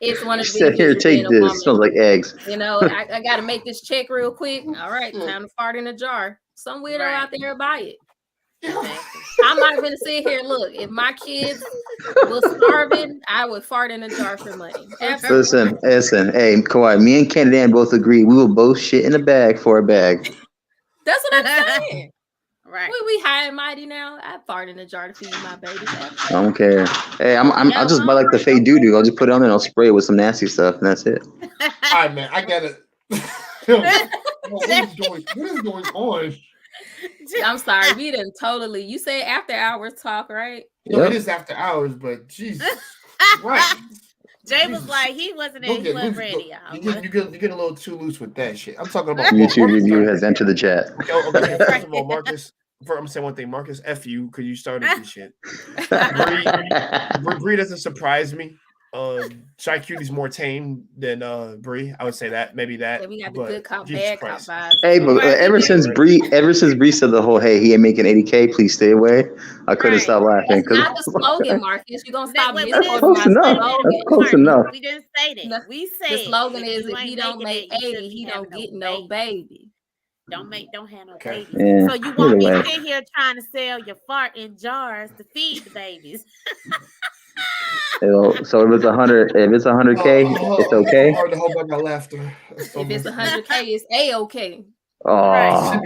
It's one of the said, here, take this. It smells like eggs. I got to make this check real quick. All right, time to fart in a jar. Some weirdo out there buy it. I'm not going to sit here. Look, if my kids was starving, I would fart in a jar for money. Absolutely. Listen. Hey, Kawhi, me and Candy both agree we will both shit in a bag for a bag. That's what I'm saying. Right. We high and mighty now. I fart in a jar to feed my babies. I don't care. Hey, I'll just buy like the fake doo-doo. I'll just put it on there and I'll spray it with some nasty stuff, and that's it. All right, man. I got it. What is going on? I'm sorry, we didn't totally. You said after hours talk, right? No, it is after hours, but Jesus, right? Jay was like, he wasn't ready. You get a little too loose with that shit. I'm talking about YouTube review has entered the chat. Okay, first of all, Marcus. I'm saying one thing, Marcus. F you, because you started this shit. Bri doesn't surprise me. Shycutie's more tame than Bri. I would say that, maybe that. Yeah, we got the good cop, bad cop vibes. Hey, but ever since Bri said the whole, hey, he ain't making 80K, please stay away. I couldn't stop laughing. That's not the slogan, Marcus. You gonna stop me? That's close enough. That's close enough. We didn't say that. We said the slogan is if he don't make 80, he don't get no baby. Don't have no babies. Yeah, so you want me to sit here trying to sell your fart in jars to feed the babies? So if it's 100K, it's okay. Hard to hold back my laughter. If it's 100K, it's A-okay. Oh,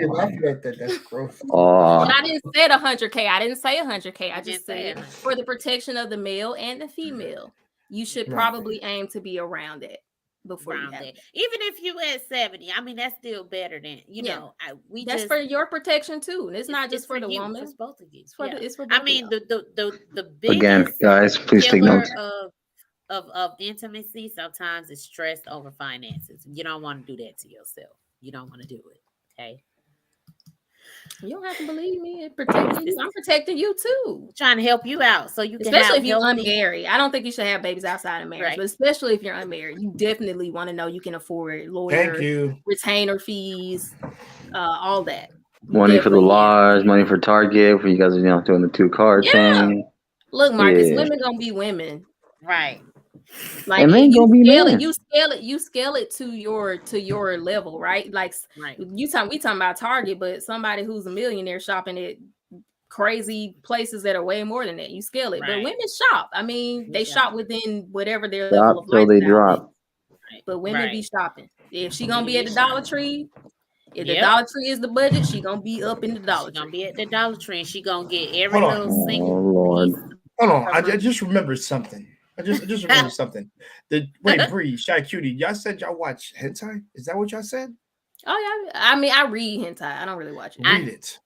that's gross. But I didn't say 100K. I didn't say 100K. I just said for the protection of the male and the female, you should probably aim to be around it. before you around have that. that. Even if you at 70, I mean that's still better than Yeah. That's just for your protection too. And it's not just for the you, woman. it's both of you. It's for Yeah. it's for I both of mean y'all. the Again, biggest guys, please take killer notes. of intimacy sometimes is stress over finances. You don't want to do that to yourself. You don't want to do it. Okay. You don't have to believe me. It's protecting you. I'm protecting you too. Trying to help you out so you can Especially have if you're healthy. unmarried. I don't think you should have babies outside of marriage, Right. but especially if you're unmarried, you definitely want to know you can afford lawyer, Thank you. retainer fees, all that. You Money for the definitely have to. lodge, money for Target, for you guys, doing the 2-card Yeah. thing. Look, Marcus, Yeah. women gonna be women. Right. Like And men you gonna be scale men. it, you scale it to your level, right? Like Right. we talking about Target, but somebody who's a millionaire shopping at crazy places that are way more than that. You scale it. But Right. women shop. I mean, they shop within whatever their level Stop of till they lifestyle is. drop. Right. But women be Right. shopping. If she gonna Women be at be the Dollar shopping. Tree, if the Yep. Dollar Tree is the budget, she gonna be up in the Dollar She gonna Tree. be at the Dollar Tree and she gonna get every Hold on. little Oh single Lord. piece. Hold on. Her I money. just remembered something. I just remembered something. Wait, Bree, Shycutie, y'all said y'all watch hentai? Is that what y'all said? Oh yeah. I mean, I read hentai. I don't really watch it. Read it.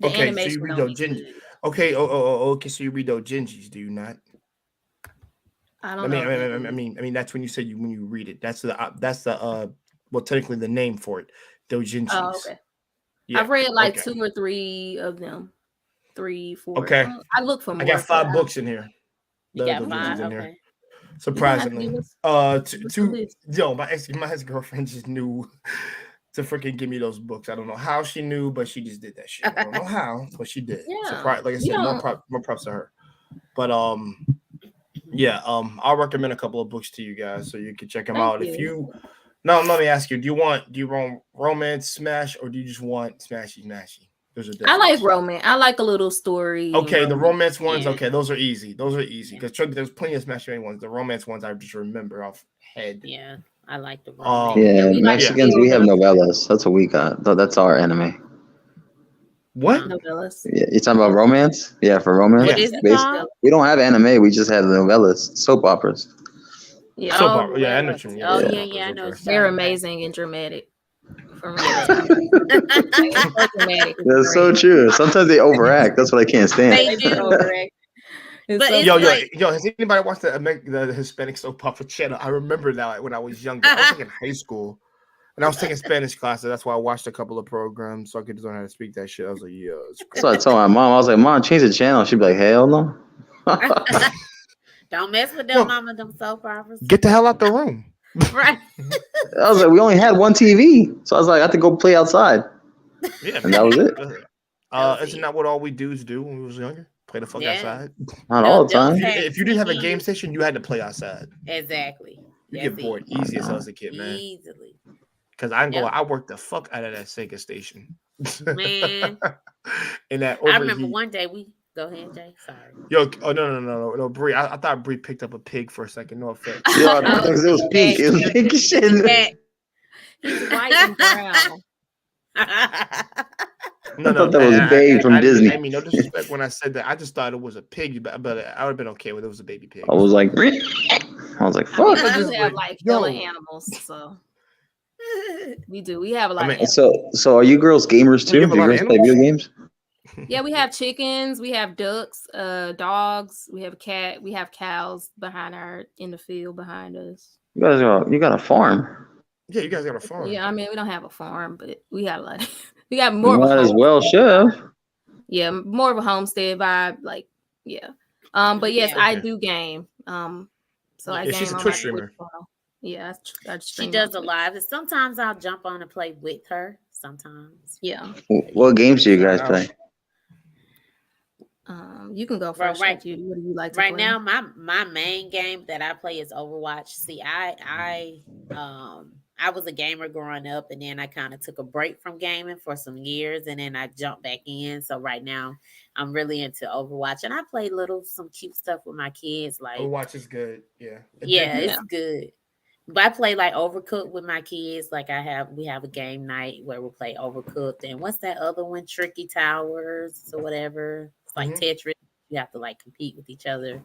The Okay, so you animation read don't those be gin. good. Okay, okay. So you read those gingies, do you not? I I don't mean, know. I mean, that's when you say when you read it. That's the well, technically the name for it. Doujinshis. Oh, okay. Yeah. I've read like okay. 2 or 3 of them. 3, 4. Okay. I look for more. I got 5 but books in here. You got Doujinshis 5. in here. Okay. Surprisingly. give us the list. My ex-girlfriend just knew to freaking give me those books. I don't know how she knew, but she just did that shit. I don't know how, but she did. Yeah. Surprise, like I You said, more don't- props to her. But yeah, I'll recommend a couple of books to you guys so you can check them Thank out. If you. you now let me ask you, do you want romance smash or do you just want smashy? There's a difference. I like romance. I like a little story. Okay, the romance ones, Yeah. okay, those are easy. Because there's plenty of smashy ones. The romance ones I just remember off head. Yeah. I like the romance. Yeah, we like Mexicans, we have novellas. That's what we got. That's our anime. What? novellas. Yeah, you talking about romance? Yeah, for romance. Yeah. What is it Basically, called? we don't have anime. We just have novellas, soap operas. Yeah, Soap opera. Yeah, I know novellas. what you mean. Oh soap yeah, operas, yeah. I know. okay. It's they're okay. amazing and dramatic. For me, Yeah, so dramatic. is That's so great. true. Sometimes they overact. That's what I can't stand. They They do. overact. It's But so it's Yo, funny. has anybody watched the Hispanic soap opera channel? I remember now when I was younger. I was like in high school, and I was taking Spanish classes. That's why I watched a couple of programs so I could learn how to speak that shit. I was like, yeah, it's So I told my mom, I was like, Mom, change the channel. She'd be like, hell no. Don't mess with Yo, them, mama. Them soap operas. get the hell out the room. Right. I was like, we only had one TV. So I was like, I had to go play outside. Yeah, And that was it. Isn't that what all we dudes do when we was younger? Play the fuck Yeah. outside. Not all the time. If you didn't have a game station, you had to play outside. Exactly. You get bored easy as hell as a kid, man. Easily. Because I worked the fuck out of that Sega station. Man. And that I remember overheat. one day we go ahead, Jay. Sorry. Yo, no, Bree. I thought Bree picked up a pig for a second. No offense. Yo, it was pink. It was pink as shit. He's white and brown. No, I thought that was Babe from Disney. I mean, no disrespect when I said that. I just thought it was a pig, but I would have been okay with it was a baby pig. I was like, fuck. I mean, we just do have like, like yo. fellow animals, so we do. We have a lot of animals. So are you girls gamers too? You have Do a you lot of girls play video games? Yeah, we have chickens, we have ducks, dogs, we have a cat, we have cows in the field behind us. You got a farm. Yeah, you guys got a farm. Yeah, I mean, we don't have a farm, but we got a lot. We got more You of a might as well, homestead. chef. Yeah, more of a homestead vibe, like yeah. But yes, Yeah. I Okay. do game. So I Yeah, game she's a on Twitch my streamer. Twitch channel. Yeah, I She stream does on a Twitch. live. And sometimes I'll jump on and play with her. Sometimes. Yeah. What games do you guys Shout play? You can go Right, first. What do you like to Right play? now, my main game that I play is Overwatch. See, I was a gamer growing up, and then I kind of took a break from gaming for some years, and then I jumped back in. So right now, I'm really into Overwatch, and I play some cute stuff with my kids. Like Overwatch is good. Yeah. yeah, Addictive. it's good. But I play like Overcooked with my kids. Like we have a game night where we play Overcooked, and what's that other one? Tricky Towers or whatever. It's like Tetris you have to like compete with each other.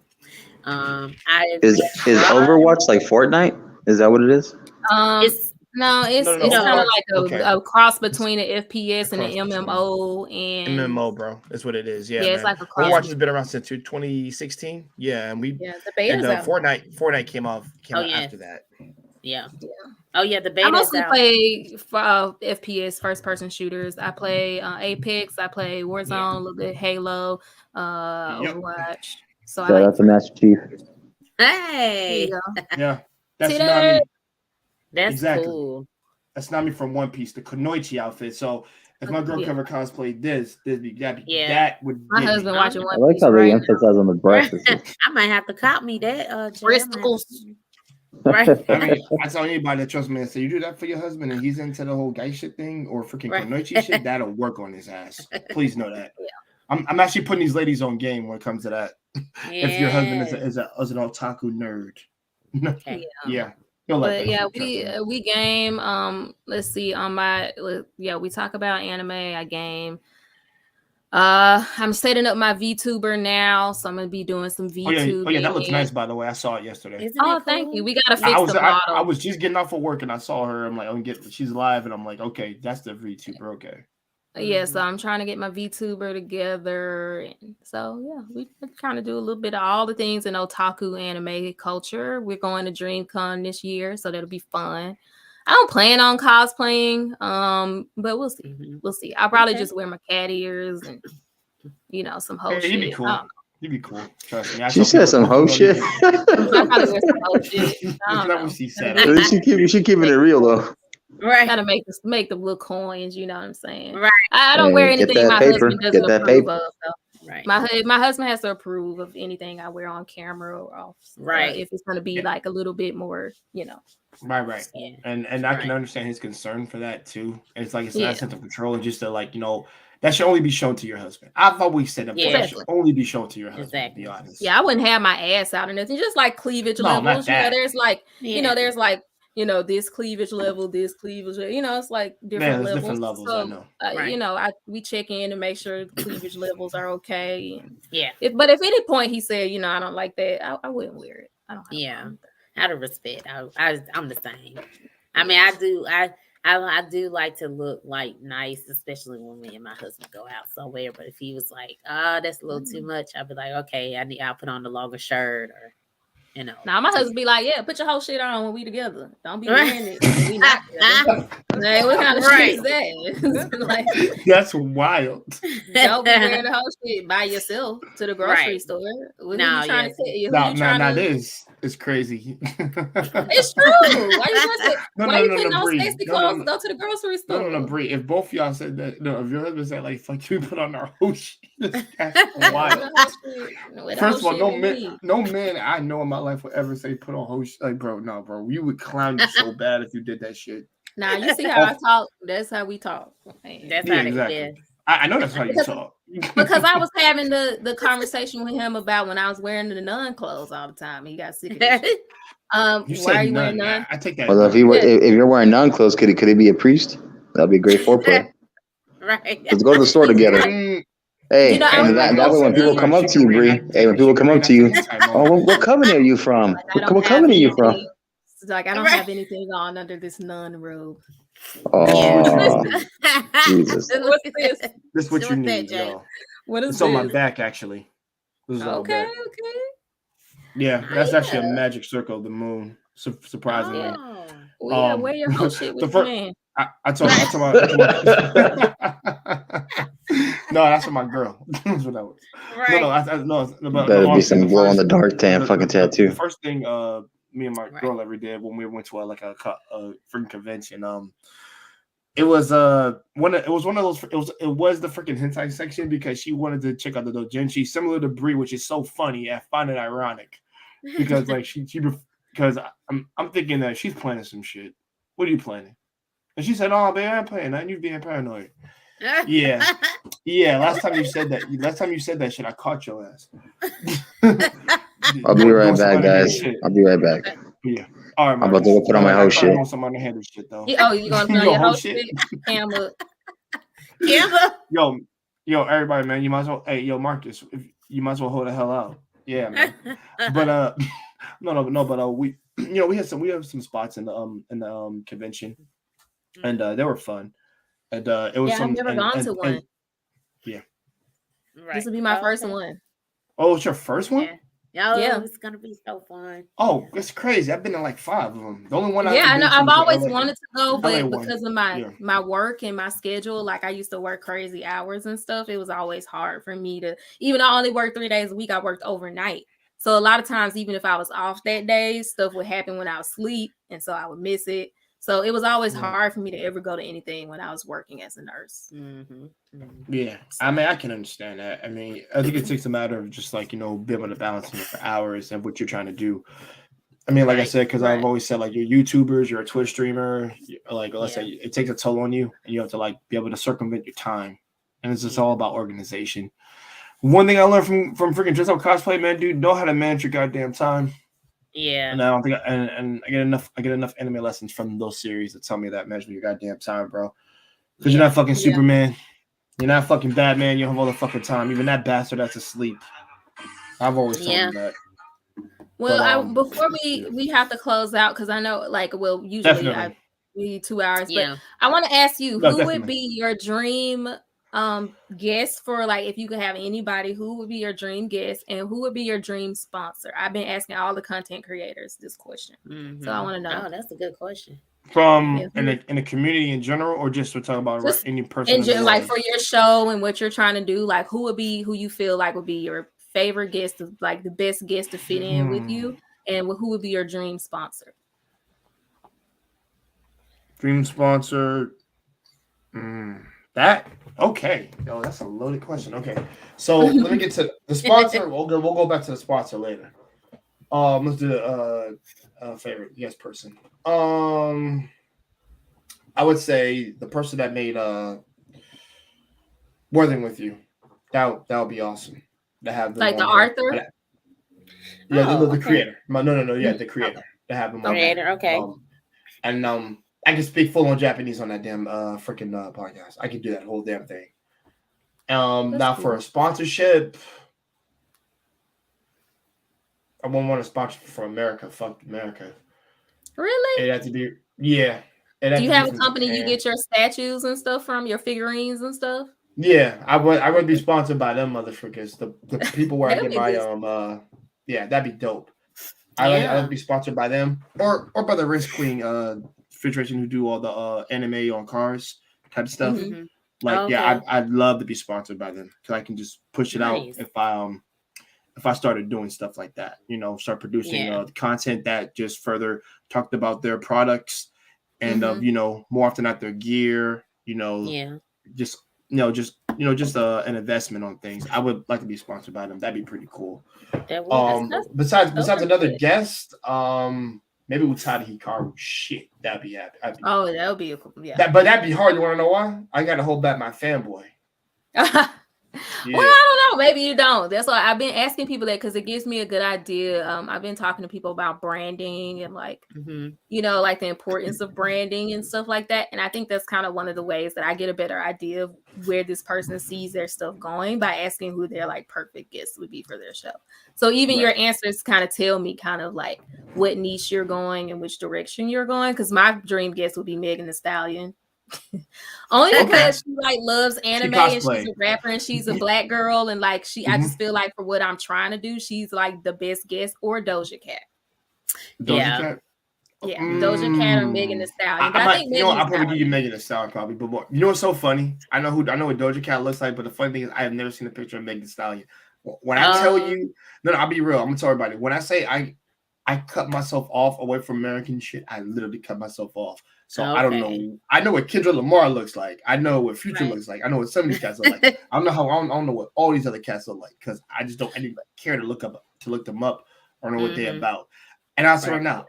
Is Overwatch like Fortnite? Is that what it is? It's No, it's No, it's kind of Overwatch, like okay. a cross between an FPS and cross an between MMO and MMO, bro. That's what it is. Yeah, yeah, man. it's like a cross. Overwatch has been around since 2016. Yeah, and the beta's out. Fortnite came out yeah. after that. Yeah. Oh yeah, the beta. I mostly play FPS first person shooters. I play Apex. I play Warzone, a little bit Halo, Overwatch. So I Shout like out to Master Chief. Hey. Yeah, that's See Nami. That's Exactly. cool. That's Nami from One Piece, the Kunoichi outfit. So if my girl cover cosplayed that would my get husband me. watching I One like Piece how they right emphasize on the breasts. I might have to cop me that. Bristles. Right. I mean, I tell anybody that trusts me and say you do that for your husband and he's into the whole gay shit thing or freaking Kunoichi shit, that'll work on his ass. Please know that. Yeah. I'm actually putting these ladies on game when it comes to that. Yeah. If your husband is an otaku nerd. Okay. Yeah. But yeah, we game. Let's see. We talk about anime. I game. I'm setting up my VTuber now, so I'm gonna be doing some VTuber. Oh yeah, that looks nice by the way. I saw it yesterday. Isn't it cool? Thank you. We gotta fix the model. I was just getting off of work and I saw her. I'm like, she's live, and I'm like, okay, that's the VTuber. Okay. Yeah, so I'm trying to get my VTuber together. And so yeah, we kind of do a little bit of all the things in otaku anime culture. We're going to DreamCon this year, so that'll be fun. I don't plan on cosplaying, but we'll see. Mm-hmm. We'll see. I'll probably just wear my cat ears and some whole shit. You'd be cool. You'd be cool. Trust me. She said some hoe shit. I'll probably wear some whole shit. That's not what she said. She keeping it real though. Right. Gotta make the little coins, you know what I'm saying? Right. I don't wear anything my husband doesn't approve of. So. Right. My husband has to approve of anything I wear on camera or off. Right. If it's gonna be like a little bit more, Right. Yeah. And I can understand his concern for that too. And it's like it's not a sense of control and just to that should only be shown to your husband. I've always said that should only be shown to your husband, to be honest. Yeah, I wouldn't have my ass out or nothing. Just like cleavage levels. There's like there's like this cleavage level, this cleavage level. It's like different levels. Different levels, so, I know. We check in to make sure the cleavage levels are okay. Yeah. But if at any point he said, I don't like that, I wouldn't wear it. I don't have out of respect. I'm the same. I mean, I do like to look like nice, especially when me and my husband go out somewhere. But if he was like, that's a little too much, I'd be like, okay, I'll put on the longer shirt or Now my husband be like, yeah, put your whole shit on when we together. Don't be wearing it. We not together. Like, what kind of shit is that? Like, that's wild. Don't be wearing the whole shit by yourself to the grocery store. What are you trying to tell you? It's crazy. It's true. Why you putting on sexy clothes to go to the grocery store? No, Bree. If both of y'all said that, if your husband said like, fuck you, put on our whole shit, that's wild. First of all, no man I know in my life will ever say put on whole shit. Like, bro, no, bro. You would clown you so bad if you did that shit. Nah, you see how I talk? That's how we talk. That's how exactly. I know that's how you talk. Because I was having the conversation with him about when I was wearing the nun clothes all the time. He got sick of that. Why are you wearing nun? I take that. Well, if you're wearing nun clothes, could he be a priest? That'd be great foreplay. Right. Let's go to the store together. Hey, that way when people come up to you, Bree. Hey, when people come up to you, what covenant are you from? What covenant are you from? It's like I don't have anything on under this nun robe. Oh, Jesus! What's this? This is what you need, y'all. What is it's on my back, actually. This is okay. Yeah, that's actually a magic circle of the moon. Surprisingly. Well, yeah, wear your whole shit with your man. I told my no, that's for my girl. That's what that was. Right. No, better be some glow in the dark fucking tattoo. The first thing me and my girl ever did when we went to a freaking convention. It was one of those. It was the freaking hentai section because she wanted to check out the doujinshi, similar to Bree, which is so funny. I find it ironic because like because I'm thinking that she's planning some shit. What are you planning? And she said, "Oh, babe, I'm playing that. You being paranoid." Yeah. Last time you said that shit, I caught your ass. I'll be right back, guys. I'll be right back. Yeah. All right, I'm about to go put on my whole shit. Some underhanded shit though. You gonna put on your whole shit? Camera. Yo, everybody, man. You might as well. Hey, yo, Marcus. you might as well hold the hell out. Yeah, man. But no, but we we have some spots in the convention, and they were fun, and it was Yeah, I've some never gone to one. and yeah. Right. This will be my first Okay. one. Oh, it's your first one? Yeah. Oh, Yeah. it's gonna be so fun. Oh, that's crazy. I've been to like 5 of them. The only one Yeah, I know. I've always wanted to go, LA but one. because of my work and my schedule, like I used to work crazy hours and stuff, it was always hard for me to. Even though I only worked 3 days a week, I worked overnight. So a lot of times, even if I was off that day, stuff would happen when I was asleep, and so I would miss it. So it was always hard for me to ever go to anything when I was working as a nurse. Yeah, I mean, I can understand that. I mean, I think it takes a matter of just like, be able to balance your hours and what you're trying to do. I mean, like I said, because I've always said, like, you're YouTubers, you're a Twitch streamer, like, let's say it takes a toll on you, and you have to, like, be able to circumvent your time. And it's just all about organization. One thing I learned from freaking Dress Up Cosplay, man, dude, know how to manage your goddamn time. Yeah. And I don't think, and I get enough anime lessons from those series that tell me that manage your goddamn time, bro. Because you're not fucking Superman. You're not fucking Batman. You don't have all the fucking time. Even that bastard that's asleep. I've always told him that. Well, before we have to close out, because I know, like, well, usually we need 2 hours, but I want to ask you, who would be your dream guest for, like, if you could have anybody, who would be your dream guest, and who would be your dream sponsor? I've been asking all the content creators this question, so I want to know. Oh, that's a good question. From in the community in general, or just we're talking about just any person like for your show and what you're trying to do, like who you feel like would be your favorite guest, like the best guest to fit in with you, and who would be your dream sponsor? Dream sponsor. That okay? Yo, that's a loaded question. Okay, so let me get to the sponsor. We'll go back to the sponsor later. Let's do favorite guest person. I would say the person that made Worthing with You. That would be awesome. To have them like the Arthur. The creator. No. Yeah, the creator. To have them creator. Okay. And I can speak full on Japanese on that damn freaking podcast. I can do that whole damn thing. Now for a sponsorship, I won't want a sponsor from America. Fuck America. Really? It had to be Do you have a company you get your statues and stuff from, your figurines and stuff? Yeah, I would be sponsored by them motherfuckers. The people where I get my that'd be dope. I would be sponsored by them or by the Risk Queen Federation, who do all the anime on cars type of stuff. Mm-hmm. Like I'd love to be sponsored by them because I can just push it out if I started doing stuff like that. Start producing content that just further talked about their products and more often not their gear. Just an investment on things. I would like to be sponsored by them. That'd be pretty cool. Besides another guest, maybe Utada Hikaru. Shit, that'd be happy. That would be but that'd be hard. You want to know why? I gotta hold back my fanboy. Well, I don't know. Maybe you don't. That's why I've been asking people that, because it gives me a good idea. I've been talking to people about branding and like the importance of branding and stuff like that. And I think that's kind of one of the ways that I get a better idea of where this person sees their stuff going, by asking who their like perfect guest would be for their show. So even your answers kind of tell me kind of like what niche you're going and which direction you're going. Because my dream guest would be Megan Thee Stallion. Only because she like loves anime and she's a rapper and she's a black girl, and like I just feel like for what I'm trying to do, she's like the best guest. Or Doja Cat. Cat? Yeah, Doja Cat or Megan Thee Stallion. I think I'll probably give you Megan Thee Stallion probably, but more. You know what's so funny? I know what Doja Cat looks like, but the funny thing is I have never seen a picture of Megan Thee Stallion. When I tell you, I'll be real. I'm gonna tell everybody. When I say I cut myself off away from American shit, I literally cut myself off. So I don't know. I know what Kendrick Lamar looks like. I know what Future looks like. I know what some of these cats look like. I don't know what all these other cats look like, because I just don't even care to look them up or know what they're about. And I'll say right now,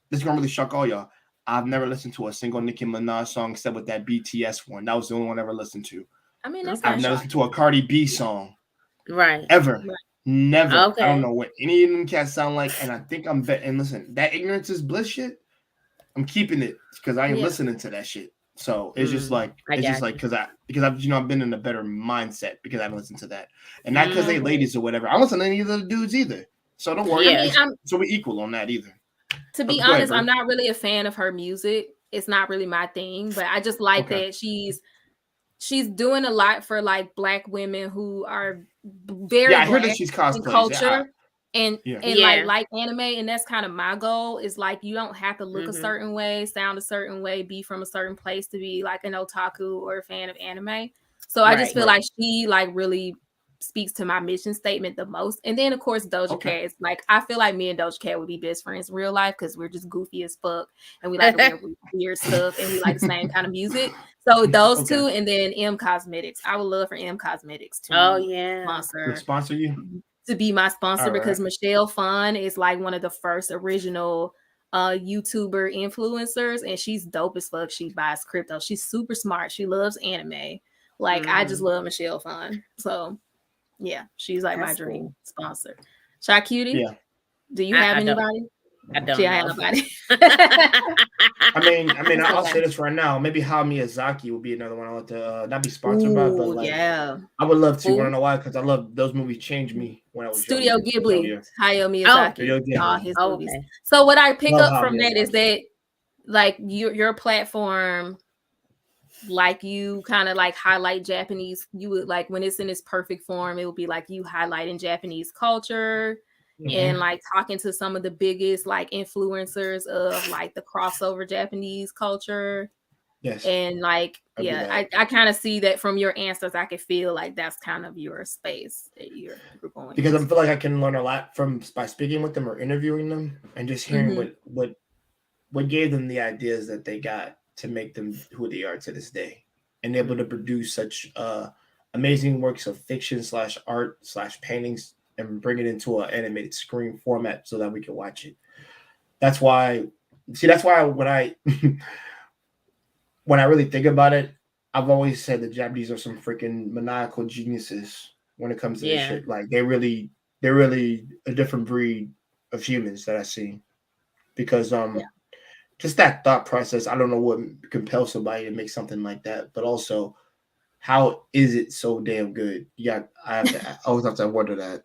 this is gonna really shock all y'all. I've never listened to a single Nicki Minaj song except with that BTS one. That was the only one I ever listened to. I mean, I've never listened to a Cardi B song. Right. Ever. Right. Never. Okay. I don't know what any of them cats sound like, and I think and listen, that ignorance is bliss shit, I'm keeping it because I ain't listening to that shit. So it's just like I got because I've I've been in a better mindset because I've listened to that, and not because they ladies or whatever. I don't listen to any of the dudes either. So don't worry. Yeah. So we equal on that either. To be Go honest, ahead, I'm not really a fan of her music. It's not really my thing, but I just like that she's doing a lot for like Black women who are very I heard that Black she's in cosplaying culture and Yeah. like anime, and that's kind of my goal. Is like you don't have to look a certain way, sound a certain way, be from a certain place to be like an otaku or a fan of anime. So I just feel like she like really speaks to my mission statement the most. And then of course Doja Cat is like, I feel like me and Doja Cat would be best friends in real life because we're just goofy as fuck and we like to wear weird stuff and we like the same kind of music. So those two, and then M Cosmetics. I would love for M Cosmetics to sponsor you, to be my sponsor because Michelle Phan is like one of the first original YouTuber influencers, and she's dope as fuck. She buys crypto. She's super smart. She loves anime. Like I just love Michelle Phan. So yeah, she's like my dream sponsor. Shycutie, do you have anybody? I don't have nobody. I mean, I'll say this right now. Maybe Hayao Miyazaki would be another one I want to not be sponsored by, but like, I would love to. Want to know why? Because I love those movies. Changed me when I was Studio Ghibli. Hayao Miyazaki. All his movies. Okay. So what I pick up from that is that like your platform, like you kind of like highlight Japanese. You would like when it's in its perfect form, it would be like you highlighting Japanese culture. And like talking to some of the biggest like influencers of like the crossover Japanese culture. Yes. And like, I kind of see that from your answers. I could feel like that's kind of your space that you're going. Because I feel like I can learn a lot by speaking with them or interviewing them and just hearing what gave them the ideas that they got to make them who they are to this day, and able to produce such amazing works of fiction / art / paintings and bring it into an animated screen format so that we can watch it. That's why when I when I really think about it, I've always said the Japanese are some freaking maniacal geniuses when it comes to this shit. Like they're really a different breed of humans that I see. Because just that thought process, I don't know what compels somebody to make something like that, but also how is it so damn good? I always have to wonder that.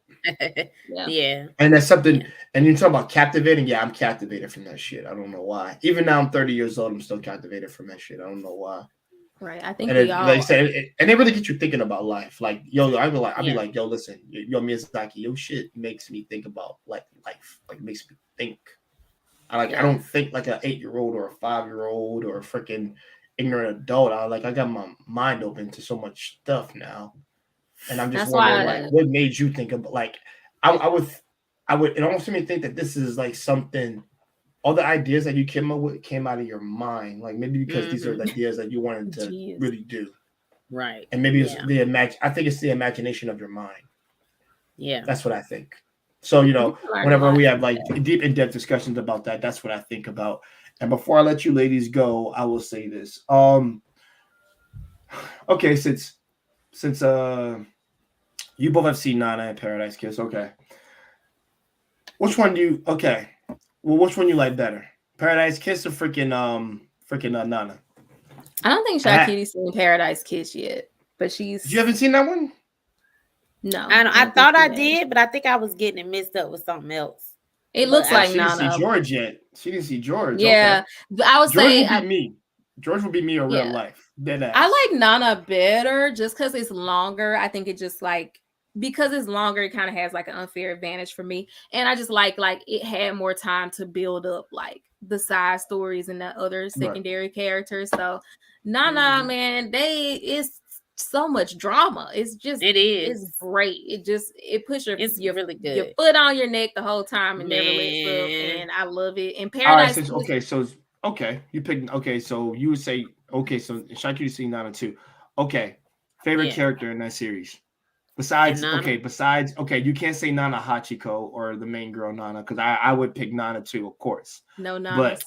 And that's something. And you talk about captivating. Yeah, I'm captivated from that shit. I don't know why. Even now, I'm 30 years old. I'm still captivated from that shit. I don't know why. Right. I think and like you said, and they really get you thinking about life. Like, yo, I'll be like, yo, listen, yo, Miyazaki, your shit makes me think about like life. Like, it makes me think. I don't think like an 8-year-old or a 5-year-old or a freaking ignorant adult. I got my mind open to so much stuff now, and I'm just wondering like what made you think about like I would it almost made me think that this is like something, all the ideas that you came up with came out of your mind, like maybe because these are the ideas that you wanted to really do, right? And maybe it's I think it's the imagination of your mind. Yeah, that's what I think. So whenever we have like deep in-depth discussions about that, that's what I think about. And before I let you ladies go, I will say this. Okay, since you both have seen Nana and Paradise Kiss, okay. Which one which one you like better? Paradise Kiss or freaking Nana? I don't think Shycutie's seen Paradise Kiss yet, but You haven't seen that one? No. I thought I did, but I think I was getting it mixed up with something else. It looks like she didn't see George yet. She didn't see George. Yeah, okay. I would say George would be me. George would be me in real life. I like Nana better just because it's longer. I think it just like because it's longer, it kind of has like an unfair advantage for me. And I just like it had more time to build up like the side stories and the other secondary characters. So Nana, man, it's so much drama. It's it's great. It puts your really good. Your foot on your neck the whole time and never lets up. And I love it. And Paradise. You picked so you would say so Shycutie seen Nana too. Okay. Favorite character in that series. Besides you can't say Nana Hachiko or the main girl Nana, because I would pick Nana too, of course. No Nana. But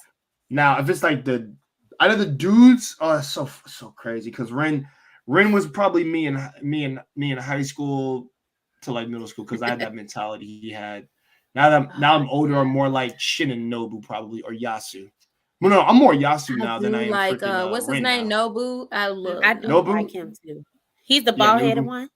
now if it's like out of the dudes, it's so crazy because Ren was probably me in high school to like middle school because I had that mentality he had. Now I'm older, I'm more like Shin and Nobu probably, or Yasu. Well, no, I'm more Yasu I now than I do am like freaking what's his Rin name? now. Nobu. I love I do Nobu? like him too. He's the Yeah, bald headed Nobu. one.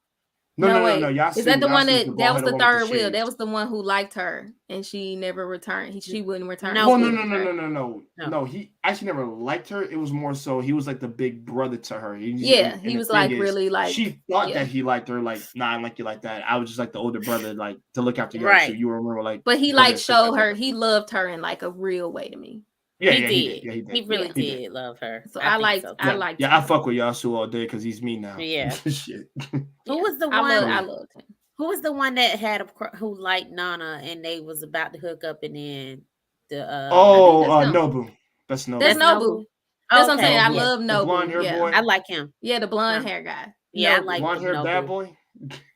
No. wait. Is that the one Yasu's the that bald was headed the one with the third wheel? That shades. was the one who liked her and she never returned. She wouldn't return. No. Well, to no. No. No, he actually never liked her. It was more so he was like the big brother to her. Yeah, and he the was thing like is, really like she thought yeah. that he liked her. Like, nah, I like you like that. I was just like the older brother, like to look after you. Right. So you remember like. But he brother like and sister, showed her like, he loved her in like a real way to me. Yeah, he yeah, did. he did. Yeah, he did. He really Yeah. He did love her. So I I liked so, I Yeah, liked yeah, I him. fuck with Yasu all day because he's me now. Yeah. Shit. Who was the I one? loved him. Who was the one that had who liked Nana and they was about to hook up and then the Oh, him. Nobu. That's Nobu. That's Nobu. That's what I'm saying. I yeah. love The blonde Nobu. hair Yeah. boy. I like him. Yeah, the blonde hair guy. Yeah, I Nobu. like Blonde hair Nobu. bad boy.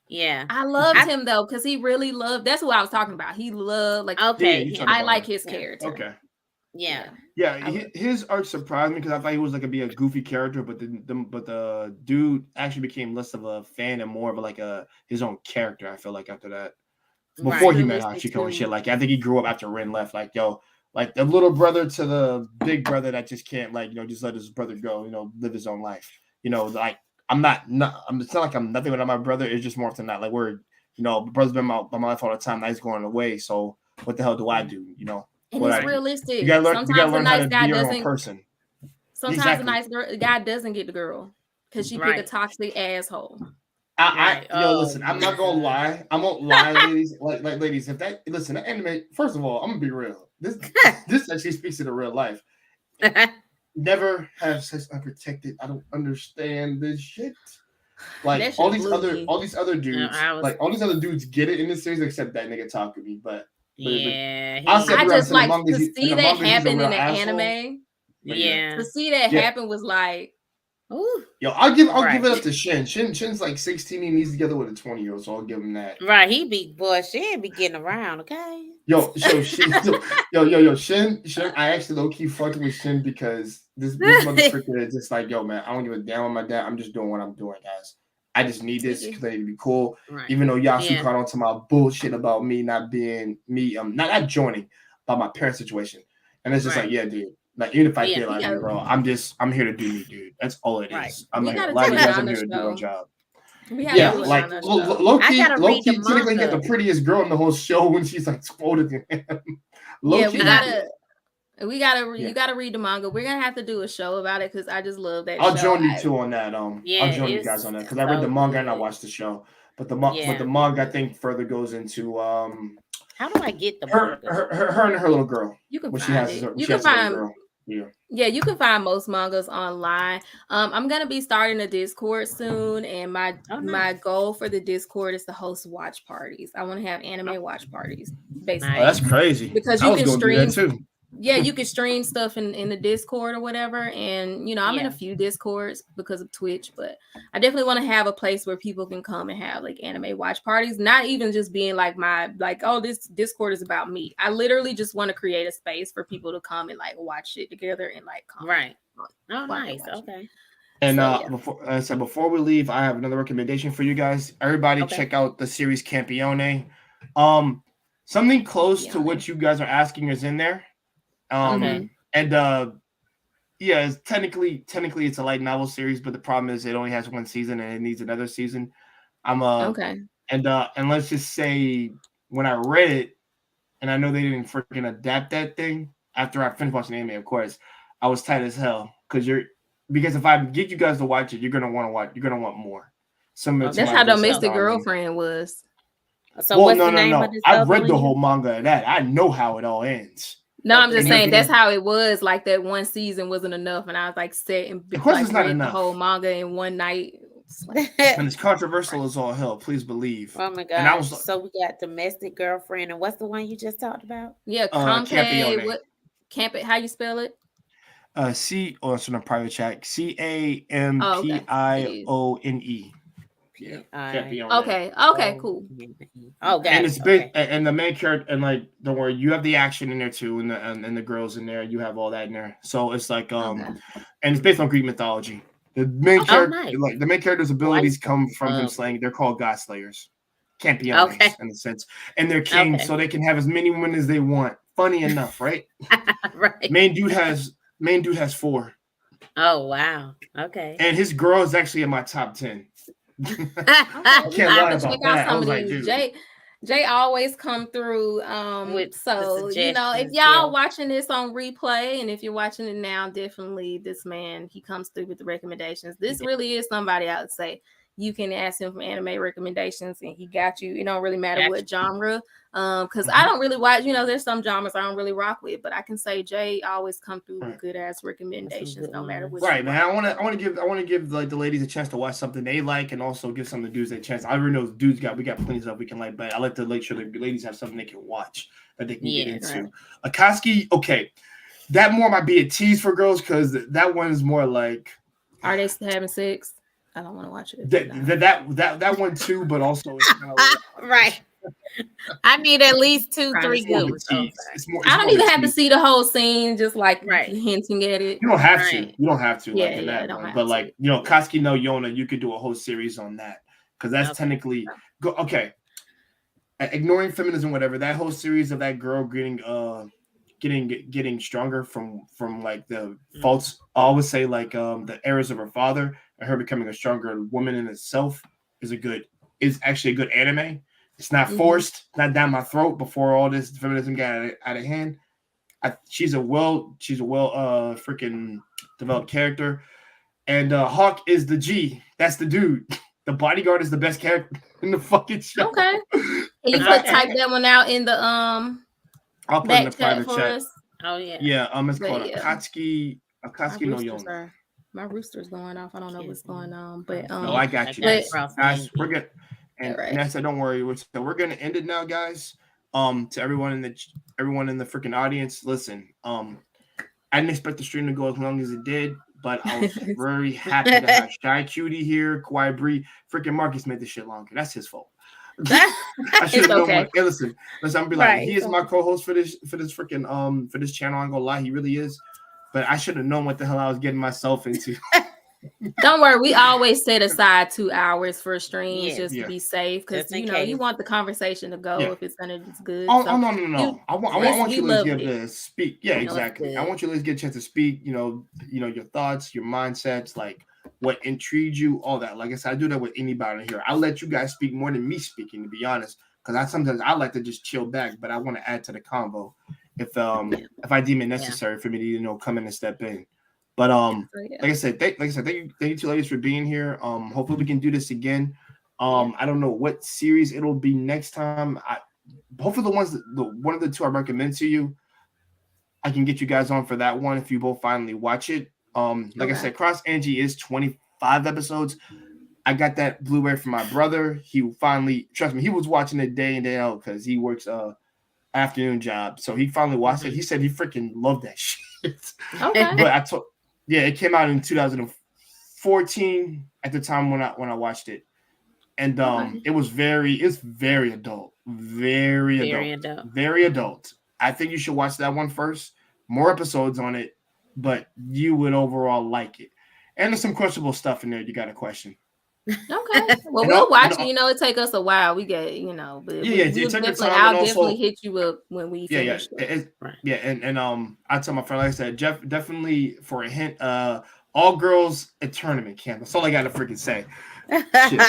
Yeah. I loved him though, because he really loved. That's what I was talking about. He loved like Okay. Yeah, I like his character. Okay. Yeah. Yeah, his arc surprised me because I thought he was like gonna be a goofy character, but the dude actually became less of a fan and more of like his own character. I feel like after that, before he met Hachiko and shit, like I think he grew up after Rin left. Like like the little brother to the big brother that just can't just let his brother go, live his own life. Like it's not like I'm nothing without my brother. It's just more often not like we're brother's been by my life all the time. Now he's going away, so what the hell do I do? And it's realistic. You gotta learn, Sometimes a nice how to guy be your own doesn't. person. Sometimes a nice guy doesn't get the girl because she picked a toxic asshole. Listen, I'm not gonna lie. I won't lie, ladies. Like ladies, that anime. First of all, I'm gonna be real. This actually speaks to the real life. Never have sex unprotected. I don't understand this shit. Like all these other dudes, all these other dudes get it in this series except that nigga talk to me. But yeah, I just like to see that happen in the anime. Yeah, to see that happen was like, ooh. Yo, I'll give it up to Shin. Shin's like 16. He needs together with a 20-year-old, so I'll give him that. Right, he be Shin be getting around, okay. Yo, Shin. I actually low key fucked with Shin because this motherfucker is just like, yo, man, I don't give a damn on my dad. I'm just doing what I'm doing, guys. I just need this because I need to be cool. Right. Even though Yasu caught on to my bullshit about me not being me, not joining, about my parent situation, and it's just like, yeah, dude. Like even if I feel like bro, I'm here to do me, dude. That's all it is. I'm here to do my job. Like low key, technically get the prettiest girl in the whole show when she's like older than him. You gotta read the manga. We're gonna have to do a show about it because I just love that. I'll join you too on that. I'll join you guys on that because I read the manga and I watched the show. But the manga I think further goes into how do I get the her and her little girl? You can find it. You can find. Yeah, you can find most mangas online. I'm gonna be starting a Discord soon, and my goal for the Discord is to host watch parties. I want to have anime watch parties, basically. Oh, that's crazy. Because you can stream too. Yeah, you can stream stuff in the Discord or whatever. And I'm in a few Discords because of Twitch, but I definitely want to have a place where people can come and have like anime watch parties, not even just being like this Discord is about me. I literally just want to create a space for people to come and like watch it together and like come. Right. Oh, nice. Okay. And before we leave, I have another recommendation for you guys. Everybody check out the series Campione. Something close to what you guys are asking is in there. And it's technically it's a light novel series, but the problem is it only has one season and it needs another season. And let's just say when I read it, and I know they didn't freaking adapt that thing after I finished watching the anime, of course, I was tight as hell because if I get you guys to watch it, you're gonna want more. That's how Domestic Girlfriend was. So what's the name of this? I've read the whole manga of that. I know how it all ends. No, I'm just saying that's how it was. Like that one season wasn't enough, and I was like set and of course it's not enough. The whole manga in one night. And it's controversial as all hell. Please believe. Oh my god! And I was so we got Domestic Girlfriend, and what's the one you just talked about? Yeah, Campione. What? How you spell it? It's in a private chat. Campione. Okay, cool. Oh, God. And it's big, and the main character, and like, don't worry, you have the action in there too, and the girls in there. You have all that in there. So it's like, and it's based on Greek mythology. The main character, like the main character's abilities come from him slaying. They're called God Slayers, Campiones in a sense, and they're kings, so they can have as many women as they want funny enough, right? Right. Main dude has 4, Oh wow. Okay. and his girl is actually in my top 10. Okay, I we can't have lie to check about out that. I some was of like, these. dude. Jay always come through. With the So you know, if suggestions, y'all yeah. watching this on replay, and if you're watching it now, definitely this man, he comes through with the recommendations. This really is somebody I would say you can ask him for anime recommendations, and he got you. It don't really matter Got what genre. Because Mhm. I don't really watch. You know, there's some genres I don't really rock with, but I can say Jay always come through with Right. good ass recommendations, good no matter ones. what. Right, man. I want to give like the ladies a chance to watch something they like, and also give some of the dudes a chance. I already know dudes we got plenty of stuff we can like, but I like to make sure the ladies have something they can watch that they can get Yeah, into. right. Akatsuki, okay, that more might be a tease for girls because that one is more like Are they still having sex? I don't want to watch it. that one too, but also it's kind of like, Right. I need at least 2, 3 it's more good of a ones. Oh, tease. It's more. I don't more of even a have to tease. see the whole scene, just like Right. hinting at it. You don't have to. Right. You don't have to. Yeah, Like in yeah, I that don't one, have but to. like Katsuki no Yona, you could do a whole series on that because that's Okay. technically go. Okay, ignoring feminism, whatever. That whole series of that girl getting stronger from like the faults. I always say like the errors of her father and her becoming a stronger woman in itself is actually a good anime. It's not forced, not down my throat before all this feminism got out of hand. She's a well freaking developed character, and Hawk is the G. That's the dude. The bodyguard is the best character in the fucking show. Okay. Can you type that one out in the I'll put in the back chat private for chat. us? Oh yeah. Yeah, it's But called yeah. Akatsuki no roosters Yona. My rooster's going off. I don't know what's going on, but No, I got you. but- Guys, we're good. And Alright. Nessa, don't worry. We're gonna end it now, guys. To everyone in the freaking audience, listen. I didn't expect the stream to go as long as it did, but I was very happy to have Shycutie here, KawaiiBri. Freaking Marcus made this shit longer. That's his fault. I should have known. okay. Hey, listen. I'm gonna be like, Right, he is my co-host for this freaking for this channel. I'm gonna lie, he really is. But I should have known what the hell I was getting myself into. Don't worry, we always set aside 2 hours for streams just Yeah. to be safe because Just in you case. want the conversation to go Yeah. if it's gonna be good. Oh, So no. I want we you to love give it. the speak. Yeah, You know, it's exactly. I good. want you to get a chance to speak. Your thoughts, your mindsets, like what intrigued you, all that. Like I said, I do that with anybody here. I let you guys speak more than me speaking, to be honest, because sometimes I like to just chill back, but I want to add to the convo if I deem it necessary for me to come in and step in. But like I said, thank you two ladies for being here. Hopefully we can do this again. I don't know what series it'll be next time. Hopefully one of the two I recommend to you, I can get you guys on for that one if you both finally watch it. Like I said, Cross Angie is 25 episodes. I got that Blu-ray from my brother. He finally, trust me, he was watching it day in day out because he works afternoon job. So he finally watched it. He said he freaking loved that shit. Okay. But it came out in 2014 at the time when I watched it. And it's very adult. Very adult. I think you should watch that one first. More episodes on it, but you would overall like it. And there's some questionable stuff in there you got to question. Okay. Well, we'll watch it. It take us a while. We get, but I'll definitely hit you up when we finish. And I tell my friend, like I said, Jeff, definitely for a hint, all girls at tournament camp. That's all I got to freaking say. Shit,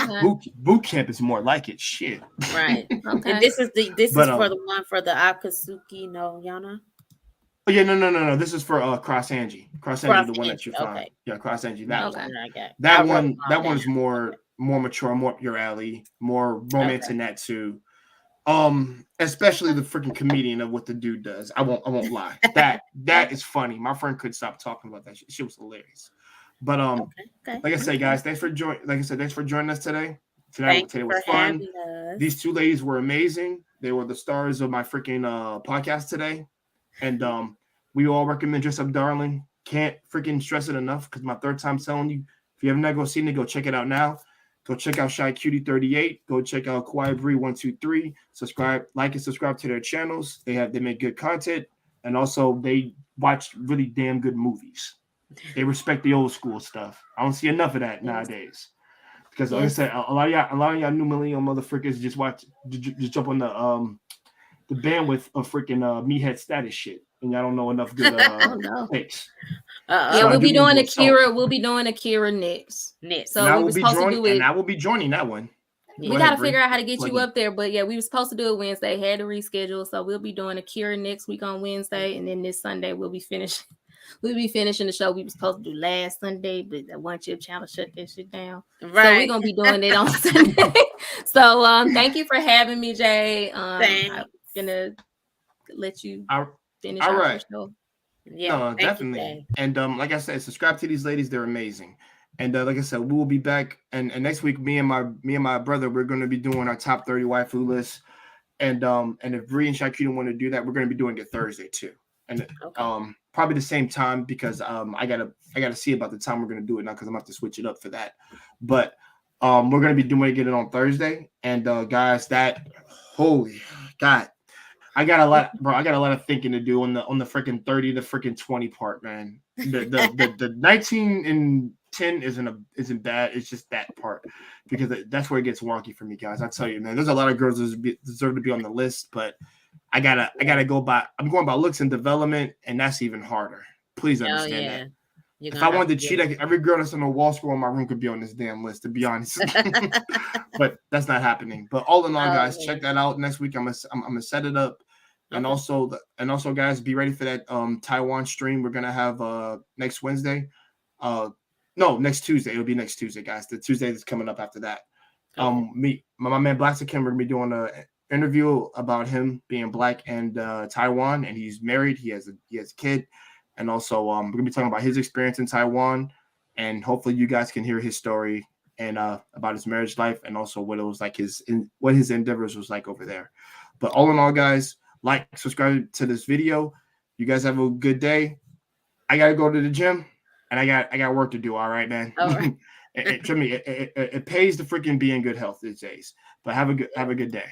boot camp is more like it. Shit. Right. Okay. And this is for the one for the Akatsuki no Yona. Oh yeah, no. This is for Cross Angie. Cross Angie, the one that you find. Okay. Yeah, Cross Angie. That one. Okay. That one's more mature, more up your alley, more romance in that too. Especially the freaking comedian of what the dude does. I won't lie. That is funny. My friend couldn't stop talking about that shit. She was hilarious. But like I said, guys, thanks for joining us today. Today was fun. These two ladies were amazing. They were the stars of my freaking podcast today. And we all recommend Dress Up Darling. Can't freaking stress it enough because my third time telling you, if you have not go seen it, go check it out now. Go check out Shycutie38. Go check out KawaiiBri123. Subscribe, like, and subscribe to their channels. They make good content, and also they watch really damn good movies. They respect the old school stuff. I don't see enough of that nowadays. Because like I said, a lot of y'all new millennial motherfuckers just jump on the the bandwidth of freaking meathead status shit, and y'all don't know enough good Oh no. takes. Uh-oh. Yeah, So I we'll do be need to doing do a song. Akira. We'll be doing Akira next. Next. And So I we will were be supposed to joining, do it. and I will be joining that one. We Go got to ahead, Bree. figure out how to get Plug you in. up there, but yeah, we were supposed to do it Wednesday. Had to reschedule, so we'll be doing Akira next week on Wednesday, and then this Sunday we'll be finishing. We'll be finishing the show we were supposed to do last Sunday, but that One Chip channel shut that shit down. So Right. we're gonna be doing it on Sunday. So thank you for having me, Jay. I'm Thanks. gonna let you finish all out right. your show. Yeah. No, thank you, definitely. Jay. And like I said, subscribe to these ladies; they're amazing. And like I said, we will be back. And next week, me and my brother, we're going to be doing our top 30 waifu list. And if Bree and Shycutie want to do that, we're going to be doing it Thursday too. And Okay. probably the same time because I gotta see about the time we're going to do it now because I'm going to have to switch it up for that. But we're going to be doing it on Thursday. And guys, that holy God. I got a lot, bro. I got a lot of thinking to do on the freaking 30 to freaking 20 part, man. The 19 and 10 isn't bad. It's just that part because that's where it gets wonky for me, guys. I tell you, man. There's a lot of girls that deserve to be on the list, but I gotta go by. I'm going by looks and development, and that's even harder. Please understand that. If I wanted to cheat, every girl that's on the wall scroll in my room could be on this damn list, to be honest. But that's not happening. But all in all, guys, check that out. Next week, I'm gonna set it up. And also, guys, be ready for that Taiwan stream we're gonna have next Wednesday. No, next Tuesday. It'll be next Tuesday, guys. The Tuesday that's coming up after that. My man Blacksakin, we're gonna be doing an interview about him being black and Taiwan, and he's married. He has a kid, and also we're gonna be talking about his experience in Taiwan, and hopefully you guys can hear his story and about his marriage life, and also what it was like what his endeavors was like over there. But all in all, guys, like, subscribe to this video. You guys have a good day. I gotta go to the gym, and I got work to do. All right, man. All right. It pays to freaking be in good health these days. But have a good day.